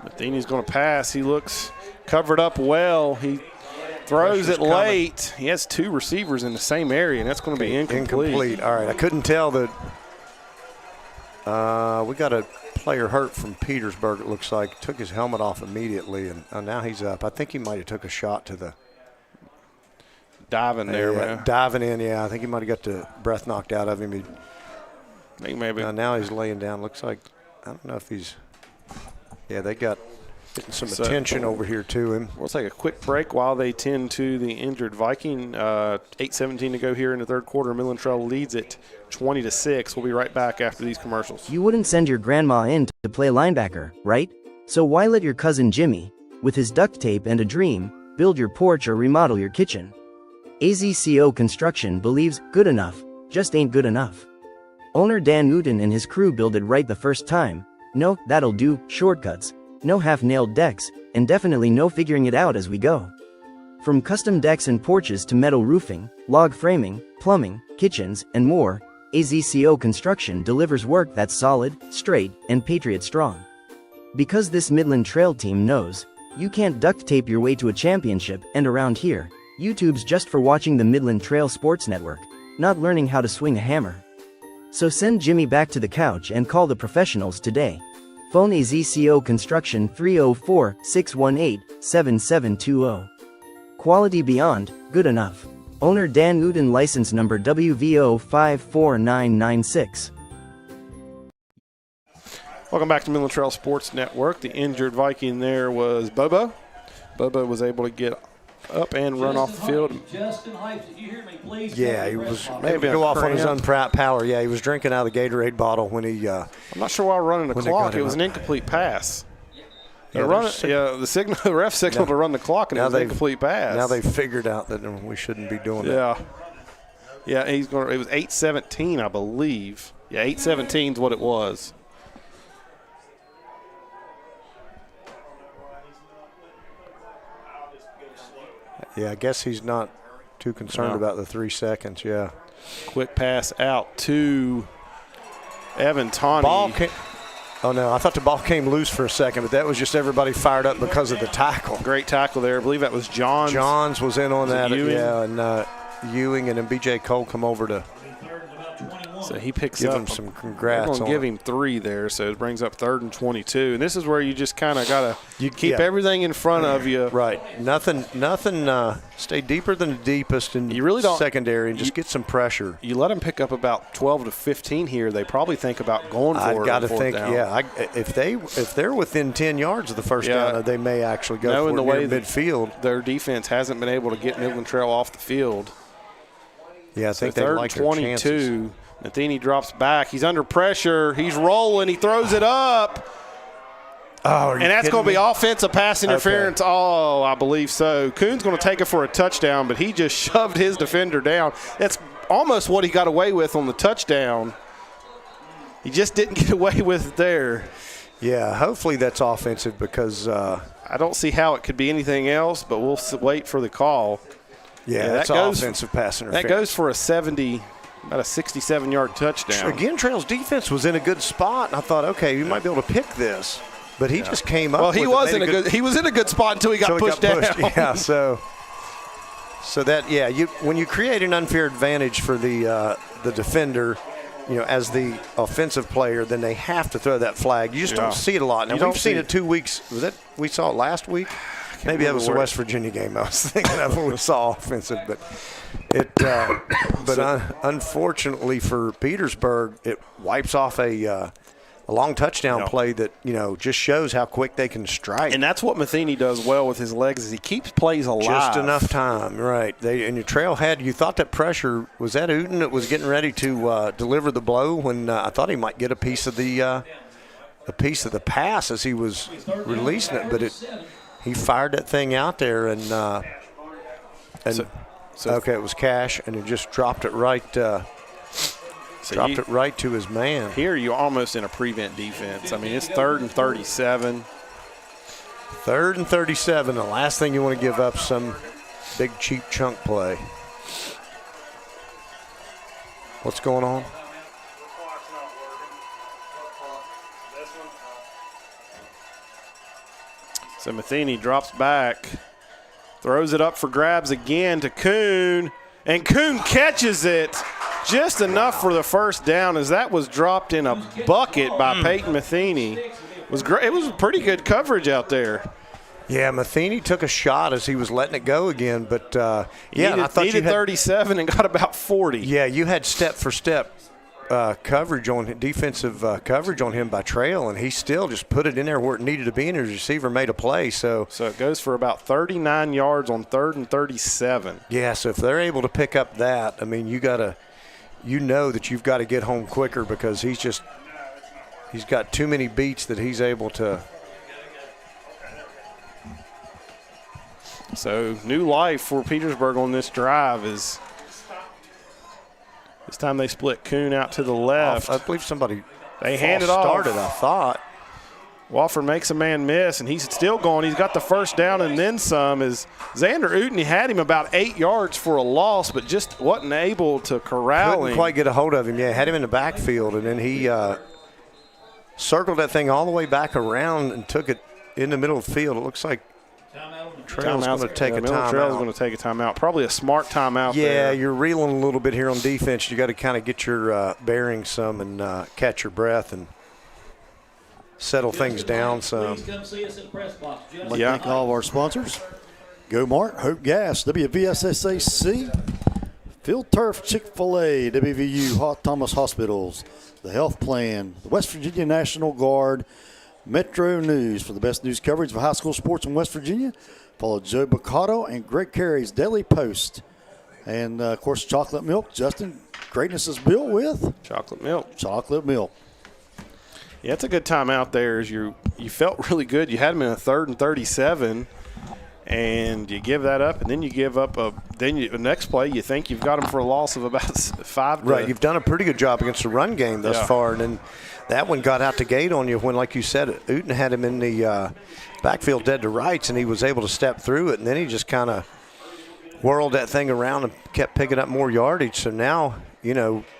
Matheny's going to pass. He looks covered up well. He throws it late. He has 2 receivers in the same area, and that's going to be incomplete. All right, I couldn't tell that. We got a player hurt from Petersburg, it looks like. Took his helmet off immediately, and now he's up. I think he might have took a shot to the. Diving there, man. Diving in, yeah. I think he might have got the breath knocked out of him. I think maybe. Now he's laying down. Looks like, I don't know if he's. Yeah, they got some attention over here to him. We'll take a quick break while they tend to the injured Viking. 8:17 to go here in the third quarter. Midland Trail leads it 20-6. We'll be right back after these commercials. You wouldn't send your grandma in to play linebacker, right? So why let your cousin Jimmy, with his duct tape and a dream, build your porch or remodel your kitchen? AZCO Construction believes good enough just ain't good enough. Owner Dan Newton and his crew build it right the first time. No, that'll do, shortcuts, no half-nailed decks, and definitely no figuring it out as we go. From custom decks and porches to metal roofing, log framing, plumbing, kitchens, and more, AZCO Construction delivers work that's solid, straight, and Patriot strong. Because this Midland Trail team knows, you can't duct tape your way to a championship, and around here, YouTube's just for watching the Midland Trail Sports Network, not learning how to swing a hammer. So send Jimmy back to the couch and call the professionals today. Phone AZCO Construction 304-618-7720. Quality beyond good enough. Owner Dan Newton, license number WVO 54996. Welcome back to Midland Trail Sports Network. The injured Viking there was Bobo. Bobo was able to get up and run off the field. Yeah, he was maybe go off on his own power. Yeah, he was drinking out of the Gatorade bottle when he. I'm not sure why running the clock. It was an incomplete pass. The ref signaled to run the clock, and it was an incomplete pass. Now they've figured out that we shouldn't be doing that. Yeah, it was 8:17, I believe. Yeah, 8:17 is what it was. Yeah, I guess he's not too concerned about the 3 seconds, yeah. Quick pass out to Evan Tawney. Oh, no, I thought the ball came loose for a second, but that was just everybody fired up because of the tackle. Great tackle there. I believe that was Johns. Johns was in on that, yeah, and Ewing and then B.J. Cole come over to So he picks give up. Him some congrats. They're going to give him 3 there, so it brings up 3rd and 22. And this is where you just kind of got to keep everything in front of you. Right. Nothing. Stay deeper than the deepest in you really don't, secondary and just get some pressure. You let them pick up about 12 to 15 here. They probably think about going for it. I got to think, down. if they're within 10 yards of the first down, they may actually go for it near midfield. Their defense hasn't been able to get Midland Trail off the field. Yeah, I think they like their 22. Matheny drops back. He's under pressure. He's rolling. He throws it up. Oh, and that's going to be offensive pass interference. Okay. Oh, I believe so. Kuhn's going to take it for a touchdown, but he just shoved his defender down. That's almost what he got away with on the touchdown. He just didn't get away with it there. Yeah, hopefully that's offensive because I don't see how it could be anything else, but we'll wait for the call. Yeah, that's offensive pass interference. That goes for about a 67-yard touchdown. Again, Trail's defense was in a good spot, and I thought, okay, you might be able to pick this. But he just came up. Well, he was in a good spot until he got pushed down. Yeah, so that when you create an unfair advantage for the defender, as the offensive player, then they have to throw that flag. You just don't see it a lot. Now we've seen it 2 weeks. We saw it last week? Maybe that was the West Virginia game I was thinking of when we saw offensive, but unfortunately for Petersburg, it wipes off a long touchdown play that just shows how quick they can strike. And that's what Matheny does well with his legs is he keeps plays alive. Just enough time, right? And your Trail you thought that pressure was that Uten that was getting ready to deliver the blow when I thought he might get a piece of the pass as he was releasing it, but he fired that thing out there and it was Cash, and he just dropped it right. It right to his man. Here you're almost in a prevent defense. I mean, it's 3rd and 37. 3rd and 37. The last thing you want to give up some big cheap chunk play. What's going on? So Matheny drops back, throws it up for grabs again to Kuhn, and Kuhn catches it just enough for the first down as that was dropped in a bucket by Peyton Matheny. It was great. It was pretty good coverage out there. Yeah, Matheny took a shot as he was letting it go again, but I thought needed 37 and got about 40. Yeah, you had step-for-step coverage on defensive coverage on him by Trail, and he still just put it in there where it needed to be, and his receiver made a play. So it goes for about 39 yards on 3rd and 37. Yeah, so if they're able to pick up that, I mean, you know that you've got to get home quicker because he's got too many beats that he's able to. So new life for Petersburg on this drive is this time they split Kuhn out to the left. I believe somebody handed started, off. I thought. Wofford makes a man miss, and he's still going. He's got the first down and then some. As Xander Uten had him about 8 yards for a loss, but just wasn't able to corral him. Couldn't quite get a hold of him. Yeah, had him in the backfield, and then he circled that thing all the way back around and took it in the middle of the field. It looks like Trail's going to take a timeout. Trail's going to take a timeout. Probably a smart timeout there. Yeah, you're reeling a little bit here on defense. You got to kind of get your bearings some and catch your breath and settle things down some. I'd like to thank all of our sponsors. Go Mart, Hope Gas, WVSSAC, Field Turf, Chick-fil-A, WVU, Hot Thomas Hospitals, The Health Plan, the West Virginia National Guard, Metro News for the best news coverage of high school sports in West Virginia. Follow Joe Boccato and Greg Carey's Daily Post. And, of course, chocolate milk. Justin, greatness is built with chocolate milk. Chocolate milk. Yeah, it's a good time out there. As you felt really good. You had them in a 3rd and 37, and you give that up, and then you give up the next play. You think you've got them for a loss of about 5. Right, you've done a pretty good job against the run game thus far, and then that one got out the gate on you when, like you said, Uten had him in the backfield dead to rights, and he was able to step through it, and then he just kind of whirled that thing around and kept picking up more yardage. So now,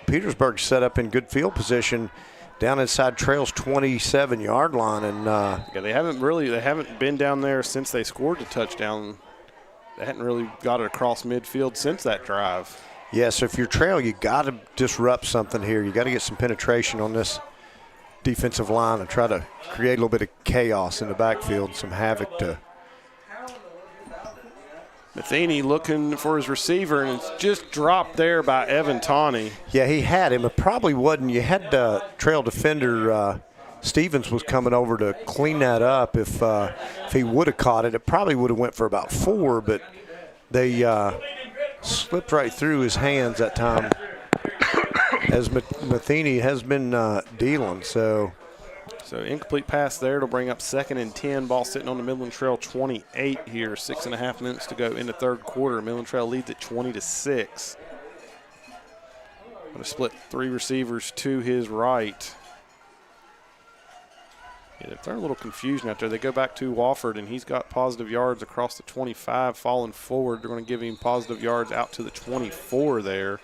Petersburg's set up in good field position down inside Trail's 27-yard line, and they haven't been down there since they scored the touchdown. They hadn't really got it across midfield since that drive. Yeah, so if you're Trail, you got to disrupt something here. You got to get some penetration on this defensive line and try to create a little bit of chaos in the backfield, some havoc to. Matheny looking for his receiver, and it's just dropped there by Evan Tawney. Yeah, he had him. It probably wasn't. You had Trail defender Stevens was coming over to clean that up. If he would have caught it, it probably would have went for about 4, but they slipped right through his hands that time as Matheny has been dealing. So incomplete pass there to bring up 2nd and 10. Ball sitting on the Midland Trail 28 here. 6.5 minutes to go in the third quarter. Midland Trail leads at 20-6. Going to split 3 receivers to his right. Yeah, they're a little confusion out there. They go back to Wofford, and he's got positive yards across the 25, falling forward. They're going to give him positive yards out to the 24 there.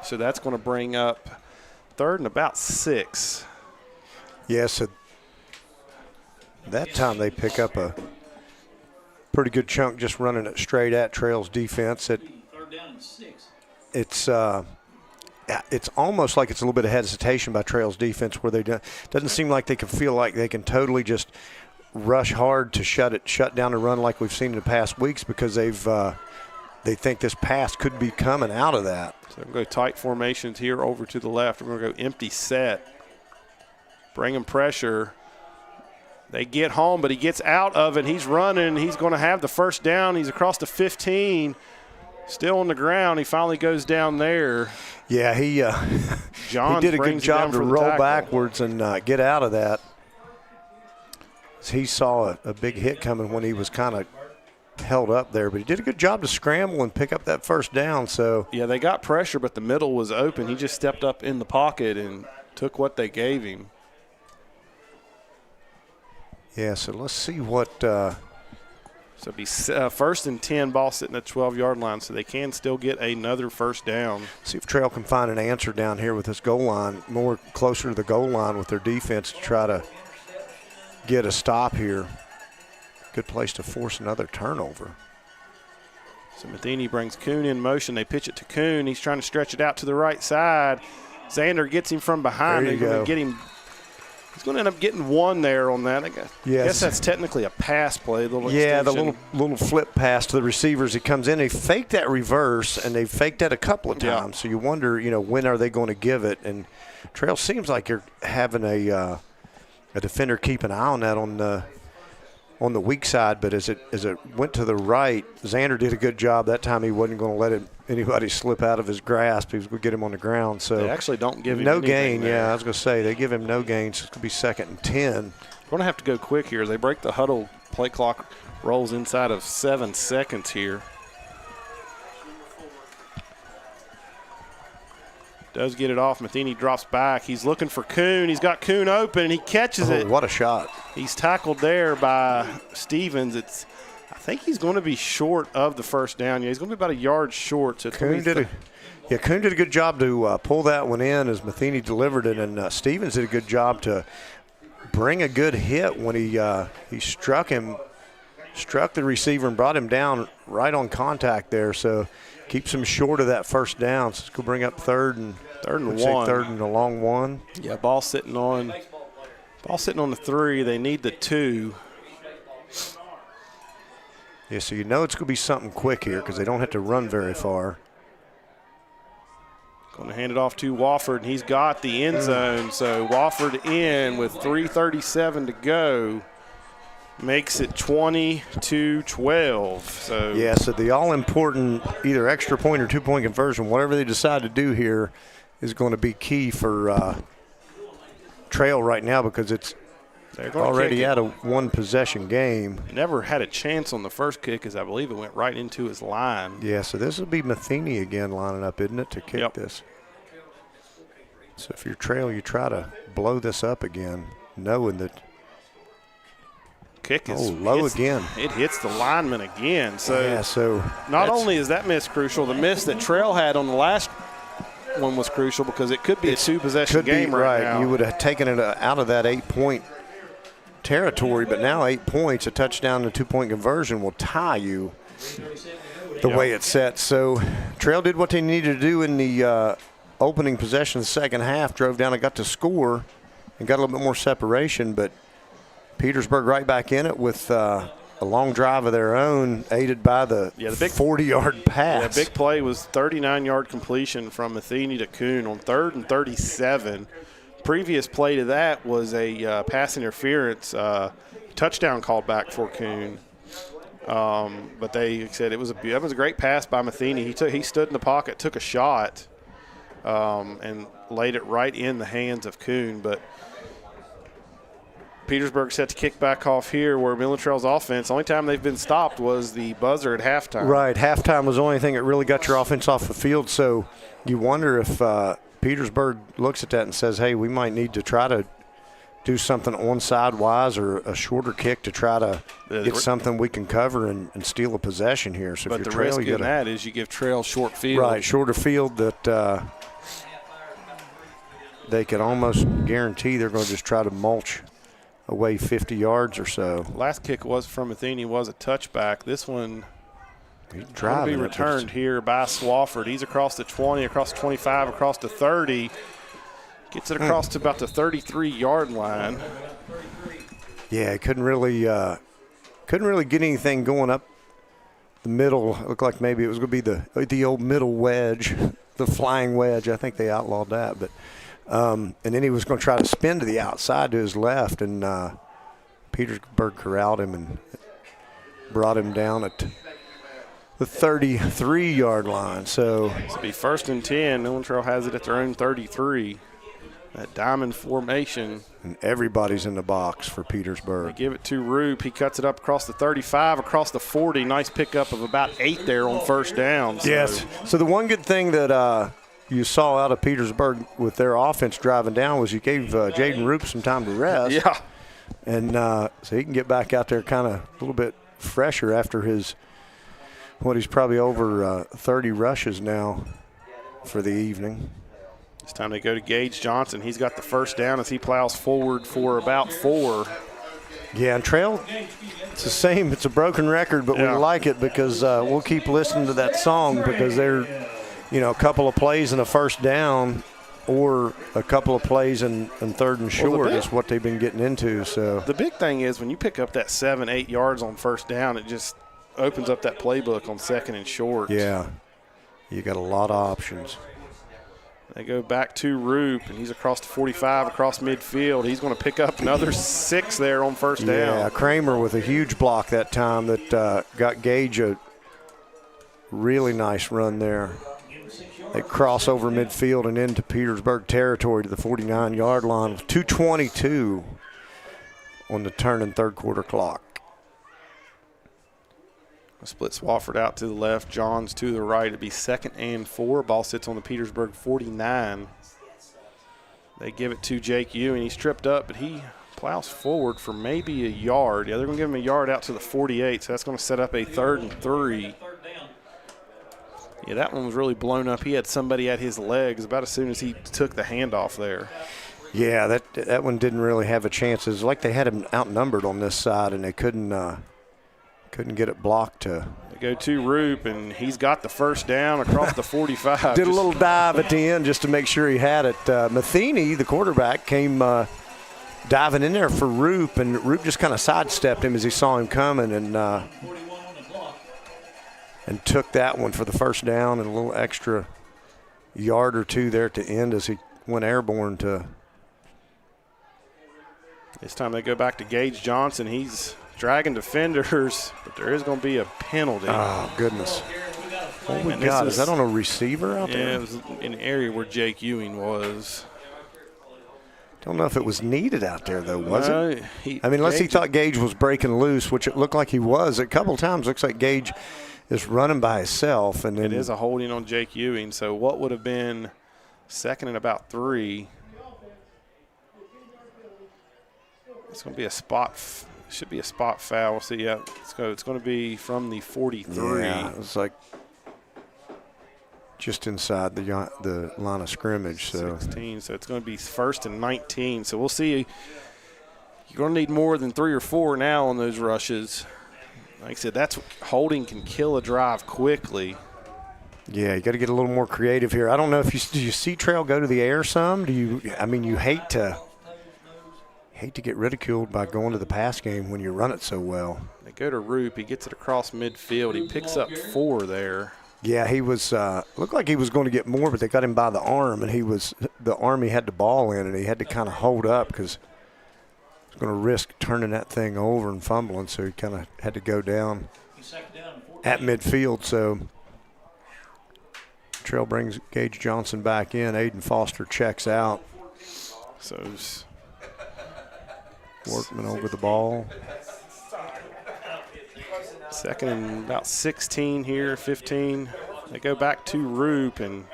So that's going to bring up 3rd and about 6. Yeah, so that time they pick up a pretty good chunk just running it straight at Trail's defense. It's almost like it's a little bit of hesitation by Trail's defense where they doesn't seem like they can feel like they can totally just rush hard to shut down the run like we've seen in the past weeks because they think this pass could be coming out of that. So we're going to go tight formations here over to the left. We're going to go empty set. Bringing pressure. They get home, but he gets out of it. He's running. He's going to have the first down. He's across the 15. Still on the ground. He finally goes down there. Yeah, he did a good job to roll backwards and get out of that. He saw a big hit coming when he was kind of held up there, but he did a good job to scramble and pick up that first down. So yeah, they got pressure, but the middle was open. He just stepped up in the pocket and took what they gave him. Yeah, so let's see what so it'll be 1st and 10, ball sitting at 12-yard line, so they can still get another first down. See if Trail can find an answer down here with this goal line, more closer to the goal line with their defense to try to get a stop here. Good place to force another turnover. So Matheny brings Kuhn in motion. They pitch it to Kuhn. He's trying to stretch it out to the right side. Xander gets him from behind. There you go. Get him. He's going to end up getting 1 there on that. I guess that's technically a pass play. The little flip pass to the receivers. He comes in. They faked that reverse, and they faked that a couple of times. So you wonder, when are they going to give it? And Trail seems like you're having a defender keep an eye on that on the weak side. But as it went to the right, Xander did a good job. That time he wasn't going to let anybody slip out of his grasp. He was going to get him on the ground. So they actually don't give him no gain. There. Yeah, I was going to say they give him no gain. So it's going to be 2nd and 10. We're going to have to go quick here. They break the huddle. Play clock rolls inside of 7 seconds here. Does get it off. Matheny drops back. He's looking for Kuhn. He's got Kuhn open, and he catches it. What a shot. He's tackled there by Stevens. I think he's going to be short of the first down. Yeah, he's going to be about a yard short. So Kuhn did a good job to pull that one in as Matheny delivered it, and Stevens did a good job to bring a good hit when he struck the receiver and brought him down right on contact there. So keeps him short of that first down. So it's going to bring up 3rd and 1. 3rd and a long 1. Yeah, ball sitting on the 3. They need the 2. Yeah, so it's going to be something quick here because they don't have to run very far. Going to hand it off to Wofford, and he's got the end zone. So Wofford in with 3:37 to go. Makes it 20-12. So the all-important either extra point or 2-point conversion, whatever they decide to do here, is going to be key for Trail right now because it's already at a 1-possession game. Never had a chance on the first kick as I believe it went right into his line. Yeah, so this will be Matheny again lining up, isn't it, to kick this? So if you're Trail, you try to blow this up again, knowing that kick is low again. It hits the lineman again. So not only is that miss crucial, the miss that Trail had on the last one was crucial because it could be a 2-possession game right now. You would have taken it out of that 8-point territory, but now 8 points, a touchdown and a 2-point conversion will tie you. the way it's set. So Trail did what they needed to do in the opening possession of the second half, drove down and got to score and got a little bit more separation, but Petersburg right back in it with a long drive of their own, aided by the big 40-yard pass. Yeah, big play was 39-yard completion from Matheny to Kuhn on 3rd and 37. Previous play to that was a pass interference touchdown called back for Kuhn. But they said that was a great pass by Matheny. He stood in the pocket, took a shot, and laid it right in the hands of Kuhn. But Petersburg set to kick back off here, where Midland Trail's offense, the only time they've been stopped was the buzzer at halftime. Right, halftime was the only thing that really got your offense off the field. So you wonder if Petersburg looks at that and says, hey, we might need to try to do something onside-wise or a shorter kick to try to get something we can cover and steal a possession here. So but if the Trail, risk in that is you give Trail short field. Right, shorter field that they could almost guarantee they're going to just try to mulch away 50 yards or so. Last kick was from Matheny, was a touchback. This one will be returned here by Swafford. He's across the 20, across the 25, across the 30. Gets it across to about the 33-yard line. Yeah, couldn't really get anything going up the middle. It looked like maybe it was going to be the old middle wedge, the flying wedge. I think they outlawed that, but and then he was going to try to spin to the outside to his left, and Petersburg corralled him and brought him down at the 33-yard line. So it'll be 1st and 10. Midland Trail has it at their own 33. That diamond formation. And everybody's in the box for Petersburg. They give it to Roop. He cuts it up across the 35, across the 40. Nice pickup of about 8 there on 1st down. So. Yes. So the one good thing that you saw out of Petersburg with their offense driving down was you gave Jaden Roop some time to rest. Yeah. And so he can get back out there kind of a little bit fresher after he's probably over 30 rushes now for the evening. This time they go to Gage Johnson. He's got the 1st down as he plows forward for about 4. Yeah, and Trail, it's the same. It's a broken record, but we like it because we'll keep listening to that song because they're, a couple of plays and a 1st down or a couple of plays and 3rd and short is what they've been getting into. So the big thing is when you pick up that 7-8 yards on 1st down, it just opens up that playbook on 2nd and short. Yeah, you got a lot of options. They go back to Roop, and he's across the 45, across midfield. He's going to pick up another 6 there on 1st down. Yeah, Kramer with a huge block that time that got Gage a really nice run there. They cross over midfield and into Petersburg territory to the 49-yard line with 2:22 on the turning 3rd quarter clock. Split Swafford out to the left, Johns to the right. It'd be 2nd and 4. Ball sits on the Petersburg 49. They give it to Jake Ewing. He's tripped up, but he plows forward for maybe a yard. Yeah, they're going to give him a yard out to the 48, so that's going to set up a 3rd and 3. Yeah, that one was really blown up. He had somebody at his legs about as soon as he took the handoff there. Yeah, that one didn't really have a chance. It was like they had him outnumbered on this side, and they couldn't get it blocked. They go to Roop, and he's got the 1st down across the 45. Did a little dive at the end just to make sure he had it. Matheny, the quarterback, came diving in there for Roop, and Roop just kind of sidestepped him as he saw him coming and took that one for the 1st down and a little extra yard or 2 there at the end as he went airborne to. This time they go back to Gage Johnson. He's dragging defenders, but there is going to be a penalty. Oh, goodness. What we got? Is that on a receiver out there? Yeah, it was in the area where Jake Ewing was. Don't know if it was needed out there, though, was it? Unless he thought Gage was breaking loose, which it looked like he was. A couple of times looks like Gage is running by himself. And then it is a holding on Jake Ewing. So what would have been 2nd and about 3? It's going to be a spot. Should be a spot foul. We'll see. Yeah, it's going to be from the 43. Yeah, it's like just inside the line of scrimmage. So 16. So it's going to be 1st and 19. So we'll see. You're going to need more than 3 or 4 now on those rushes. Like I said, that's holding can kill a drive quickly. Yeah, you got to get a little more creative here. I don't know if do you see Trail go to the air some? You hate to get ridiculed by going to the pass game when you run it so well. They go to Roop. He gets it across midfield. He picks up 4 there. Yeah, he was looked like he was going to get more, but they got him by the arm, and the arm he had the ball in, and he had to kind of hold up because he was going to risk turning that thing over and fumbling, so he kind of had to go down at midfield. So Trail brings Gage Johnson back in. Aiden Foster checks out. So Workman over the ball. Second and about 16 here, 15. They go back to Roop and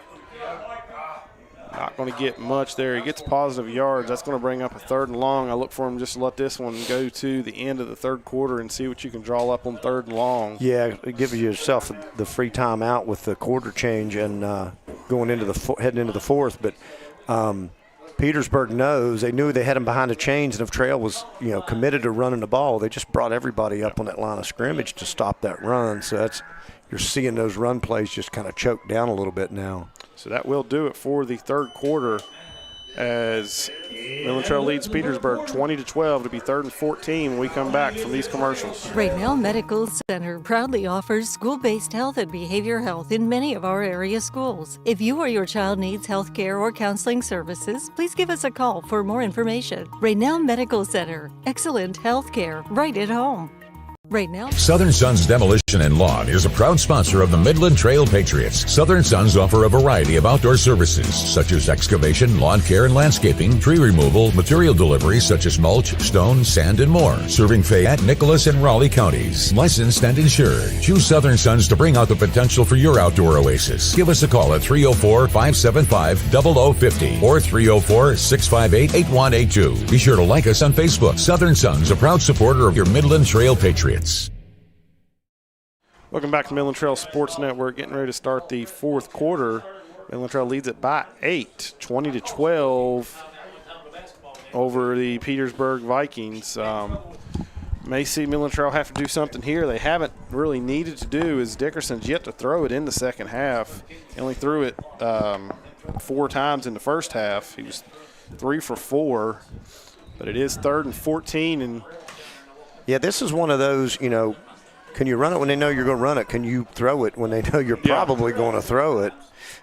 not going to get much there. He gets positive yards. That's going to bring up a 3rd and long. I look for him just to let this one go to the end of the 3rd quarter and see what you can draw up on 3rd and long. Yeah, give yourself the free time out with the quarter change and going into heading into the 4th. But Petersburg knows. They knew they had him behind the chains, and if Trail was, committed to running the ball, they just brought everybody up on that line of scrimmage to stop that run. So you're seeing those run plays just kind of choke down a little bit now. So that will do it for the 3rd quarter as Midland Trail leads Petersburg 20-12 to be 3rd and 14 when we come back from these commercials. Raynell Medical Center proudly offers school-based health and behavior health in many of our area schools. If you or your child needs health care or counseling services, please give us a call for more information. Raynell Medical Center, excellent health care right at home. Right now, Southern Sons Demolition and Lawn is a proud sponsor of the Midland Trail Patriots. Southern Sons offer a variety of outdoor services such as excavation, lawn care and landscaping, tree removal, material delivery such as mulch, stone, sand, and more. Serving Fayette, Nicholas, and Raleigh counties. Licensed and insured. Choose Southern Sons to bring out the potential for your outdoor oasis. Give us a call at 304-575-0050 or 304-658-8182. Be sure to like us on Facebook. Southern Sons, a proud supporter of your Midland Trail Patriots. Welcome back to Midland Trail Sports Network. Getting ready to start the 4th quarter. Midland Trail leads it by 8, 20-12 over the Petersburg Vikings. May see Midland Trail have to do something here they haven't really needed to do is Dickerson's yet to throw it in the second half. He only threw it 4 times in the first half. He was 3 for 4, but it is 3rd and 14. And yeah, this is one of those, can you run it when they know you're going to run it? Can you throw it when they know you're probably going to throw it?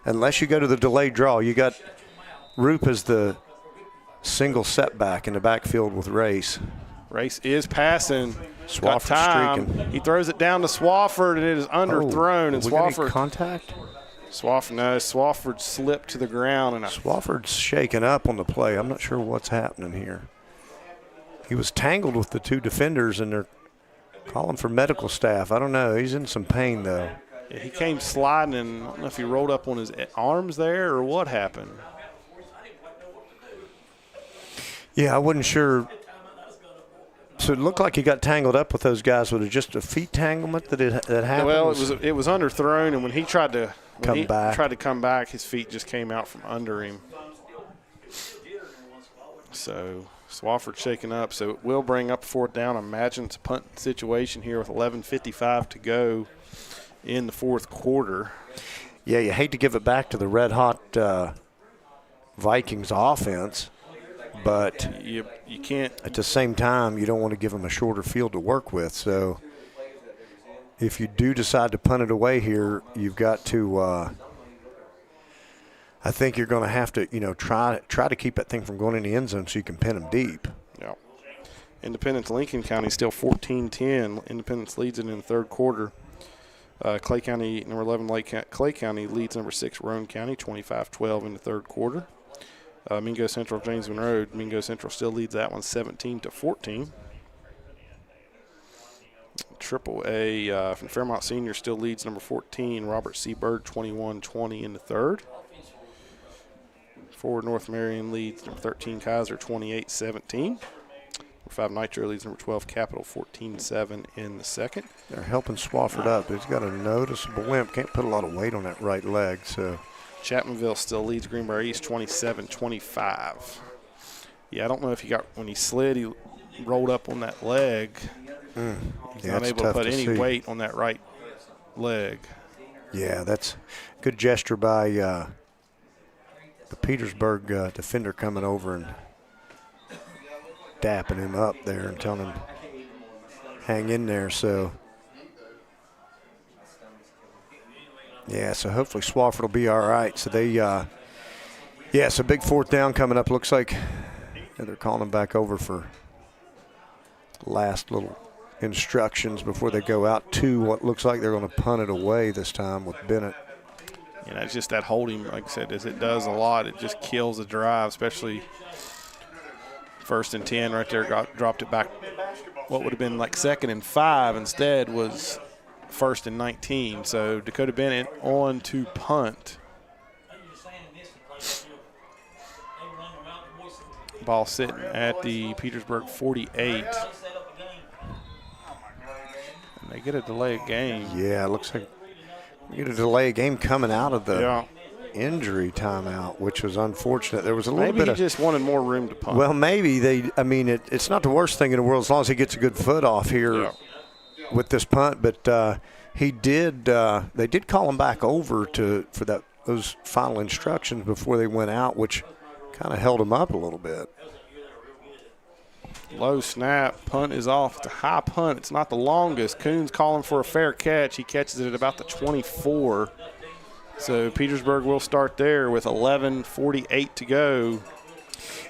Unless you go to the delayed draw. You got Roop as the single setback in the backfield with Race. Race is passing. Swafford streaking. He throws it down to Swafford, and it is underthrown. And Swafford contact? Swafford slipped to the ground. And Swafford's shaken up on the play. I'm not sure what's happening here. He was tangled with the 2 defenders, and they're calling for medical staff. I don't know. He's in some pain, though. Yeah, he came sliding, and I don't know if he rolled up on his arms there or what happened. Yeah, I wasn't sure. So it looked like he got tangled up with those guys. Was it just a feet tanglement that happened? Well, it was underthrown, and when he tried to come back, his feet just came out from under him. So Swafford shaken up, so it will bring up 4th down. Imagine it's a punt situation here with 11:55 to go in the 4th quarter. Yeah, you hate to give it back to the red-hot Vikings offense, but you can't. At the same time, you don't want to give them a shorter field to work with. So if you do decide to punt it away here, you've got to I think you're going to have to, try to keep that thing from going in the end zone so you can pin them deep. Yeah. Independence Lincoln County still 14-10. Independence leads it in the 3rd quarter. Clay County, number 11, Clay County leads number 6, Roane County, 25-12 in the 3rd quarter. Mingo Central, Jamesman Road. Mingo Central still leads that one 17-14. Triple A from Fairmont Senior still leads number 14, Robert C. Bird, 21-20 in the 3rd. Forward North Marion leads number 13, Kaiser, 28-17. Number 5, Nitro leads number 12, Capital, 14-7 in the 2nd. They're helping Swafford up. He's got a noticeable limp. Can't put a lot of weight on that right leg. So Chapmanville still leads Greenbrier East 27-25. Yeah, I don't know if when he slid, he rolled up on that leg. He's not able to put any weight on that right leg. Yeah, that's a good gesture by the Petersburg defender coming over and dapping him up there and telling him hang in there. So, yeah, so hopefully Swofford will be all right. So they, it's a big fourth down coming up. Looks like they're calling him back over for last little instructions before they go out to what looks like they're going to punt it away this time with Bennett. You know, it's just that holding, like I said, as it does a lot, it just kills the drive, especially 1st and 10 right there, dropped it back. What would have been like 2nd and 5 instead was 1st and 19. So Dakota Bennett on to punt. Ball sitting at the Petersburg 48. They get a delay of game. Yeah, it looks like we get a delay of game coming out of the injury timeout, which was unfortunate. There was a little bit he just wanted more room to punt. Well, maybe it's not the worst thing in the world as long as he gets a good foot off here with this punt. But they did call him back over for those final instructions before they went out, which kind of held him up a little bit. Low snap, punt is off. It's a high punt. It's not the longest. Coon's calling for a fair catch. He catches it at about the 24. So Petersburg will start there with 11:48 to go.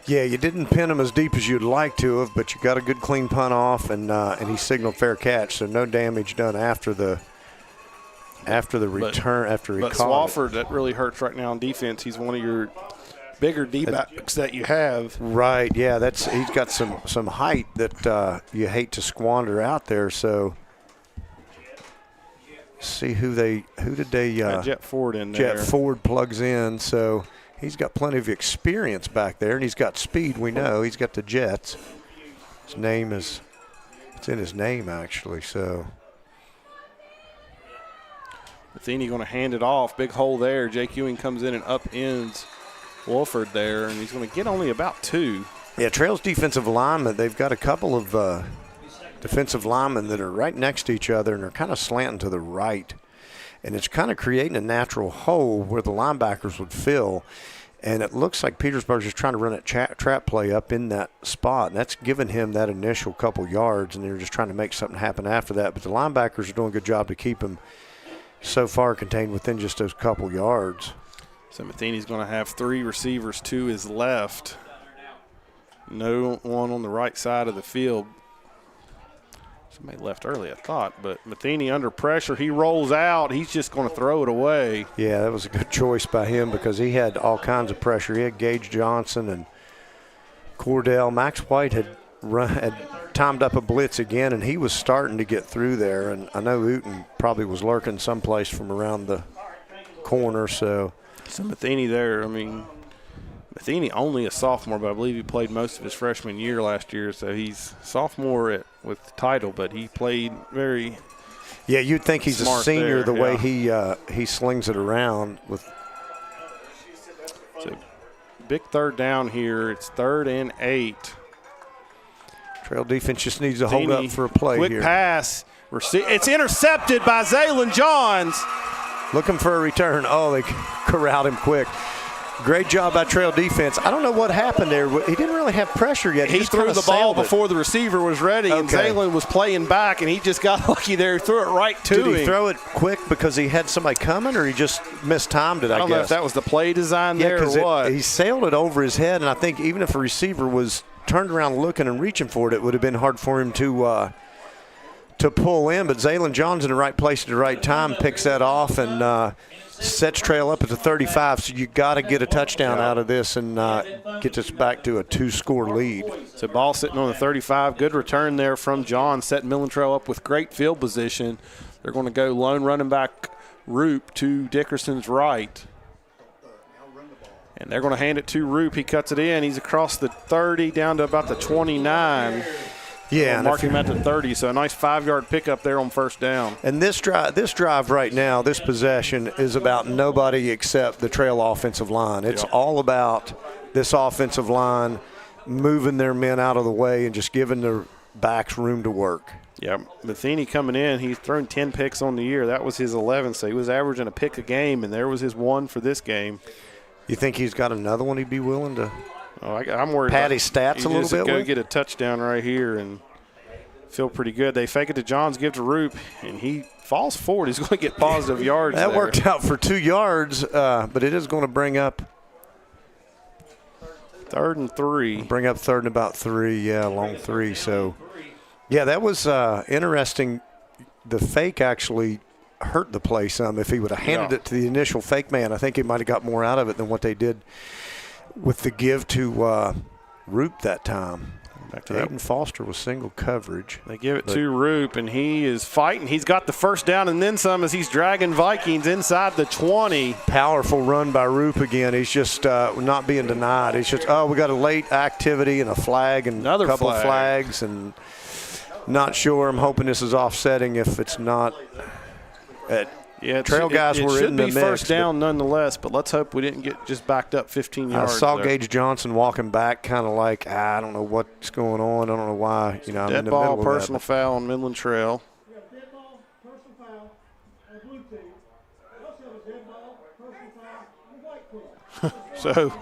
Yeah, you didn't pin him as deep as you'd like to have, but you got a good clean punt off, and he signaled fair catch. So no damage done after the return. After he caught Swofford, that really hurts right now on defense. He's one of your bigger D-backs that you have. Right, yeah, he's got some height that you hate to squander out there. So see who did they Jet Ford in there. Jet Ford plugs in, so he's got plenty of experience back there, and he's got speed. We know he's got the Jets. It's in his name actually. So Matheny going to hand it off. Big hole there. Jake Ewing comes in and upends Wolford there, and he's going to get only about 2. Yeah, Trail's defensive linemen, they've got a couple of defensive linemen that are right next to each other, and they're kind of slanting to the right. And it's kind of creating a natural hole where the linebackers would fill. And it looks like Petersburg's just trying to run a trap play up in that spot. And that's given him that initial couple yards, and they're just trying to make something happen after that. But the linebackers are doing a good job to keep him so far contained within just those couple yards. So Matheny's going to have 3 receivers to his left. No one on the right side of the field. Somebody left early, I thought. But Matheny under pressure. He rolls out. He's just going to throw it away. Yeah, that was a good choice by him because he had all kinds of pressure. He had Gage Johnson and Cordell. Max White had timed up a blitz again, and he was starting to get through there. And I know Uten probably was lurking someplace from around the corner. So Matheny there, Matheny only a sophomore, but I believe he played most of his freshman year last year. So he's sophomore with the title, but he played very Yeah, you'd think he's a senior there, the way he slings it around. So big third down here. It's 3rd and 8. Trail defense just needs to hold up for a play quick here. Pass. It's intercepted by Zaylen Johns. Looking for a return. Oh, they corralled him quick. Great job by Trail defense. I don't know what happened there. He didn't really have pressure yet. He threw the ball before the receiver was ready, and Zaylen was playing back, and he just got lucky there. He threw it right to him. Did he throw it quick because he had somebody coming, or he just mistimed it, I guess? I don't know if that was the play design there or what. He sailed it over his head, and I think even if a receiver was turned around looking and reaching for it, it would have been hard for him to pull in. But Zaylen John's in the right place at the right time, picks that off, and sets Trail up at the 35. So you got to get a touchdown out of this and get this back to a 2-score lead. So ball sitting on the 35. Good return there from John, setting Midland Trail up with great field position. They're going to go lone running back Roop to Dickerson's right. And they're going to hand it to Roop. He cuts it in. He's across the 30 down to about the 29. Yeah, mark him at the 30, so a nice 5-yard pickup there on first down. And this drive right now, this possession is about nobody except the Trail offensive line. It's all about this offensive line moving their men out of the way and just giving the backs room to work. Yep. Matheny coming in, he's thrown 10 picks on the year. That was his 11th, so he was averaging a pick a game, and there was his one for this game. You think he's got another one he'd be willing to I'm worried pad his stats a little bit go with? Get a touchdown right here and feel pretty good. They fake it to Johns, give to Roop, and he falls forward. He's going to get positive yards That there. worked out for 2 yards, but it is going to bring up 3rd and 3. Bring up 3rd and about 3, long 3. So, yeah, that was interesting. The fake actually hurt the play some. If he would have handed it to the initial fake man, I think he might have got more out of it than what they did with the give to Roop that time. Back to Aiden Foster was single coverage. They give it to Roop, and he is fighting. He's got the first down and then some as he's dragging Vikings inside the 20. Powerful run by Roop again. He's just not being denied. He's just, we got a late activity and a flag and a couple of flags, and not sure. I'm hoping this is offsetting if it's not. Trail guys were in the mix. It should be first down nonetheless, but let's hope we didn't get just backed up 15 yards. I saw Gage Johnson walking back kind of like, I don't know what's going on. I don't know why. I'm dead in the ball, middle of personal foul on Midland Trail. So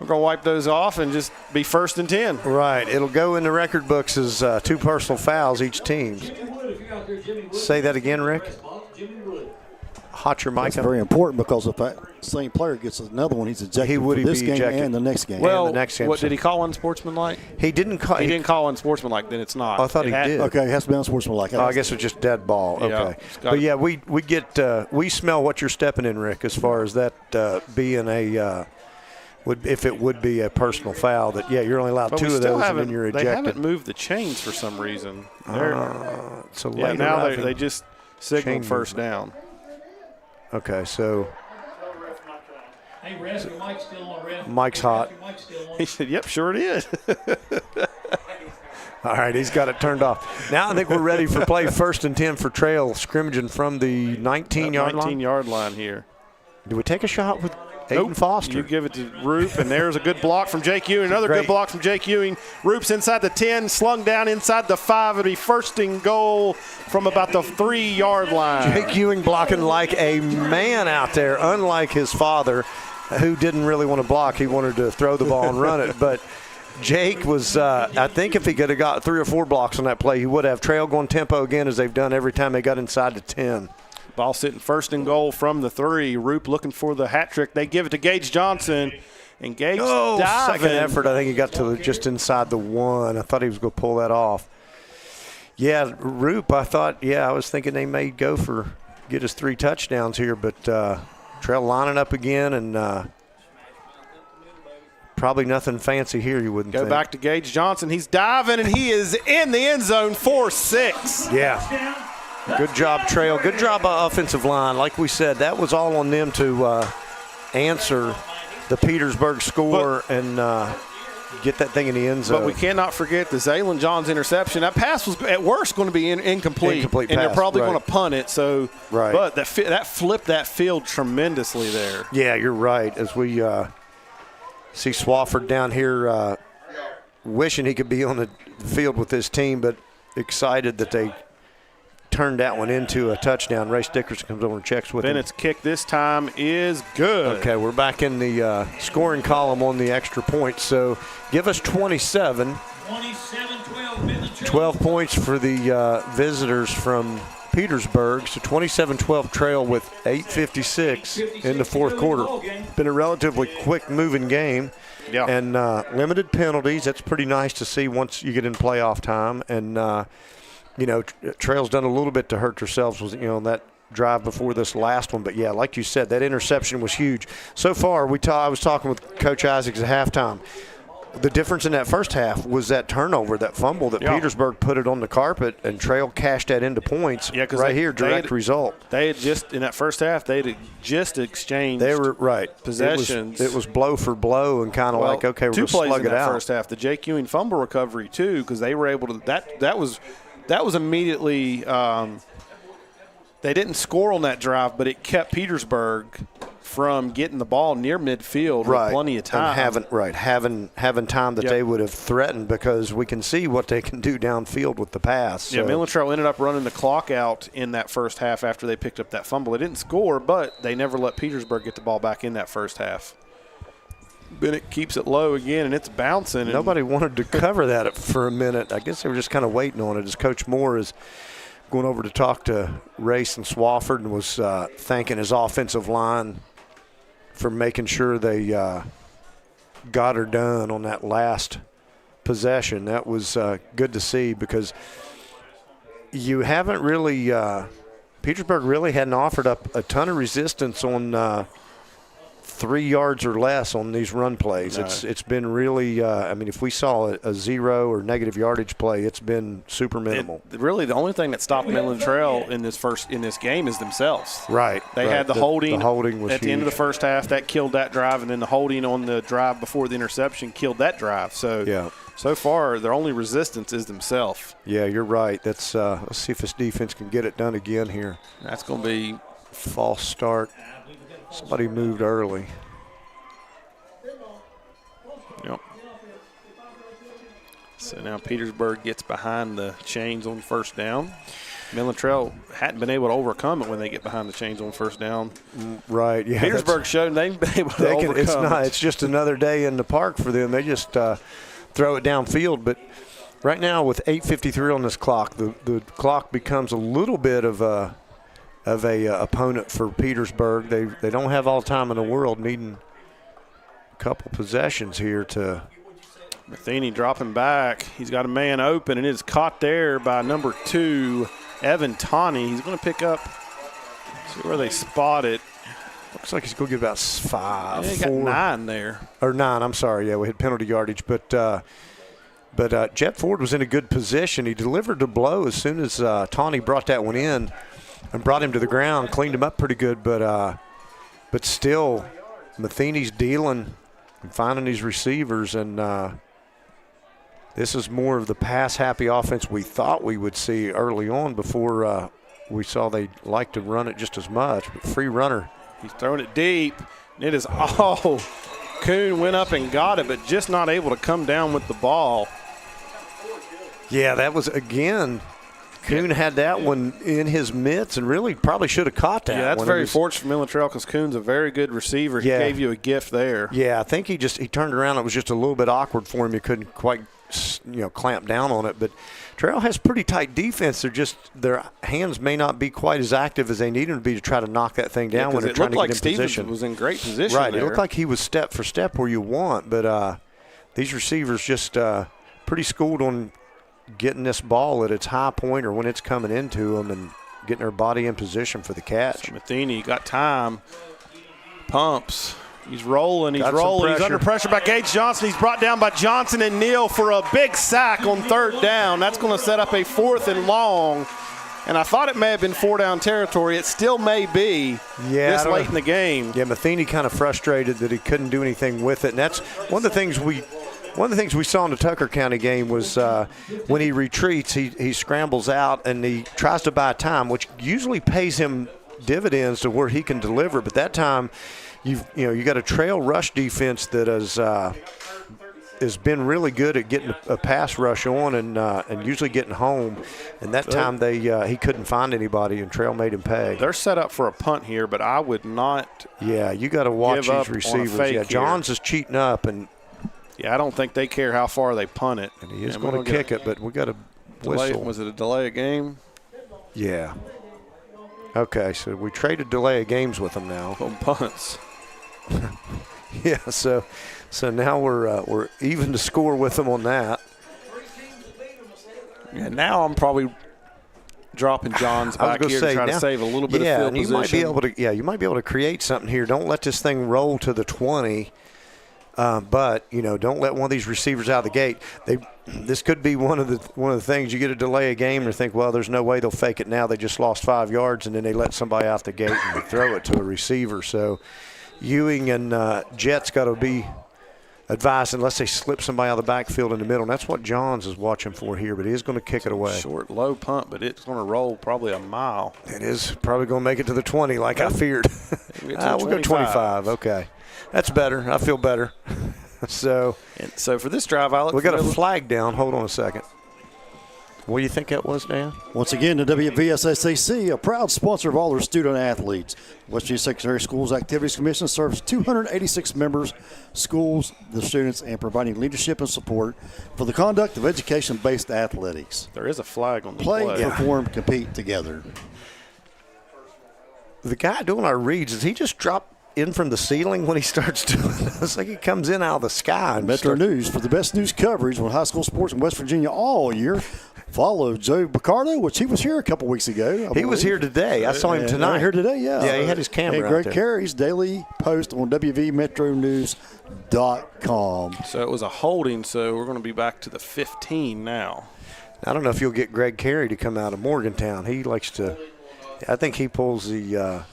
we're going to wipe those off and just be 1st and 10. Right. It'll go in the record books as 2 personal fouls each team. Say that again, Rick. Hot your mic That's up. very important because if that same player gets another one, he's ejected for this game and the next game. Well, the next game. What did he call unsportsmanlike? He didn't call. He didn't call unsportsmanlike. Then it's not. I thought he did. Okay, it has to be unsportsmanlike. I guess it's just dead ball. Yeah, okay, but yeah, we get we smell what you're stepping in, Rick, as far as that being a. If it would be a personal foul, that you're only allowed 2 of those and then you're ejected. They haven't moved the chains for some reason. So now they just signal first down. Okay, so Hey, Ref, your mic's still on, Ref. Mike's hot. He said, "Yep, sure it is." All right, he's got it turned off. Now I think we're ready for play 1st and 10 for Trail, scrimmaging from the 19-yard line. 19-yard line here. Do we take a shot with Aiden Foster? You give it to Roop, and there's a good block from Jake Ewing. Another good block from Jake Ewing. Roop's inside the 10, slung down inside the 5. It'll be 1st and goal from about the 3-yard line. Jake Ewing blocking like a man out there, unlike his father, who didn't really want to block. He wanted to throw the ball and run it. But Jake was, I think if he could have got 3 or 4 blocks on that play, he would have. Trail going tempo again as they've done every time they got inside the 10. Ball sitting 1st and goal from the 3. Roop looking for the hat trick. They give it to Gage Johnson. And Gage diving. Second effort, I think he got to just inside the 1. I thought he was going to pull that off. Yeah, Roop, I was thinking they may get us 3 touchdowns here, but Trail lining up again, and probably nothing fancy here, you wouldn't think. Go back to Gage Johnson. He's diving, and he is in the end zone, 4-6. Yeah. Good job, Trail. Good job by offensive line. Like we said, that was all on them to answer the Petersburg score and get that thing in the end zone. But we cannot forget the Zaylen Johns interception. That pass was at worst going to be incomplete and pass, they're probably right. going to punt it. So, right. But that flipped that field tremendously there. Yeah, you're right. As we see Swafford down here wishing he could be on the field with his team, but excited that they turned that one into a touchdown. Ray Dickerson comes over and checks with him. Bennett's kick this time is good. Okay, we're back in the scoring column on the extra point. So give us 27. 12 points for the visitors from Petersburg. So 27-12 Trail with 8:56 in the fourth quarter. Been a relatively quick moving game. Yeah. And limited penalties. That's pretty nice to see once you get in playoff time. And Trail's done a little bit to hurt themselves with, that drive before this last one. But, yeah, like you said, that interception was huge. So far, I was talking with Coach Isaacs at halftime. The difference in that first half was that turnover, that fumble that Petersburg put it on the carpet, and Trail cashed that into points. Yeah, direct result. They had just, in that first half, they had just exchanged possessions. It was blow for blow and kind of like, okay, we're going to slug it out. 2 plays in that first half. The Jake Ewing fumble recovery, too, because they were able to that was immediately they didn't score on that drive, but it kept Petersburg from getting the ball near midfield with plenty of time. And having time that they would have threatened, because we can see what they can do downfield with the pass. So. Yeah, Midland Trail ended up running the clock out in that first half after they picked up that fumble. They didn't score, but they never let Petersburg get the ball back in that first half. Bennett keeps it low again, and it's bouncing. Nobody wanted to cover that for a minute. I guess they were just kind of waiting on it as Coach Moore is going over to talk to Race and Swafford and was thanking his offensive line for making sure they got her done on that last possession. That was good to see, because you haven't really Petersburg really hadn't offered up a ton of resistance on 3 yards or less on these run plays. No. It's been really if we saw a 0 or negative yardage play, it's been super minimal. Really, the only thing that stopped Midland Trail in this game is themselves. Right. They had the holding. The holding was at the end of the first half. That killed that drive, and then the holding on the drive before the interception killed that drive. So so far, their only resistance is themselves. Yeah, you're right. That's let's see if this defense can get it done again here. That's going to be false start. Somebody moved early. Yep. So now Petersburg gets behind the chains on first down. Midland Trail hadn't been able to overcome it when they get behind the chains on first down. Right. Yeah. Petersburg showed they've been able to overcome it. It's just another day in the park for them. They just throw it downfield. But right now with 8:53 on this clock, the clock becomes a little bit of a opponent for Petersburg. They don't have all the time in the world, needing a couple possessions here to. Matheny dropping back. He's got a man open, and it is caught there by number 2, Evan Tawney. He's going to pick up, see where they spot it. Looks like he's going to get about 5. Yeah, he got 9 there. Or 9, I'm sorry. Yeah, we had penalty yardage. But Jet Ford was in a good position. He delivered the blow as soon as Tawney brought that one in. And brought him to the ground, cleaned him up pretty good, but still, Matheny's dealing and finding these receivers, and this is more of the pass-happy offense we thought we would see early on before we saw they like to run it just as much. But free runner. He's throwing it deep, and it is Kuhn went up and got it, but just not able to come down with the ball. Yeah, that was, again, Kuhn had that one in his mitts and really probably should have caught that. Yeah, that's very fortunate for Midland Trail because Kuhn's a very good receiver. He gave you a gift there. Yeah, I think he turned around. It was just a little bit awkward for him. He couldn't quite clamp down on it. But Trail has pretty tight defense. Their hands may not be quite as active as they need them to be to try to knock that thing down when they're trying to get in position. It was in great position. Right, there. It looked like he was step for step where you want. But these receivers just pretty schooled on getting this ball at its high point or when it's coming into them and getting their body in position for the catch. So Matheny got time, pumps, he's rolling, he's under pressure by Gage Johnson. He's brought down by Johnson and Neal for a big sack on third down. That's going to set up a 4th and long, and I thought it may have been 4-down territory. It still may be this late in the game. Yeah, Matheny kind of frustrated that he couldn't do anything with it, and that's one of the things we saw in the Tucker County game was when he retreats, he scrambles out and he tries to buy time, which usually pays him dividends to where he can deliver. But that time, you got a trail rush defense that has been really good at getting a pass rush on and usually getting home. And that time he couldn't find anybody, and Trail made him pay. They're set up for a punt here, but I would not. Yeah, you got to watch these receivers. Yeah, Johns is cheating up and. Yeah, I don't think they care how far they punt it. And he is going to kick it, but we got to whistle. Was it a delay of game? Yeah. Okay, so we traded delay of games with them now. On punts. Yeah, so now we're even to score with them on that. Yeah, now I'm probably dropping Johns back here to try to save a little bit of field position. You might be able to create something here. Don't let this thing roll to the 20. But don't let one of these receivers out of the gate. This could be one of the things. You get a delay a game and think, well, there's no way they'll fake it now. They just lost 5 yards, and then they let somebody out the gate and throw it to a receiver. So Ewing and Jet's got to be advice unless they slip somebody out of the backfield in the middle. And that's what Johns is watching for here, but he is going to kick it away. Short, low punt, but it's going to roll probably a mile. It is probably going to make it to the 20 like I feared. We'll go 25. Okay. That's better. I feel better. So for this drive, we got a flag down. Hold on a second. What do you think that was, Dan? Once again, the WVSSAC, a proud sponsor of all their student athletes. West Virginia Secondary Schools Activities Commission serves 286 members, schools, the students, and providing leadership and support for the conduct of education-based athletics. There is a flag on the play. Perform, compete together. The guy doing our reads, does he just drop in from the ceiling when he starts doing it? It's like he comes in out of the sky. Metro News, for the best news coverage on high school sports in West Virginia all year, follow Joe Picardo, which he was here a couple weeks ago. He was here today. I saw him tonight. Here today, yeah. Yeah, he had his camera and Greg Carey's daily post on WVMetroNews.com. So it was a holding, so we're going to be back to the 15 now. I don't know if you'll get Greg Carey to come out of Morgantown. He likes to – I think he pulls the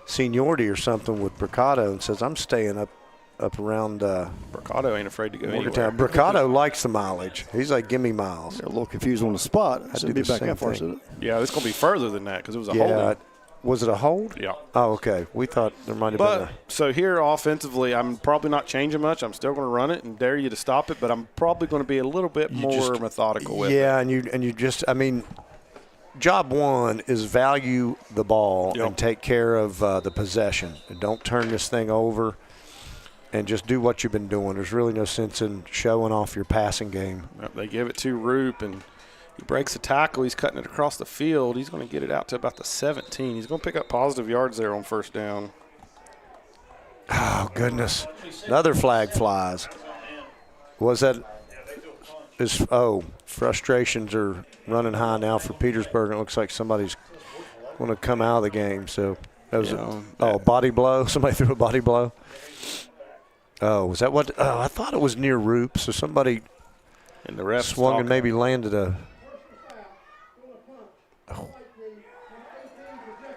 seniority or something with Bricado and says, I'm staying up around Bricado ain't afraid to go Morgantown. anywhere. Bricado likes the mileage. He's like, give me miles. They're a little confused on the spot. I do be the back same that far, thing. Yeah, it's going to be further than that because it was a holding. Was it a hold? Yeah. Oh, okay. We thought there might have been a – So here offensively, I'm probably not changing much. I'm still going to run it and dare you to stop it, but I'm probably going to be a little bit more methodical with it. Yeah, and you just – I mean – job one is value the ball and take care of the possession. And don't turn this thing over and just do what you've been doing. There's really no sense in showing off your passing game. They give it to Roop, and he breaks the tackle. He's cutting it across the field. He's going to get it out to about the 17. He's going to pick up positive yards there on first down. Oh, goodness. Another flag flies. Was that – frustrations are running high now for Petersburg. It looks like somebody's going to come out of the game. So that was body blow. Somebody threw a body blow. Oh, was that what? Oh, I thought it was near Roop. So somebody and the ref swung and maybe landed a. Oh.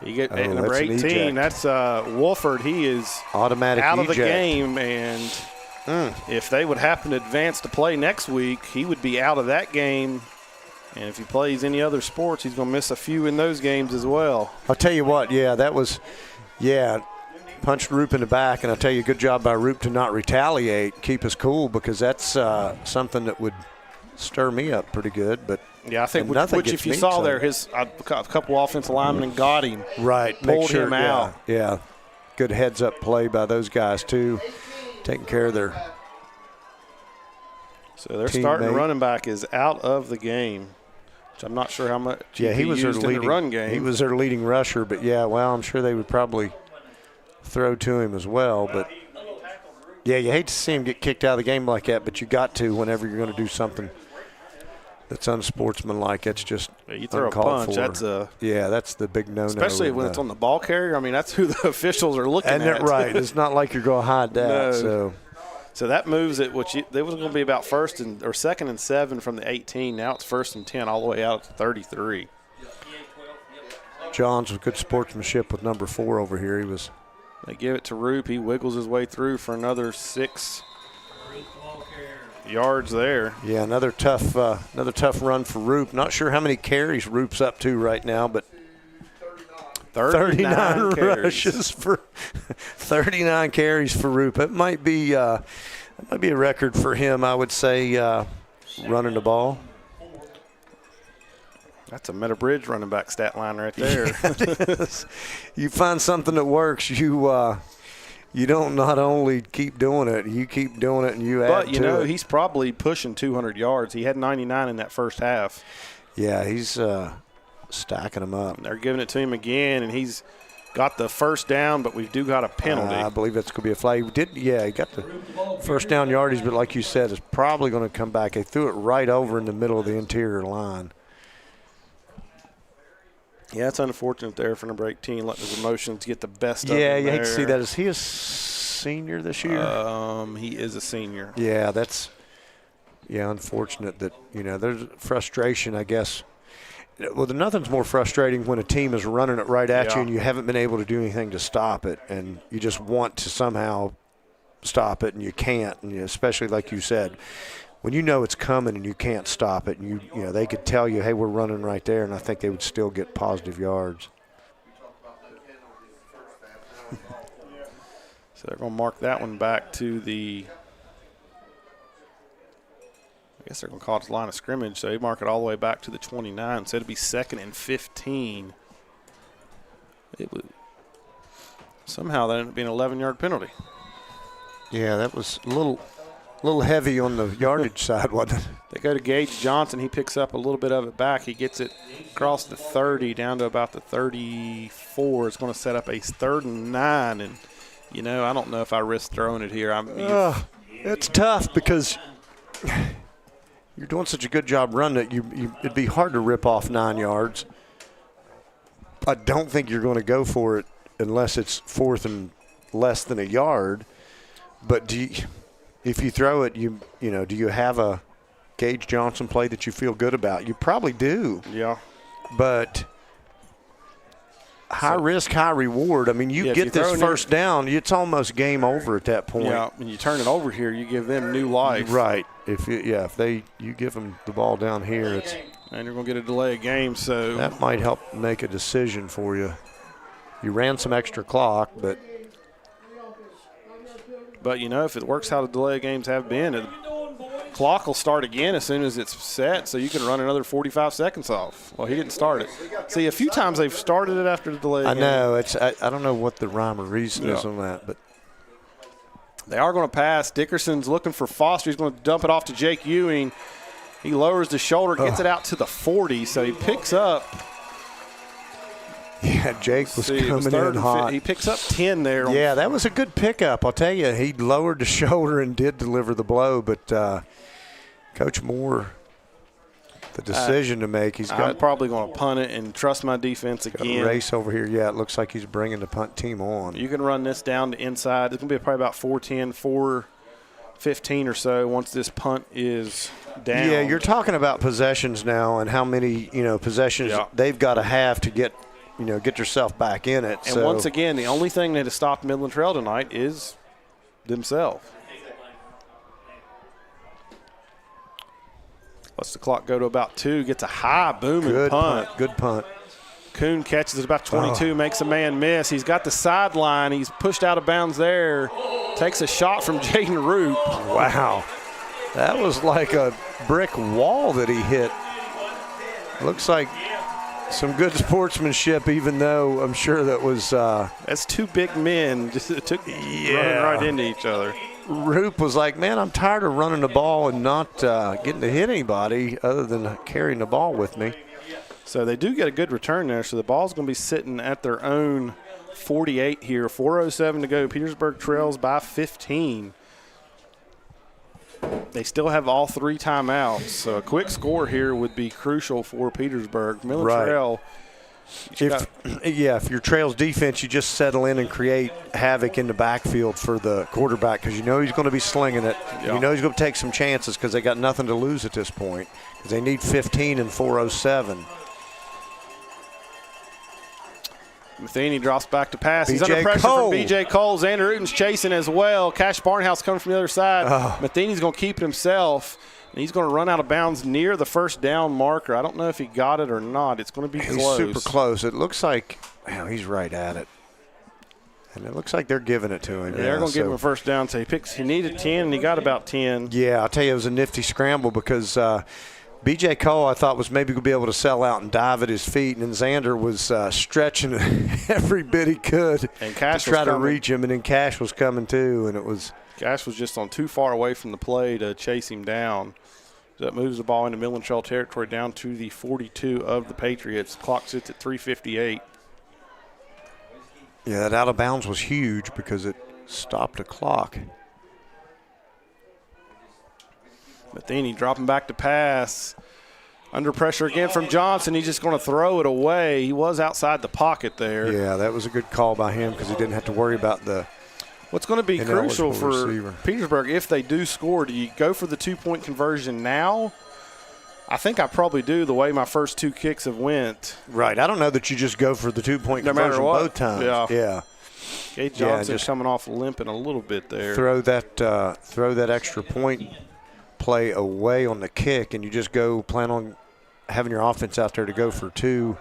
You get number 18. That's Wolford. He is automatic out of the eject. game, and if they would happen to advance to play next week, he would be out of that game. And if he plays any other sports, he's going to miss a few in those games as well. I'll tell you what, that was, punched Roop in the back, and I'll tell you, good job by Roop to not retaliate, keep us cool, because that's something that would stir me up pretty good. But yeah, I think which if you saw there, a couple offensive linemen got him. Right. Pulled him out. Yeah. Good heads-up play by those guys, too, taking care of their So their starting running back is out of the game. I'm not sure how much he was used in the run game. He was their leading rusher, but I'm sure they would probably throw to him as well. But you hate to see him get kicked out of the game like that, but you got to whenever you're going to do something that's unsportsmanlike. That's just you throw a punch. That's that's the big no-no. Especially when it's on the ball carrier. I mean, that's who the officials are looking at. And right, it's not like you're going to hide that. No. So that moves it, there was going to be about second and 7 from the 18. Now it's 1st and 10 all the way out to 33. Johns with good sportsmanship with number 4 over here. They give it to Roop. He wiggles his way through for another 6 yards there. Yeah, another tough run for Roop. Not sure how many carries Roop's up to right now, but 39 rushes for 39 carries for Roop. It might be a record for him, I would say, running the ball. That's a Meadow Bridge running back stat line right there. Yeah, you find something that works, you don't not only keep doing it, you keep doing it and you add to it. But, you know, he's probably pushing 200 yards. He had 99 in that first half. Yeah, he's stacking them up. And they're giving it to him again, and he's got the first down, but we do got a penalty. I believe that's going to be a flag. He got the first down yardage, but like you said, it's probably going to come back. They threw it right over in the middle of the interior line. Yeah, it's unfortunate there for number 18, letting his emotions get the best of him. Yeah, you hate to see that. Is he a senior this year? He is a senior. Yeah, that's unfortunate that, there's frustration, I guess. Well, nothing's more frustrating when a team is running it right at you and you haven't been able to do anything to stop it, and you just want to somehow stop it and you can't, and especially like you said, when you know it's coming and you can't stop it, and you know they could tell you, hey, we're running right there, and I think they would still get positive yards. So they're going to mark that one back to the, I guess they're going to call it the line of scrimmage. So they mark it all the way back to the 29. So it'll be 2nd and 15. It would somehow that ended up being an 11-yard penalty. Yeah, that was a little heavy on the yardage side, wasn't it? They go to Gage Johnson. He picks up a little bit of it back. He gets it across the 30 down to about the 34. It's going to set up a 3rd and 9. And, you know, I don't know if I risk throwing it here. It's tough because you're doing such a good job running it. It'd be hard to rip off 9 yards. I don't think you're going to go for it unless it's 4th and less than a yard. But if you throw it, do you have a Gage Johnson play that you feel good about? You probably do. Yeah. But high risk, high reward. I mean, you get this first down, it's almost game over at that point. Yeah, when you turn it over here, you give them new life. Right. If you give them the ball down here, and you're going to get a delay of game, so that might help make a decision for you. You ran some extra clock, but you know, if it works how the delay of games have been, the clock will start again as soon as it's set, so you can run another 45 seconds off. Well, he didn't start it. See, a few times they've started it after the delay. I know. I don't know what the rhyme or reason is on that, but they are going to pass. Dickerson's looking for Foster. He's going to dump it off to Jake Ewing. He lowers the shoulder, gets it out to the 40, so he picks up. Yeah, Jake was coming in hot. He picks up 10 there. Yeah, that was a good pickup. I'll tell you, he lowered the shoulder and did deliver the blow, but Coach Moore, the decision to make. I'm probably going to punt it and trust my defense again. Race over here. Yeah, it looks like he's bringing the punt team on. You can run this down to inside. It's going to be probably about 4:10, 4:15 or so once this punt is down. Yeah, you're talking about possessions now and how many possessions they've got to have to get yourself back in it. And once again, the only thing that has stopped Midland Trail tonight is themselves. Lets the clock go to about 2, gets a high booming punt. Good punt. Kuhn catches it about 22, makes a man miss. He's got the sideline. He's pushed out of bounds there. Takes a shot from Jaden Roop. Wow. That was like a brick wall that he hit. Looks like some good sportsmanship, even though I'm sure that was that's two big men just running right into each other. Roop was like, man, I'm tired of running the ball and not getting to hit anybody other than carrying the ball with me. So they do get a good return there. So the ball's going to be sitting at their own 48 here. 4:07 to go. Petersburg trails by 15. They still have all 3 timeouts. So a quick score here would be crucial for Petersburg. Midland Trail. If your Trail's defense, you just settle in and create havoc in the backfield for the quarterback because you know he's going to be slinging it. Yeah. You know he's going to take some chances because they got nothing to lose at this point because they need 15 and 4:07. Matheny drops back to pass. He's under pressure from B.J. Cole. Xander Uten's chasing as well. Cash Barnhouse coming from the other side. Matheny's going to keep it himself. And he's going to run out of bounds near the first down marker. I don't know if he got it or not. It's going to be close. Super close. It looks like he's right at it. And it looks like they're giving it to him. Yeah, they're going to give him a first down. So he needed 10, and he got about 10. Yeah, I'll tell you, it was a nifty scramble because B.J. Cole, I thought, was maybe going to be able to sell out and dive at his feet, and then Xander was stretching every bit he could and Cash to try to reach him, and then Cash was coming too, and it was – Cash was just on too far away from the play to chase him down. That moves the ball into Midland Trail territory down to the 42 of the Patriots. Clock sits at 3:58. Yeah, that out of bounds was huge because it stopped the clock. Matheny dropping back to pass. Under pressure again from Johnson. He's just going to throw it away. He was outside the pocket there. Yeah, that was a good call by him because he didn't have to worry about the what's going to be crucial for Petersburg if they do score. Do you go for the 2-point conversion now? I think I probably do the way my first 2 kicks have went. Right. I don't know that you just go for the 2-point conversion both times. Yeah, Cade Johnson coming off limping a little bit there. Throw that extra point play away on the kick, and you just plan on having your offense out there to go for 2.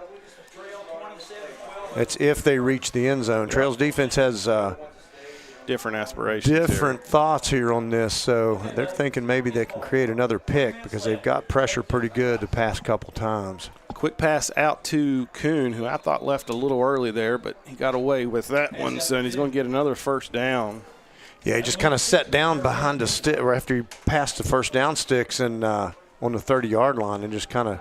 That's if they reach the end zone. Trail's defense has different aspirations, different thoughts here on this, so they're thinking maybe they can create another pick because they've got pressure pretty good the past couple times. Quick pass out to Kuhn, who I thought left a little early there, but he got away with that one, so he's going to get another first down. Yeah, he just kind of sat down behind the stick or after he passed the first down sticks and on the 30-yard line and just kind of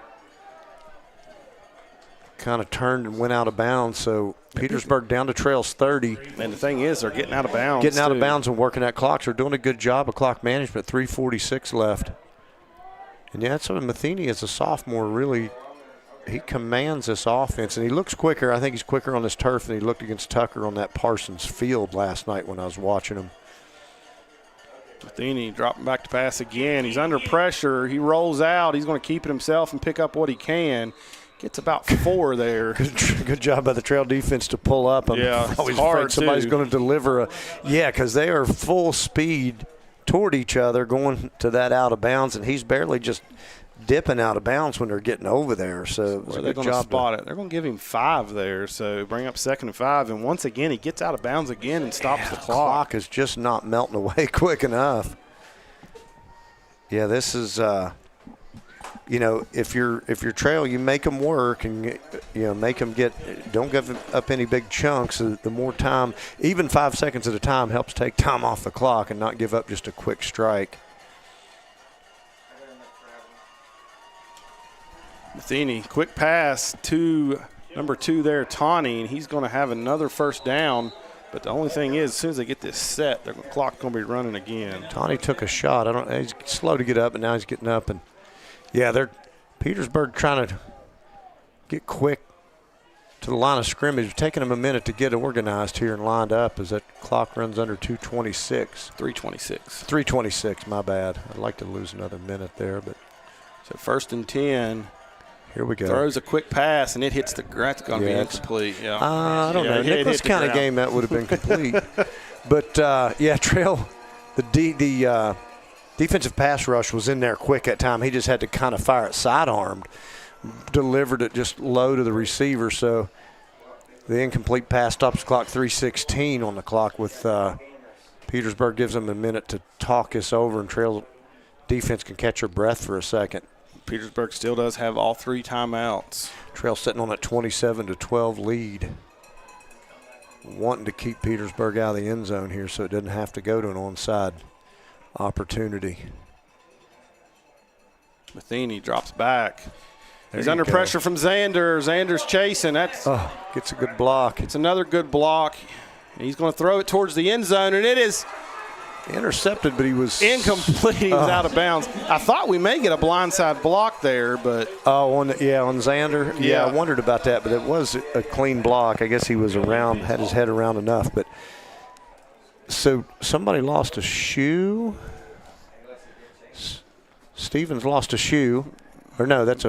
turned and went out of bounds. So Petersburg down to Trail's 30. And the thing is, they're getting out of bounds. Getting out of bounds and working that clock. So they're doing a good job of clock management. 3:46 left. And yeah, so Matheny as a sophomore really, he commands this offense. And he looks quicker. I think he's quicker on this turf than he looked against Tucker on that Parsons field last night when I was watching him. Matheny dropping back to pass again. He's under pressure. He rolls out. He's going to keep it himself and pick up what he can. Gets about 4 there. Good job by the Trail defense to pull up. I'm always afraid somebody's going to deliver because they are full speed toward each other going to that out of bounds, and he's barely just dipping out of bounds when they're getting over there. So they're going to spot it. They're going to give him 5 there, so bring up 2nd and 5. And once again, he gets out of bounds again and stops the clock. The clock is just not melting away quick enough. Yeah, this is if you're Trail, you make them work and make them don't give up any big chunks. The more time, even 5 seconds at a time, helps take time off the clock and not give up just a quick strike. Matheny, quick pass to number 2 there, Tawney, and he's going to have another first down. But the only thing is, as soon as they get this set, the clock's going to be running again. Tawney took a shot. He's slow to get up, but now he's getting up. And they're Petersburg trying to get quick to the line of scrimmage, taking them a minute to get organized here and lined up as that clock runs under 2:26. 3:26. 3:26, my bad. I'd like to lose another minute there. But so 1st and 10. Here we go. Throws a quick pass, and it hits the ground. It's going to be incomplete. Yeah. I don't know. Nicholas County game, that would have been complete. But, Trail, the defensive pass rush was in there quick at time. He just had to kind of fire it sidearmed, delivered it just low to the receiver. So the incomplete pass stops the clock. 3:16 on the clock with Petersburg gives them a minute to talk this over, and Trail defense can catch their breath for a second. Petersburg still does have all 3 timeouts. Trail sitting on a 27-12 lead. Wanting to keep Petersburg out of the end zone here so it doesn't have to go to an onside opportunity. Matheny drops back. He's under pressure from Xander. Xander's chasing. Gets a good block. It's another good block. He's going to throw it towards the end zone, and it is intercepted, but he was incomplete. He was out of bounds. I thought we may get a blindside block there, but on Xander. Yeah, I wondered about that, but it was a clean block. I guess he was around, had his head around enough. But so somebody lost a shoe. Stevens lost a shoe. Or no, that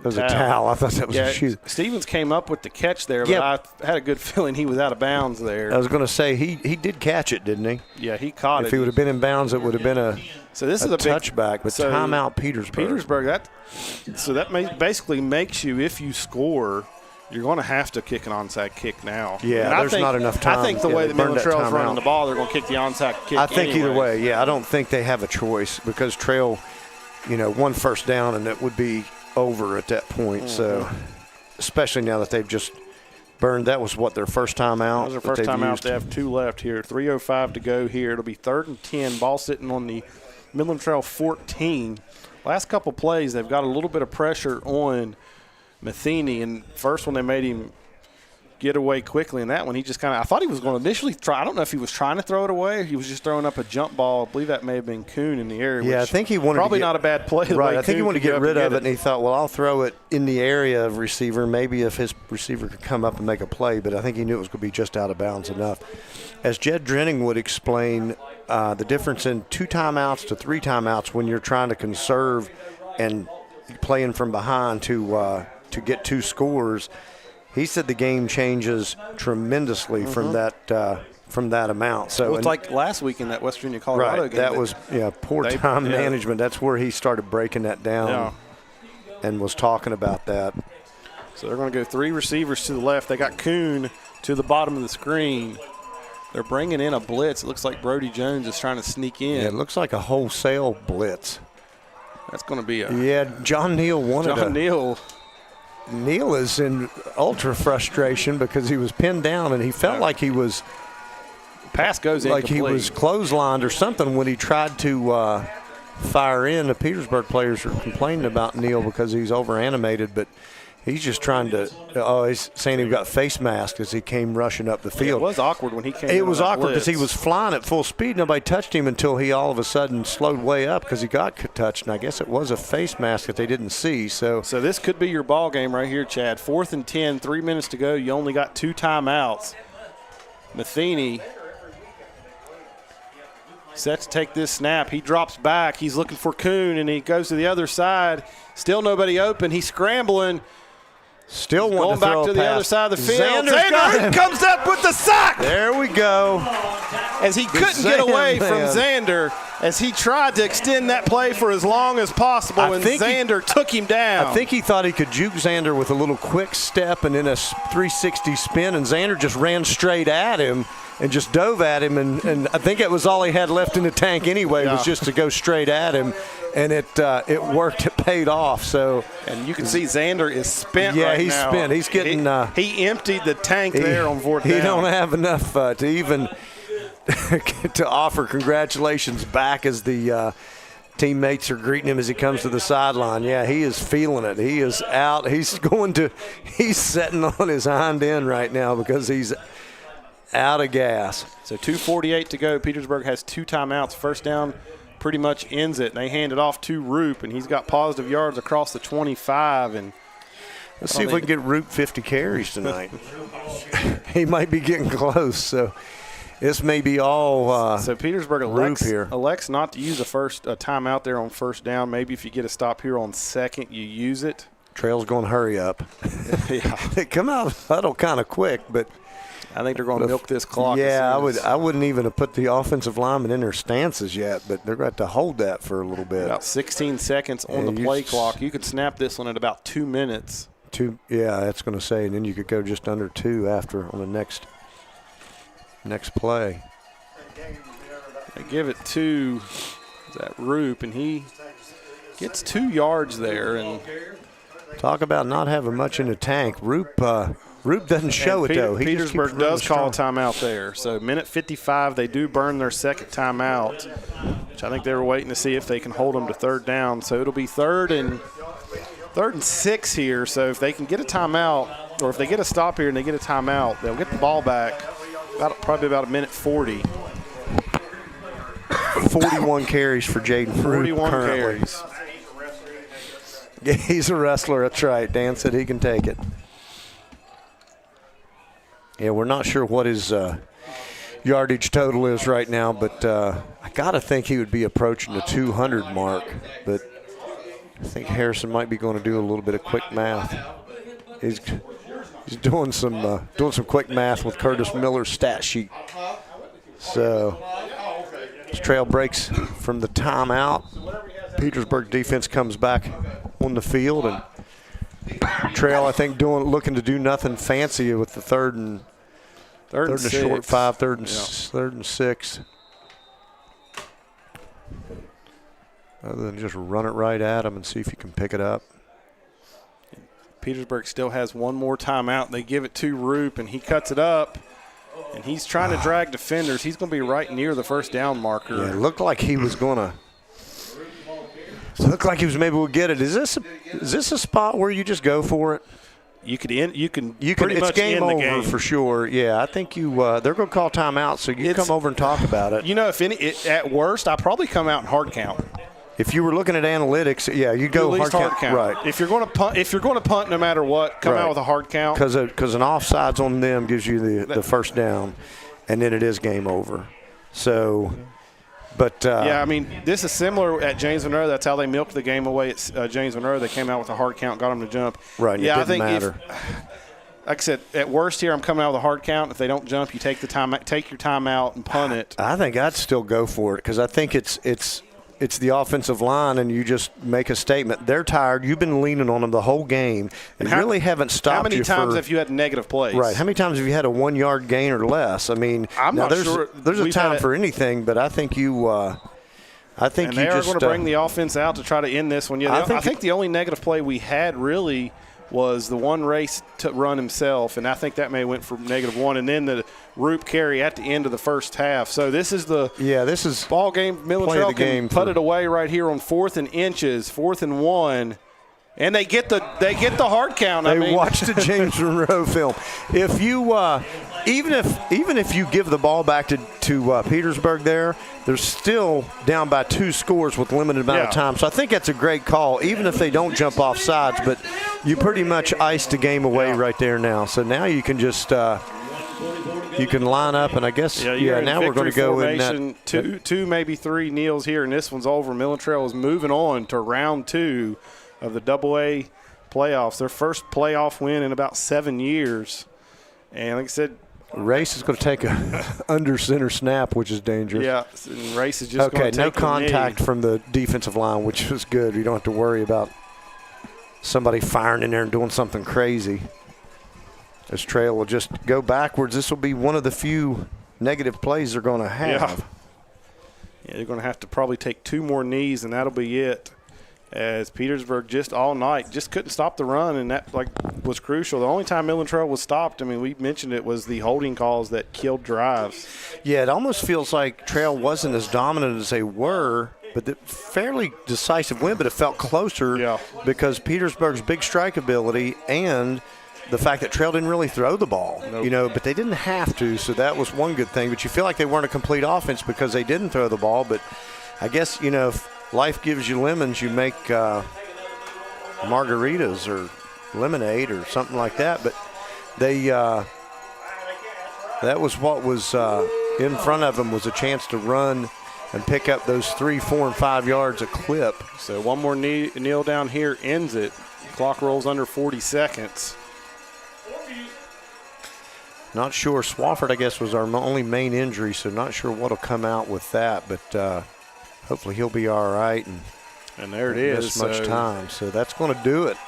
was a towel. I thought that was a shoe. Stevens came up with the catch there, but I had a good feeling he was out of bounds there. I was going to say he did catch it, didn't he? Yeah, he caught it. If he would have been in bounds, it would have been a touchback. But timeout Petersburg. That basically makes you, if you score, you're going to have to kick an onside kick now. Yeah, there's not enough time. I think the way the Midland Trail is running the ball, they're going to kick the onside kick. I think either way, yeah. I don't think they have a choice because Trail, one first down and it would be over at that point. Mm-hmm. So, especially now that they've just burned, that was their first time out. That was their first time out. They have 2 left here. 3:05 to go here. It'll be 3rd and 10. Ball sitting on the Midland Trail 14. Last couple plays, they've got a little bit of pressure on Matheny, and first one they made him get away quickly. In that one, he just I thought he was going to initially try. I don't know if he was trying to throw it away or he was just throwing up a jump ball. I believe that may have been Kuhn in the air. Yeah, I think he wanted probably not a bad play. Right, I think he wanted to get rid of it, and he thought, well, I'll throw it in the area of receiver. Maybe if his receiver could come up and make a play, but I think he knew it was going to be just out of bounds enough. As Jed Drenning would explain, the difference in 2 timeouts to 3 timeouts when you're trying to conserve and playing from behind to get 2 scores. He said the game changes tremendously from that from that amount. So it's like last week in that West Virginia Colorado right, game. That was poor time management. That's where he started breaking that down and was talking about that. So they're going to go 3 receivers to the left. They got Kuhn to the bottom of the screen. They're bringing in a blitz. It looks like Brody Jones is trying to sneak in. Yeah, it looks like a wholesale blitz. That's going to be John Neal wanted Neal is in ultra frustration because he was pinned down and he felt like he was pass goes like he was clotheslined or something when he tried to fire in. The Petersburg players are complaining about Neal because he's over animated, but he's just trying to he's saying he got face masked as he came rushing up the field. Yeah, it was awkward when he came. It was awkward because he was flying at full speed. Nobody touched him until he all of a sudden slowed way up because he got touched. And I guess it was a face mask that they didn't see. So this could be your ball game right here, Chad. 4th and 10, 3 minutes to go. You only got 2 timeouts. Matheny set to take this snap. He drops back. He's looking for Kuhn, and he goes to the other side. Still nobody open. He's scrambling. Still going back to the other side of the field. Xander comes up with the sack. There we go. As he couldn't get away from Xander as he tried to extend that play for as long as possible, and Xander took him down. I think he thought he could juke Xander with a little quick step and then a 360 spin, and Xander just ran straight at him and just dove at him, and I think it was all he had left in the tank anyway was just to go straight at him, and it worked. It paid off. So, and you can see Xander is spent. Yeah, right he's now. spent. He's getting. He emptied the tank there on 4th down. He don't have enough to even to offer congratulations back as the teammates are greeting him as he comes to the sideline. Yeah, he is feeling it. He is out. He's setting on his hind end right now because he's out of gas. So 2:48 to go. Petersburg has 2 timeouts. First down pretty much ends it. They hand it off to Roop, and he's got positive yards across the 25. And let's see if we can get Roop 50 carries tonight. He might be getting close. So this may be all so Petersburg elects not to use a timeout there on first down. Maybe if you get a stop here on second, you use it. Trail's going to hurry up. Yeah. They come out of huddle kind of quick, but I think they're going to milk this clock. Yeah, I wouldn't even have put the offensive linemen in their stances yet, but they're going to have to hold that for a little bit. About 16 seconds on the play clock. You could snap this one at about 2 minutes. Yeah, that's going to say, and then you could go just under 2 after on the next play. They give it to that Roop, and he gets 2 yards there. And talk about not having much in the tank. Roop doesn't show it, though. Petersburg does call a timeout there. So minute 55, they do burn their second timeout, which I think they were waiting to see if they can hold them to 3rd down. So it'll be third and 6 here. So if they can get a timeout, or if they get a stop here and they get a timeout, they'll get the ball back probably about a minute 40. 41 carries for Jaden Roop 41 currently. carries. Yeah, he's a wrestler. That's right. Dan said he can take it. Yeah, we're not sure what his yardage total is right now, but I got to think he would be approaching the 200 mark. But I think Harrison might be going to do a little bit of quick math. He's doing some quick math with Curtis Miller's stat sheet. So this Trail breaks from the timeout. Petersburg defense comes back on the field, and Trail, I think, looking to do nothing fancy with the third and a short 5, third and 6. Other than just run it right at him and see if you can pick it up. Petersburg still has one more timeout. They give it to Roop, and he cuts it up, and he's trying to drag defenders. He's going to be right near the first down marker. Yeah, it looked like he was going to. Looked like he was maybe we'll get it. Is this a spot where you just go for it? You can pretty it's much game end over the game for sure. Yeah, I think they're going to call timeout, so you come over and talk about it. You know, at worst, I probably come out and hard count. If you were looking at analytics, yeah, you go hard count. Right. If you're going to punt, no matter what, come out with a hard count. Because an offsides on them gives you the first down, and then it is game over. So. But yeah, I mean, this is similar at James Monroe. That's how they milked the game away at James Monroe. They came out with a hard count, got them to jump. Right. Yeah, it didn't matter. like I said, at worst here, I'm coming out with a hard count. If they don't jump, you take your time out and punt it. I think I'd still go for it because I think it's the offensive line, and you just make a statement. They're tired. You've been leaning on them the whole game. And really haven't stopped you. How many times have you had negative plays? Right. How many times have you had a 1 yard gain or less? I mean, I'm not sure. There's a time for anything, but I think you. I think they are going to bring the offense out to try to end this one. Yeah, I think the only negative play we had really was the one race to run himself, and I think that may have went for -1, and then the Roop carry at the end of the first half. So this is ball game. Midland Trail can put it away right here on 4th and inches, 4th and 1. And they get the hard count. They watched the James Monroe film. If you even if you give the ball back to Petersburg, they're still down by 2 scores with limited amount of time. So I think that's a great call, even if they don't jump off sides. But you pretty much iced the game away right there now. So now you can just you can line up, and I guess now we're going to go in two maybe 3 kneels here, and this one's over. Midland Trail is moving on to round 2 of the AA playoffs, their first playoff win in about 7 years. And like I said, Race is going to take a under center snap, which is dangerous. Yeah, and Race is just going to take no contact from the defensive line, which was good. You don't have to worry about somebody firing in there and doing something crazy. This Trail will just go backwards. This will be one of the few negative plays they're going to have. Yeah, they're going to have to probably take 2 more knees, and that'll be it. As Petersburg just all night just couldn't stop the run, and that was crucial. The only time Midland Trail was stopped, I mean, we mentioned it, was the holding calls that killed drives. Yeah, it almost feels like Trail wasn't as dominant as they were, but the fairly decisive win, but it felt closer because Petersburg's big strike ability and the fact that Trail didn't really throw the ball, but they didn't have to, so that was one good thing. But you feel like they weren't a complete offense because they didn't throw the ball. But I guess, if life gives you lemons, you make margaritas or lemonade or something like that. But they that was what was in front of them, was a chance to run and pick up those 3, 4, and 5 yards a clip. So one more kneel down here ends it. Clock rolls under 40 seconds. Not sure. Swafford, I guess, was our only main injury, so not sure what will come out with that. But hopefully he'll be all right. And there it is. Miss much time. So that's going to do it.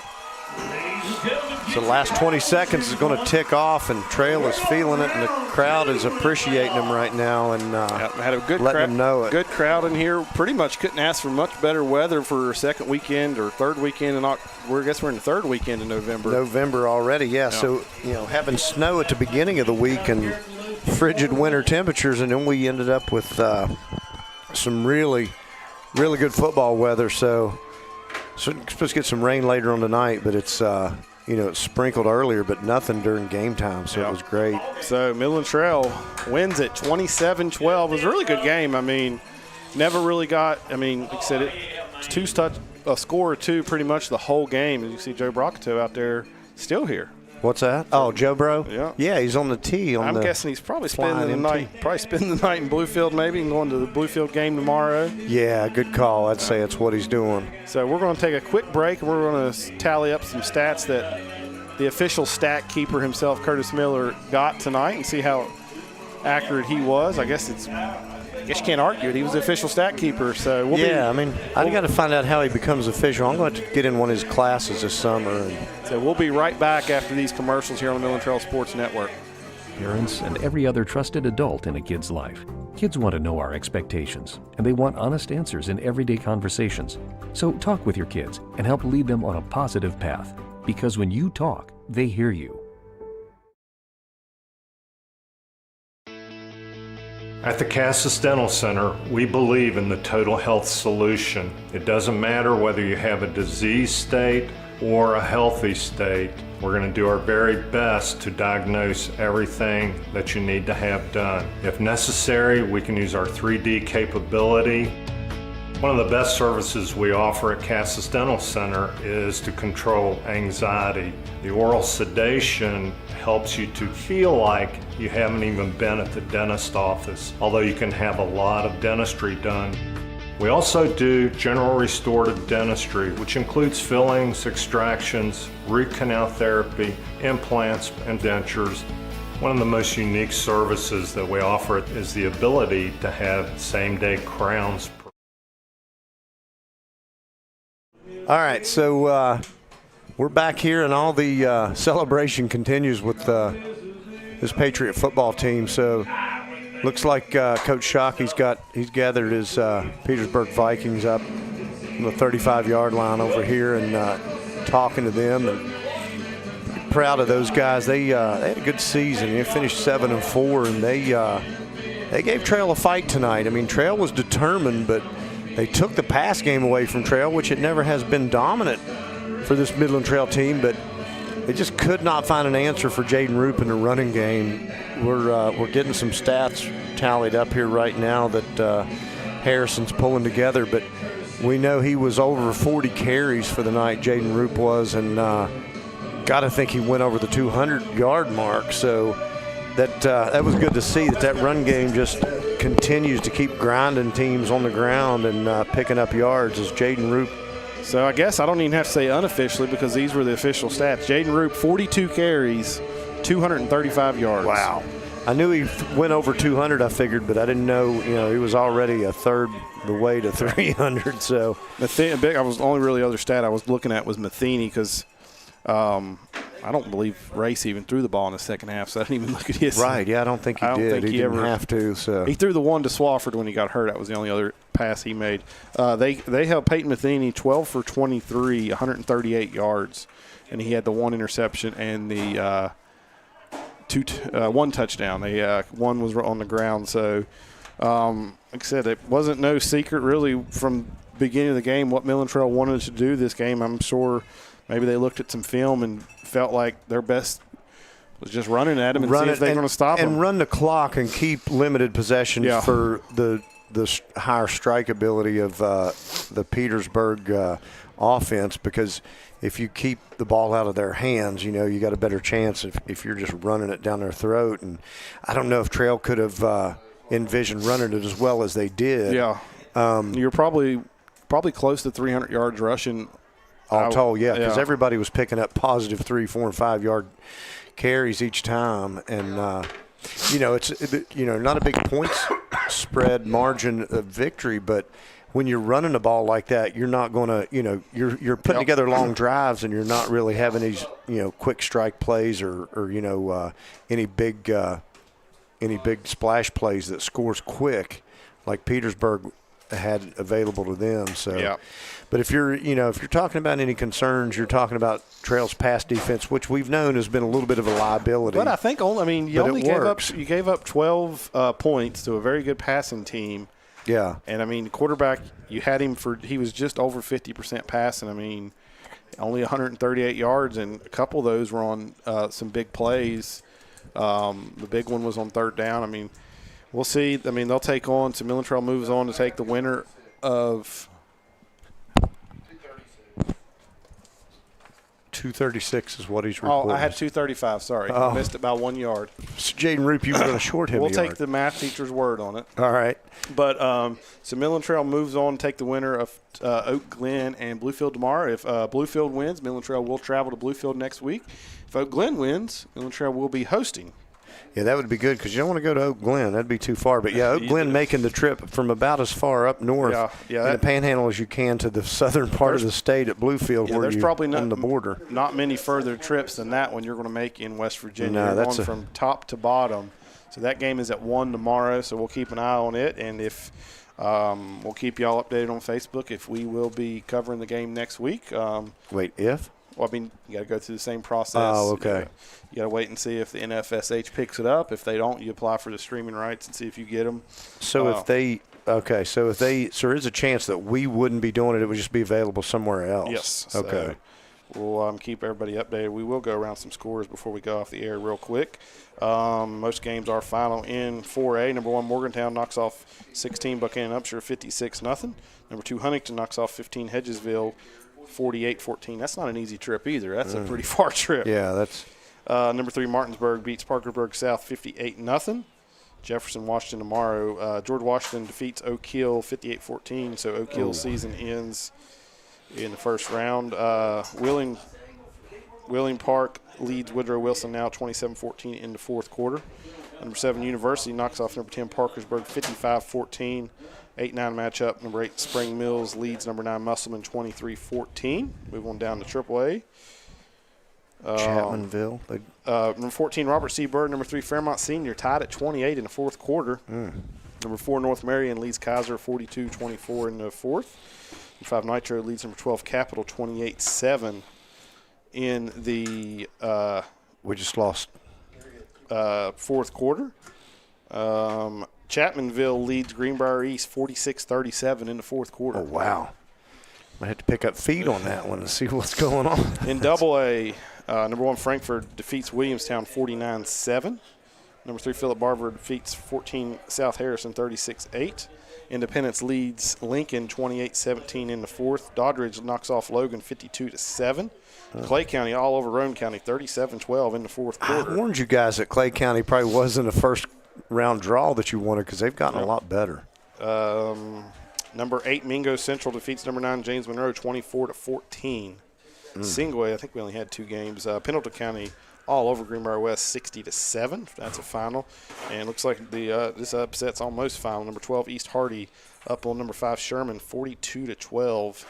So the last 20 seconds is going to tick off, and Trail is feeling it, and the crowd is appreciating them right now and had a good letting them know it. Good crowd in here. Pretty much couldn't ask for much better weather for second weekend or third weekend in October. I guess we're in the third weekend in November. November already, yeah. So, having snow at the beginning of the week and frigid winter temperatures, and then we ended up with some really, really good football weather. So supposed to get some rain later on tonight, but it's it sprinkled earlier, but nothing during game time, so it was great. So Midland Trail wins it 27-12. It was a really good game. I mean, never really got, like I said, it's a score or 2 pretty much the whole game. And you see Joe Broccato out there still here. What's that? Oh, Joe Bro? Yeah, he's on the tee. I'm guessing he's probably spending the night. Probably spending the night in Bluefield, maybe, and going to the Bluefield game tomorrow. Yeah, good call. I'd say it's what he's doing. So we're going to take a quick break, and we're going to tally up some stats that the official stat keeper himself, Curtis Miller, got tonight, and see how accurate he was. I guess you can't argue it. He was the official stat keeper. So I got to find out how he becomes official. I'm going to get in one of his classes this summer. So we'll be right back after these commercials here on the Midland Trail Sports Network. Parents and every other trusted adult in a kid's life. Kids want to know our expectations, and they want honest answers in everyday conversations. So talk with your kids and help lead them on a positive path. Because when you talk, they hear you. At the Cassis Dental Center, we believe in the total health solution. It doesn't matter whether you have a disease state or a healthy state. We're going to do our very best to diagnose everything that you need to have done. If necessary, we can use our 3D capability. One of the best services we offer at Cassis Dental Center is to control anxiety. The oral sedation helps you to feel like you haven't even been at the dentist office, although you can have a lot of dentistry done. We also do general restorative dentistry, which includes fillings, extractions, root canal therapy, implants, and dentures. One of the most unique services that we offer is the ability to have same-day crowns. All right, so we're back here, and all the celebration continues with this Patriot football team. So looks like Coach Schock, he's gathered his Petersburg Vikings up on the 35-yard line over here and talking to them. And proud of those guys. They had a good season. They finished 7-4, and they gave Trail a fight tonight. I mean, Trail was determined, but they took the pass game away from Trail, which it never has been dominant for this Midland Trail team, but they just could not find an answer for Jaden Roop in the running game. We're getting some stats tallied up here right now that Harrison's pulling together, but we know he was over 40 carries for the night, Jaden Roop was, and got to think he went over the 200-yard mark. So that was good to see that run game just continues to keep grinding teams on the ground and picking up yards as Jaden Roop. So I guess I don't even have to say unofficially because these were the official stats. Jaden Roop, 42 carries, 235 yards. Wow. I knew he went over 200, I figured, but I didn't know, he was already a third the way to 300. So the only really other stat I was looking at was Matheny because I don't believe Race even threw the ball in the second half, so I didn't even look at his. Right, yeah, I don't think he did. He didn't have to. So he threw the one to Swafford when he got hurt. That was the only other pass he made. They held Peyton Matheny 12 for 23, 138 yards, and he had the one interception and the one touchdown. One was on the ground. So, like I said, it wasn't no secret really from the beginning of the game what Midland Trail wanted to do this game. I'm sure maybe they looked at some film and felt like their best was just running at them and see if they're going to stop them. And run the clock and keep limited possessions for the higher strike ability of the Petersburg offense, because if you keep the ball out of their hands, you got a better chance if you're just running it down their throat. And I don't know if Trail could have envisioned running it as well as they did. Yeah. You're probably close to 300 yards rushing. All told, because everybody was picking up positive 3, 4, and 5 yard carries each time, and it's not a big points spread margin of victory, but when you're running the ball like that, you're not going to, you're putting together long drives, and you're not really having these quick strike plays or any big splash plays that scores quick like Petersburg had available to them. So, but if you're talking about any concerns, you're talking about Trail's pass defense, which we've known has been a little bit of a liability. But I think you gave up 12 points to a very good passing team. Yeah. And quarterback, you had him he was just over 50% passing. Only 138 yards, and a couple of those were on some big plays. The big one was on third down. We'll see. They'll take on. So Midland Trail moves on to take the winner of 236 is what he's reporting. I had 235. Sorry, I missed it by 1 yard. So Jaden Roop, you were going to short him. We'll take the math teacher's word on it. All right. But so Midland Trail moves on to take the winner of Oak Glen and Bluefield tomorrow. If Bluefield wins, Midland Trail will travel to Bluefield next week. If Oak Glen wins, Midland Trail will be hosting. Yeah, that would be good because you don't want to go to Oak Glen. That'd be too far. But, Oak Glen making the trip from about as far up north in the Panhandle as you can to the southern part of the state at Bluefield where you're probably on the border. Not many further trips than that one you're going to make in West Virginia. No, that's from top to bottom. So that game is at 1 tomorrow, so we'll keep an eye on it. And if we'll keep you all updated on Facebook if we will be covering the game next week. Wait, if? Well, you got to go through the same process. Oh, okay. You got to wait and see if the NFSH picks it up. If they don't, you apply for the streaming rights and see if you get them. So if there is a chance that we wouldn't be doing it, it would just be available somewhere else. Yes. Okay. So we'll keep everybody updated. We will go around some scores before we go off the air real quick. Most games are final in 4A. Number 1, Morgantown knocks off 16 Buchanan Upshur 56-0. Number 2, Huntington knocks off 15 Hedgesville 48-14. That's not an easy trip either. That's a pretty far trip. Yeah, that's. Number 3, Martinsburg beats Parkersburg South 58-0. Jefferson, Washington tomorrow. George Washington defeats Oak Hill 58-14, so Oak Hill's season ends in the first round. Wheeling Park leads Woodrow Wilson now 27-14 in the fourth quarter. Number 7 University knocks off number 10 Parkersburg 55-14. 8-9 matchup. Number 8 Spring Mills leads number 9 Musselman 23-14. Move on down to AAA. Chapmanville. Number 14 Robert C. Byrd, number 3 Fairmont Senior tied at 28 in the fourth quarter. Number 4 North Marion leads Kaiser 42-24 in the fourth. Number 5 Nitro leads number 12 Capital 28-7 in the we just lost fourth quarter. Chapmanville leads Greenbrier East 46-37 in the fourth quarter. Oh, wow. I had to pick up feed on that one to see what's going on. In AA, number 1 Frankfort defeats Williamstown 49-7. Number 3 Philip Barber defeats 14 South Harrison 36-8. Independence leads Lincoln 28-17 in the fourth. Doddridge knocks off Logan 52-7. Clay County all over Roane County 37-12 in the fourth quarter. I warned you guys that Clay County probably wasn't a first round draw that you wanted because they've gotten a lot better. Number 8 Mingo Central defeats number 9 James Monroe 24-14. Singway, I think we only had 2 games. Pendleton County all over Greenbrier West 60-7. That's a final. And looks like this upset's almost final. Number 12 East Hardy up on number 5 Sherman 42-12.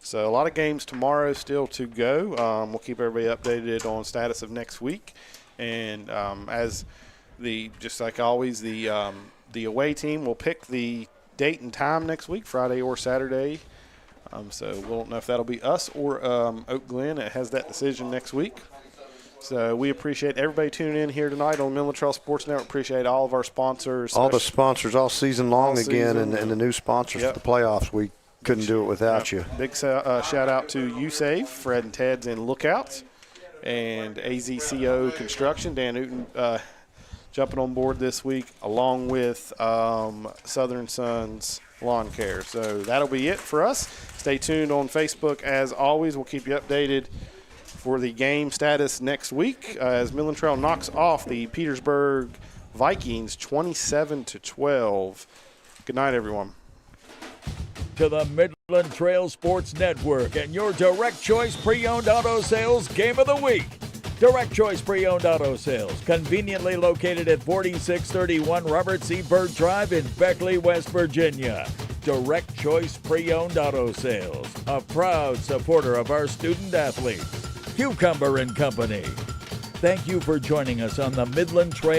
So a lot of games tomorrow still to go. We'll keep everybody updated on status of next week. And just like always, the away team will pick the date and time next week, Friday or Saturday. So we don't know if that'll be us or Oak Glen. It has that decision next week. So we appreciate everybody tuning in here tonight on Midland Trail Sports Network. Appreciate all of our sponsors. All the sponsors all season long again, and the new sponsors for the playoffs. We couldn't do it without you. Big shout out to USAVE, Fred and Ted's in Lookout, and AZCO Construction. Dan Newton jumping on board this week, along with Southern Sons Lawn Care. So that'll be it for us. Stay tuned on Facebook as always. We'll keep you updated for the game status next week as Midland Trail knocks off the Petersburg Vikings 27-12. Good night, everyone. To the Midland Trail Sports Network and your Direct Choice Pre-Owned Auto Sales Game of the Week. Direct Choice Pre-Owned Auto Sales, conveniently located at 4631 Robert C. Byrd Drive in Beckley, West Virginia. Direct Choice Pre-Owned Auto Sales, a proud supporter of our student athletes. Cucumber and Company. Thank you for joining us on the Midland Trail